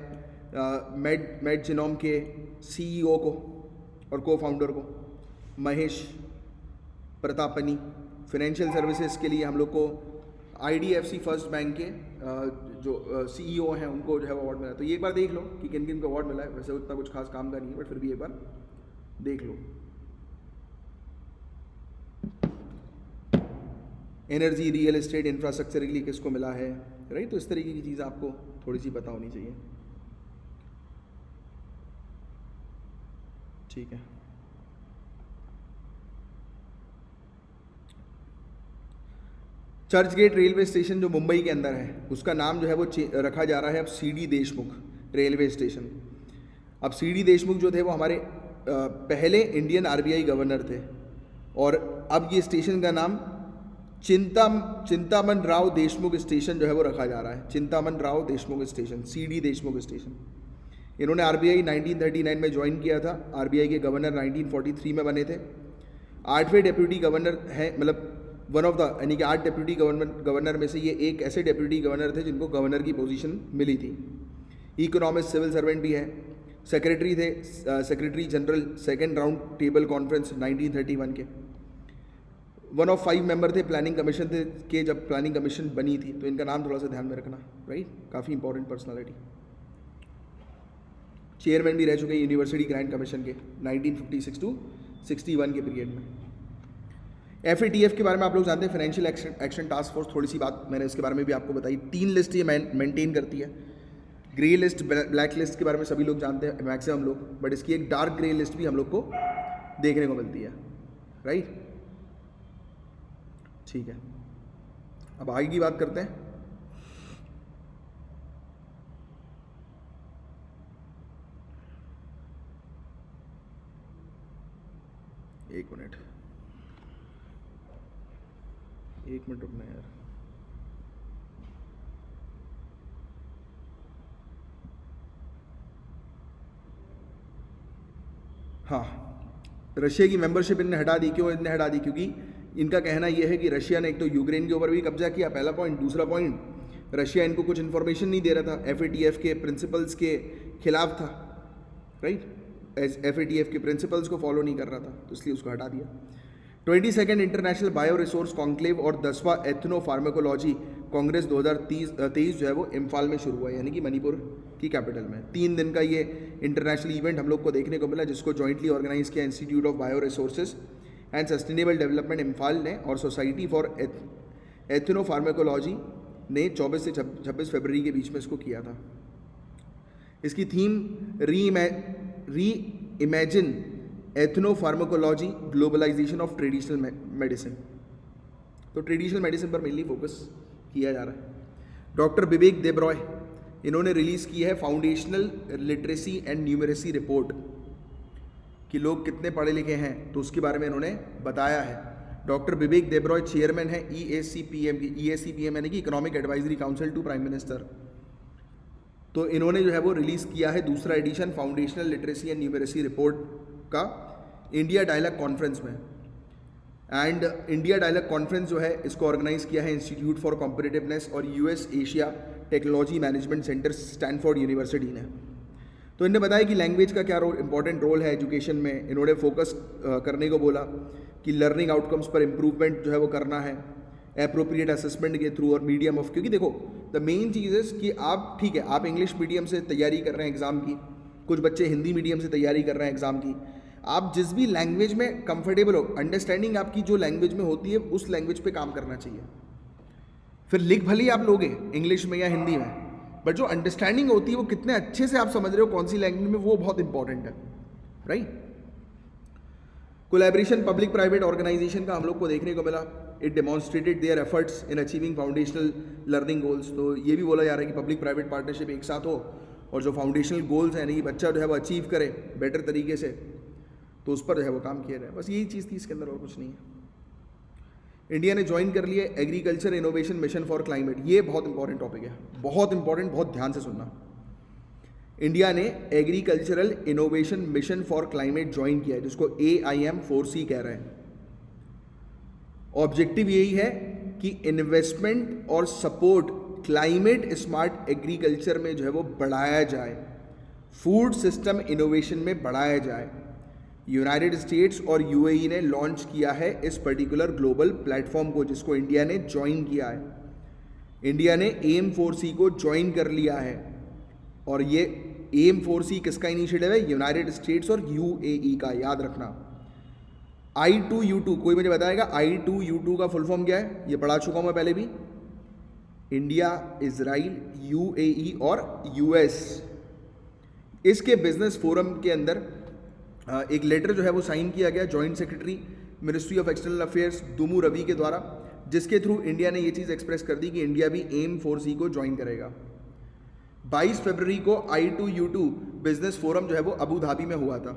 मेड जिनोम के CEO को और को फाउंडर को महेश प्रतापनी। फाइनेंशियल सर्विसेज के लिए हम लोग को IDFC फर्स्ट बैंक के जो CEO हैं उनको जो है अवार्ड मिला। तो ये एक बार देख लो कि किन किन को अवार्ड मिला है। वैसे उतना कुछ खास काम का नहीं है बट फिर भी एक बार देख लो। एनर्जी, रियल एस्टेट, इंफ्रास्ट्रक्चर के लिए किसको मिला है, राइट। तो इस तरीके की चीज़ आपको थोड़ी सी पता होनी चाहिए, ठीक है। चर्च गेट रेलवे स्टेशन जो मुंबई के अंदर है, उसका नाम जो है वो रखा जा रहा है अब CD देशमुख रेलवे स्टेशन। अब CD देशमुख जो थे वो हमारे पहले इंडियन RBI गवर्नर थे, और अब ये स्टेशन का नाम चिंतामन राव देशमुख स्टेशन जो है वो रखा जा रहा है। Chintaman Rao Deshmukh station, CD Deshmukh station. इन्होंने RBI 1939 में ज्वाइन किया था। RBI के गवर्नर 1943 में बने थे। 8वें डेप्यूटी गवर्नर हैं, मतलब वन ऑफ द, यानी कि 8 डेप्यूटी गवर्नर में से ये एक ऐसे डेप्यूटी गवर्नर थे जिनको गवर्नर की पोजीशन मिली थी। इकोनॉमिस्ट, सिविल सर्वेंट भी है। सेक्रेटरी थे, secretary general second round table conference 1931 के। वन ऑफ 5 मेंबर थे प्लानिंग कमीशन थे के, जब प्लानिंग कमीशन बनी थी। तो इनका नाम थोड़ा सा ध्यान में रखना, राइट, काफ़ी इंपॉर्टेंट पर्सनालिटी। चेयरमैन भी रह चुके हैं यूनिवर्सिटी ग्रांट कमीशन के 1956 टू 61 के पीरियड में। FATF के बारे में आप लोग जानते हैं, फाइनेंशियल एक्शन टास्क फोर्स। थोड़ी सी बात मैंने इसके बारे में भी आपको बताई। 3 लिस्ट ये मेंटेन करती है। ग्रे लिस्ट, ब्लैक लिस्ट के बारे में सभी लोग जानते हैं मैक्सिमम लोग, बट इसकी एक डार्क ग्रे लिस्ट भी हम लोग को देखने को मिलती है, राइट। ठीक है, अब आगे की बात करते हैं। एक मिनट रुकना यार। हाँ, रशिया की मेंबरशिप इनने हटा दी। क्यों इनने हटा दी? क्योंकि इनका कहना यह है कि रशिया ने एक तो यूक्रेन के ऊपर भी कब्जा किया, पहला पॉइंट। दूसरा पॉइंट, रशिया इनको कुछ इन्फॉर्मेशन नहीं दे रहा था, FATF के प्रिंसिपल्स के खिलाफ था, राइट। FATF के प्रिंसिपल्स को फॉलो नहीं कर रहा था, तो इसलिए उसको हटा दिया। 22nd international bio resource conclave और 10वां एथनो फार्माकोलॉजी कांग्रेस 2023 जो है वो इम्फाल में शुरू हुआ है, यानी कि मणिपुर की कैपिटल में। 3 दिन का ये इंटरनेशनल इवेंट हम लोग को देखने को मिला, जिसको जॉइंटली ऑर्गेनाइज किया institute of bio resources and sustainable development Imphal ने और सोसाइटी फॉर एथनो फार्माकोलॉजी ने 24 से 26 फरवरी के बीच में इसको किया था। इसकी theme reimagine ethnopharmacology globalisation of traditional medicine. तो ट्रेडिशनल मेडिसिन पर मेनली फोकस किया जा रहा है। डॉक्टर विवेक देबरॉय, इन्होंने रिलीज़ की है foundational literacy and numeracy report, कि लोग कितने पढ़े लिखे हैं, तो उसके बारे में इन्होंने बताया है। डॉक्टर विवेक देबरॉय चेयरमैन है EACPM की। EACPM यानी कि economic advisory council to prime minister. तो इन्होंने जो है वो रिलीज़ किया है दूसरा edition foundational literacy and numeracy report का इंडिया डायलॉग कॉन्फ्रेंस में। एंड इंडिया डायलॉग कॉन्फ्रेंस जो है इसको ऑर्गेनाइज किया है इंस्टीट्यूट फॉर कॉम्पिटिटिवनेस और US Asia technology management centre Stanford University ने। तो इन्होंने बताया कि लैंग्वेज का क्या इंपॉर्टेंट रोल है एजुकेशन में। इन्होंने फोकस करने को बोला कि लर्निंग आउटकम्स पर इम्प्रूवमेंट जो है वो करना है एप्रोप्रिएट असेसमेंट के थ्रू और मीडियम ऑफ, क्योंकि देखो द मेन चीज़ है कि आप, ठीक है, आप इंग्लिश मीडियम से तैयारी कर रहे हैं एग्ज़ाम की, कुछ बच्चे हिंदी मीडियम से तैयारी कर रहे हैं एग्ज़ाम की। आप जिस भी लैंग्वेज में कंफर्टेबल हो, अंडरस्टैंडिंग आपकी जो लैंग्वेज में होती है उस लैंग्वेज पे काम करना चाहिए। फिर लिख भले ही आप लोगे इंग्लिश में या हिंदी में, बट जो अंडरस्टैंडिंग होती है वो कितने अच्छे से आप समझ रहे हो कौन सी लैंग्वेज में, वो बहुत इंपॉर्टेंट है, right. Collaboration public private organisation का हम लोग को देखने को मिला। It demonstrated their efforts in achieving foundational learning goals. तो ये भी बोला जा रहा है कि पब्लिक प्राइवेट पार्टनरशिप एक साथ हो और जो फाउंडेशनल गोल्स हैं, यानी कि बच्चा जो है वो अचीव करे बेटर तरीके से, तो उस पर जो है वो काम किया जाए। बस यही चीज़ थी इसके अंदर, और कुछ नहीं है। इंडिया ने ज्वाइन कर लिया agriculture innovation mission for climate. ये बहुत इंपॉर्टेंट टॉपिक है, बहुत इंपॉर्टेंट, बहुत ध्यान से सुनना। इंडिया ने agricultural innovation mission for climate join किया है, जिसको AIM4C कह रहे हैं। ऑब्जेक्टिव यही है कि इन्वेस्टमेंट और सपोर्ट क्लाइमेट स्मार्ट एग्रीकल्चर में जो है वो बढ़ाया जाए, फूड सिस्टम इनोवेशन में बढ़ाया जाए। यूनाइटेड स्टेट्स और UAE ने लॉन्च किया है इस पर्टिकुलर ग्लोबल प्लेटफॉर्म को, जिसको इंडिया ने ज्वाइन किया है। इंडिया ने AIM4C को ज्वाइन कर लिया है, और ये AIM4C किसका इनिशिएटिव है? यूनाइटेड स्टेट्स और UAE का, याद रखना। I2U2, कोई मुझे बताएगा I2U2 का फुल फॉर्म क्या है? ये पढ़ा चुका हूँ मैं पहले भी। इंडिया, इजराइल, UAE और US। इसके बिजनेस फोरम के अंदर एक लेटर जो है वो साइन किया गया joint secretary ministry of external affairs Dammu Ravi के द्वारा, जिसके थ्रू इंडिया ने ये चीज़ एक्सप्रेस कर दी कि इंडिया भी AIM4C को ज्वाइन करेगा। 22 फरवरी को I2U2 बिजनेस फोरम जो है वो अबू धाबी में हुआ था।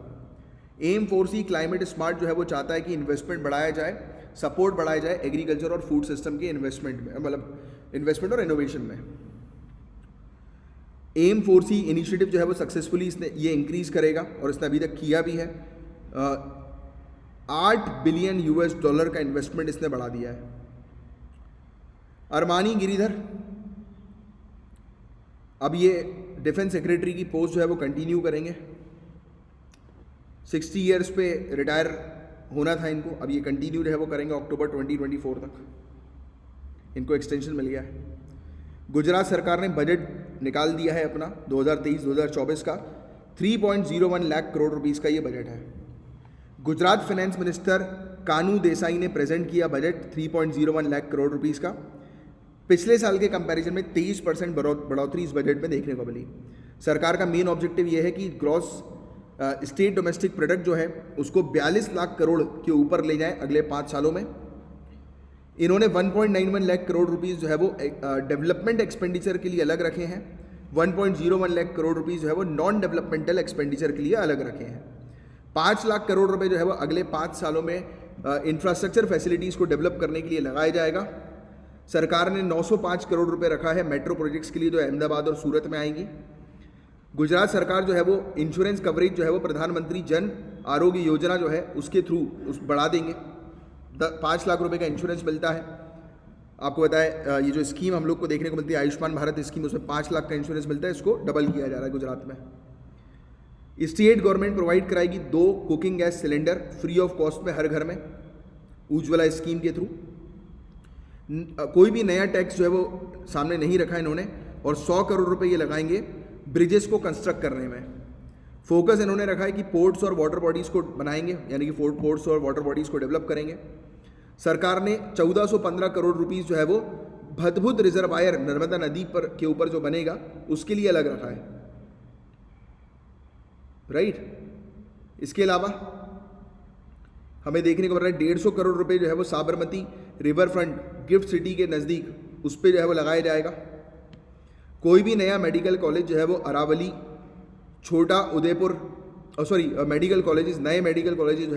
AIM4C क्लाइमेट स्मार्ट जो है वो चाहता है कि इन्वेस्टमेंट बढ़ाया जाए, सपोर्ट बढ़ाया जाए एग्रीकल्चर और फूड सिस्टम के इन्वेस्टमेंट में, मतलब इन्वेस्टमेंट और इनोवेशन में। AIM4C इनिशिएटिव जो है वो सक्सेसफुली इसने ये इंक्रीज करेगा और इसने अभी तक किया भी है। $8 बिलियन का इन्वेस्टमेंट इसने बढ़ा दिया है। अरमानी गिरिधर अब ये डिफेंस सेक्रेटरी की पोस्ट जो है वो कंटिन्यू करेंगे। 60 ईयर्स पे रिटायर होना था इनको, अब ये कंटिन्यू जो है वो करेंगे अक्टूबर 2024 तक, इनको एक्सटेंशन मिल गया है। गुजरात सरकार ने बजट निकाल दिया है अपना 2023-2024 का, 3.01 लाख करोड़ रुपीस का ये बजट है। गुजरात फाइनेंस मिनिस्टर कानू देसाई ने प्रेजेंट किया बजट 3.01 लाख करोड़ रुपीस का। पिछले साल के कंपैरिजन में 23% बढ़ोतरी इस बजट में देखने को मिली। सरकार का मेन ऑब्जेक्टिव ये है कि ग्रॉस स्टेट डोमेस्टिक प्रोडक्ट जो है उसको 42 लाख करोड़ के ऊपर ले जाएं अगले 5 सालों में। इन्होंने 1.91 लाख करोड़ रुपीस जो है वो डेवलपमेंट एक्सपेंडिचर के लिए अलग रखे हैं। 1.01 लाख करोड़ रुपीस जो है वो नॉन डेवलपमेंटल एक्सपेंडिचर के लिए अलग रखे हैं। 5 लाख करोड़ रुपए जो है वो अगले 5 सालों में इंफ्रास्ट्रक्चर फैसिलिटीज़ को डेवलप करने के लिए लगाया जाएगा। सरकार ने 905 करोड़ रुपए रखा है मेट्रो प्रोजेक्ट्स के लिए जो अहमदाबाद और सूरत में आएंगी। गुजरात सरकार जो है वो इंश्योरेंस कवरेज जो है वो प्रधानमंत्री जन आरोग्य योजना जो है उसके थ्रू बढ़ा देंगे। 5 लाख रुपए का इंश्योरेंस मिलता है। आपको बताया ये जो स्कीम हम लोग को देखने को मिलती है आयुष्मान भारत स्कीम, उसमें 5 लाख का इंश्योरेंस मिलता है, इसको डबल किया जा रहा है गुजरात में। स्टेट गवर्नमेंट प्रोवाइड कराएगी 2 cooking gas cylinder free of cost में हर घर में, उज्ज्वला स्कीम के थ्रू। कोई भी नया टैक्स जो है वो सामने नहीं रखा इन्होंने, और 100 करोड़ रुपए ये लगाएंगे ब्रिजेस को कंस्ट्रक्ट करने में। फोकस इन्होंने रखा है कि पोर्ट्स और वाटर बॉडीज़ को बनाएंगे, यानी कि पोर्ट्स और वाटर बॉडीज़ को डेवलप करेंगे। सरकार ने 1415 करोड़ रुपीस जो है वो भदभुत रिजर्वायर नर्मदा नदी पर के ऊपर जो बनेगा उसके लिए अलग रखा है, राइट। इसके अलावा हमें देखने को मिल रहा है 150 करोड़ रुपए जो है वो Sabarmati river front gift city के नज़दीक उस पर जो है वो लगाया जाएगा। कोई भी नया मेडिकल कॉलेज जो है वो अरावली, छोटा उदयपुर, मेडिकल कॉलेजेस, नए मेडिकल कॉलेजेस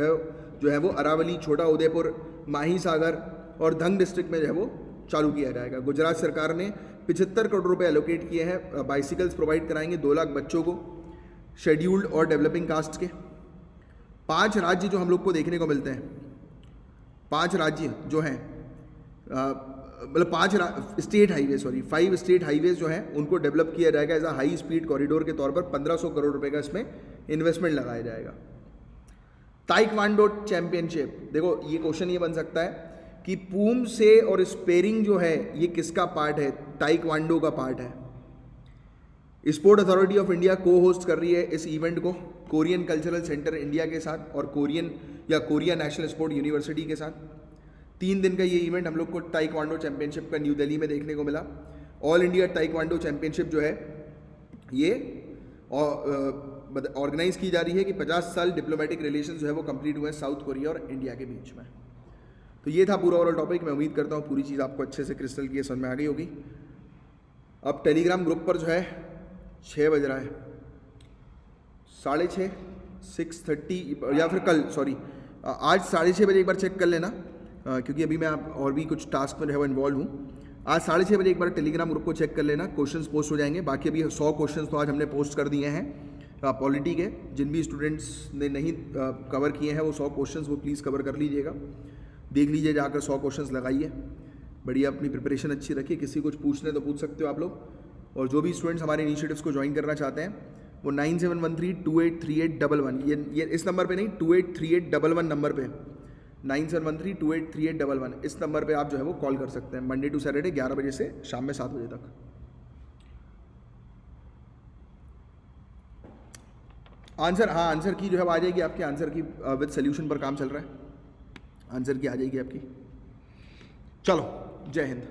जो है वो अरावली, छोटा उदयपुर, माही सागर और धंग डिस्ट्रिक्ट में जो है वो चालू किया जाएगा। गुजरात सरकार ने 75 करोड़ रुपए एलोकेट किए हैं, बाइसिकल्स प्रोवाइड कराएंगे 2 लाख बच्चों को, शेड्यूल्ड और डेवलपिंग कास्ट के। 5 राज्य जो हम लोग को देखने को मिलते हैं, 5 राज्य जो हैं, मतलब 5 स्टेट हाईवेज जो हैं उनको डेवलप किया जाएगा as a high speed corridor के तौर पर। 1500 करोड़ रुपए का इसमें इन्वेस्टमेंट लगाया जाएगा। ताइक्वांडो चैंपियनशिप, देखो ये क्वेश्चन ये बन सकता है कि पूम से और स्पेरिंग जो है ये किसका पार्ट है? ताइक्वांडो का पार्ट है। स्पोर्ट अथॉरिटी ऑफ इंडिया को होस्ट कर रही है इस इवेंट को कोरियन कल्चरल सेंटर इंडिया के साथ और कोरिया नेशनल स्पोर्ट यूनिवर्सिटी के साथ। 3 दिन का ये इवेंट हम लोग को ताइक्वांडो चैंपियनशिप का न्यू दिल्ली में देखने को मिला। ऑल इंडिया ताइक्वांडो चैंपियनशिप जो है ये ऑर्गेनाइज की जा रही है कि 50 साल डिप्लोमेटिक रिलेशन जो है वो कंप्लीट हुए हैं साउथ कोरिया और इंडिया के बीच में। तो ये था पूरा ओवरऑल टॉपिक। मैं उम्मीद करता हूँ पूरी चीज़ आपको अच्छे से क्रिस्टल क्लियर समझ में आ गई होगी। अब टेलीग्राम ग्रुप पर जो है 6 बज रहा है, 6:30 6:30 या फिर कल आज 6:30 बजे एक बार चेक कर लेना, क्योंकि अभी मैं आप और भी कुछ टास्क में जो है वो इन्वॉल्व हूँ। आज 6:30 बजे एक बार टेलीग्राम ग्रुप को चेक कर लेना, क्वेश्चंस पोस्ट हो जाएंगे। बाकी अभी 100 क्वेश्चंस तो आज हमने पोस्ट कर दिए हैं पॉलिटी के। जिन भी स्टूडेंट्स ने नहीं कवर किए हैं वो 100 क्वेश्चंस वो प्लीज़ कवर कर लीजिएगा, देख लीजिए जाकर, 100 क्वेश्चंस लगाइए, बढ़िया अपनी प्रिपरेशन अच्छी रखिए। किसी कुछ पूछने तो पूछ सकते हो आप लोग। और जो भी स्टूडेंट्स हमारे इनिशिएटिव्स को ज्वाइन करना चाहते हैं वो 9713283811 ये इस नंबर पे नहीं, 283811 नंबर पे, 9713283811 इस नंबर पे आप जो है वो कॉल कर सकते हैं मंडे टू सैटरडे 11 बजे से शाम में 7 बजे तक। आंसर की जो है आ जाएगी आपके, आंसर की विद सोल्यूशन पर काम चल रहा है, आंसर की आ जाएगी आपकी। चलो, जय हिंद।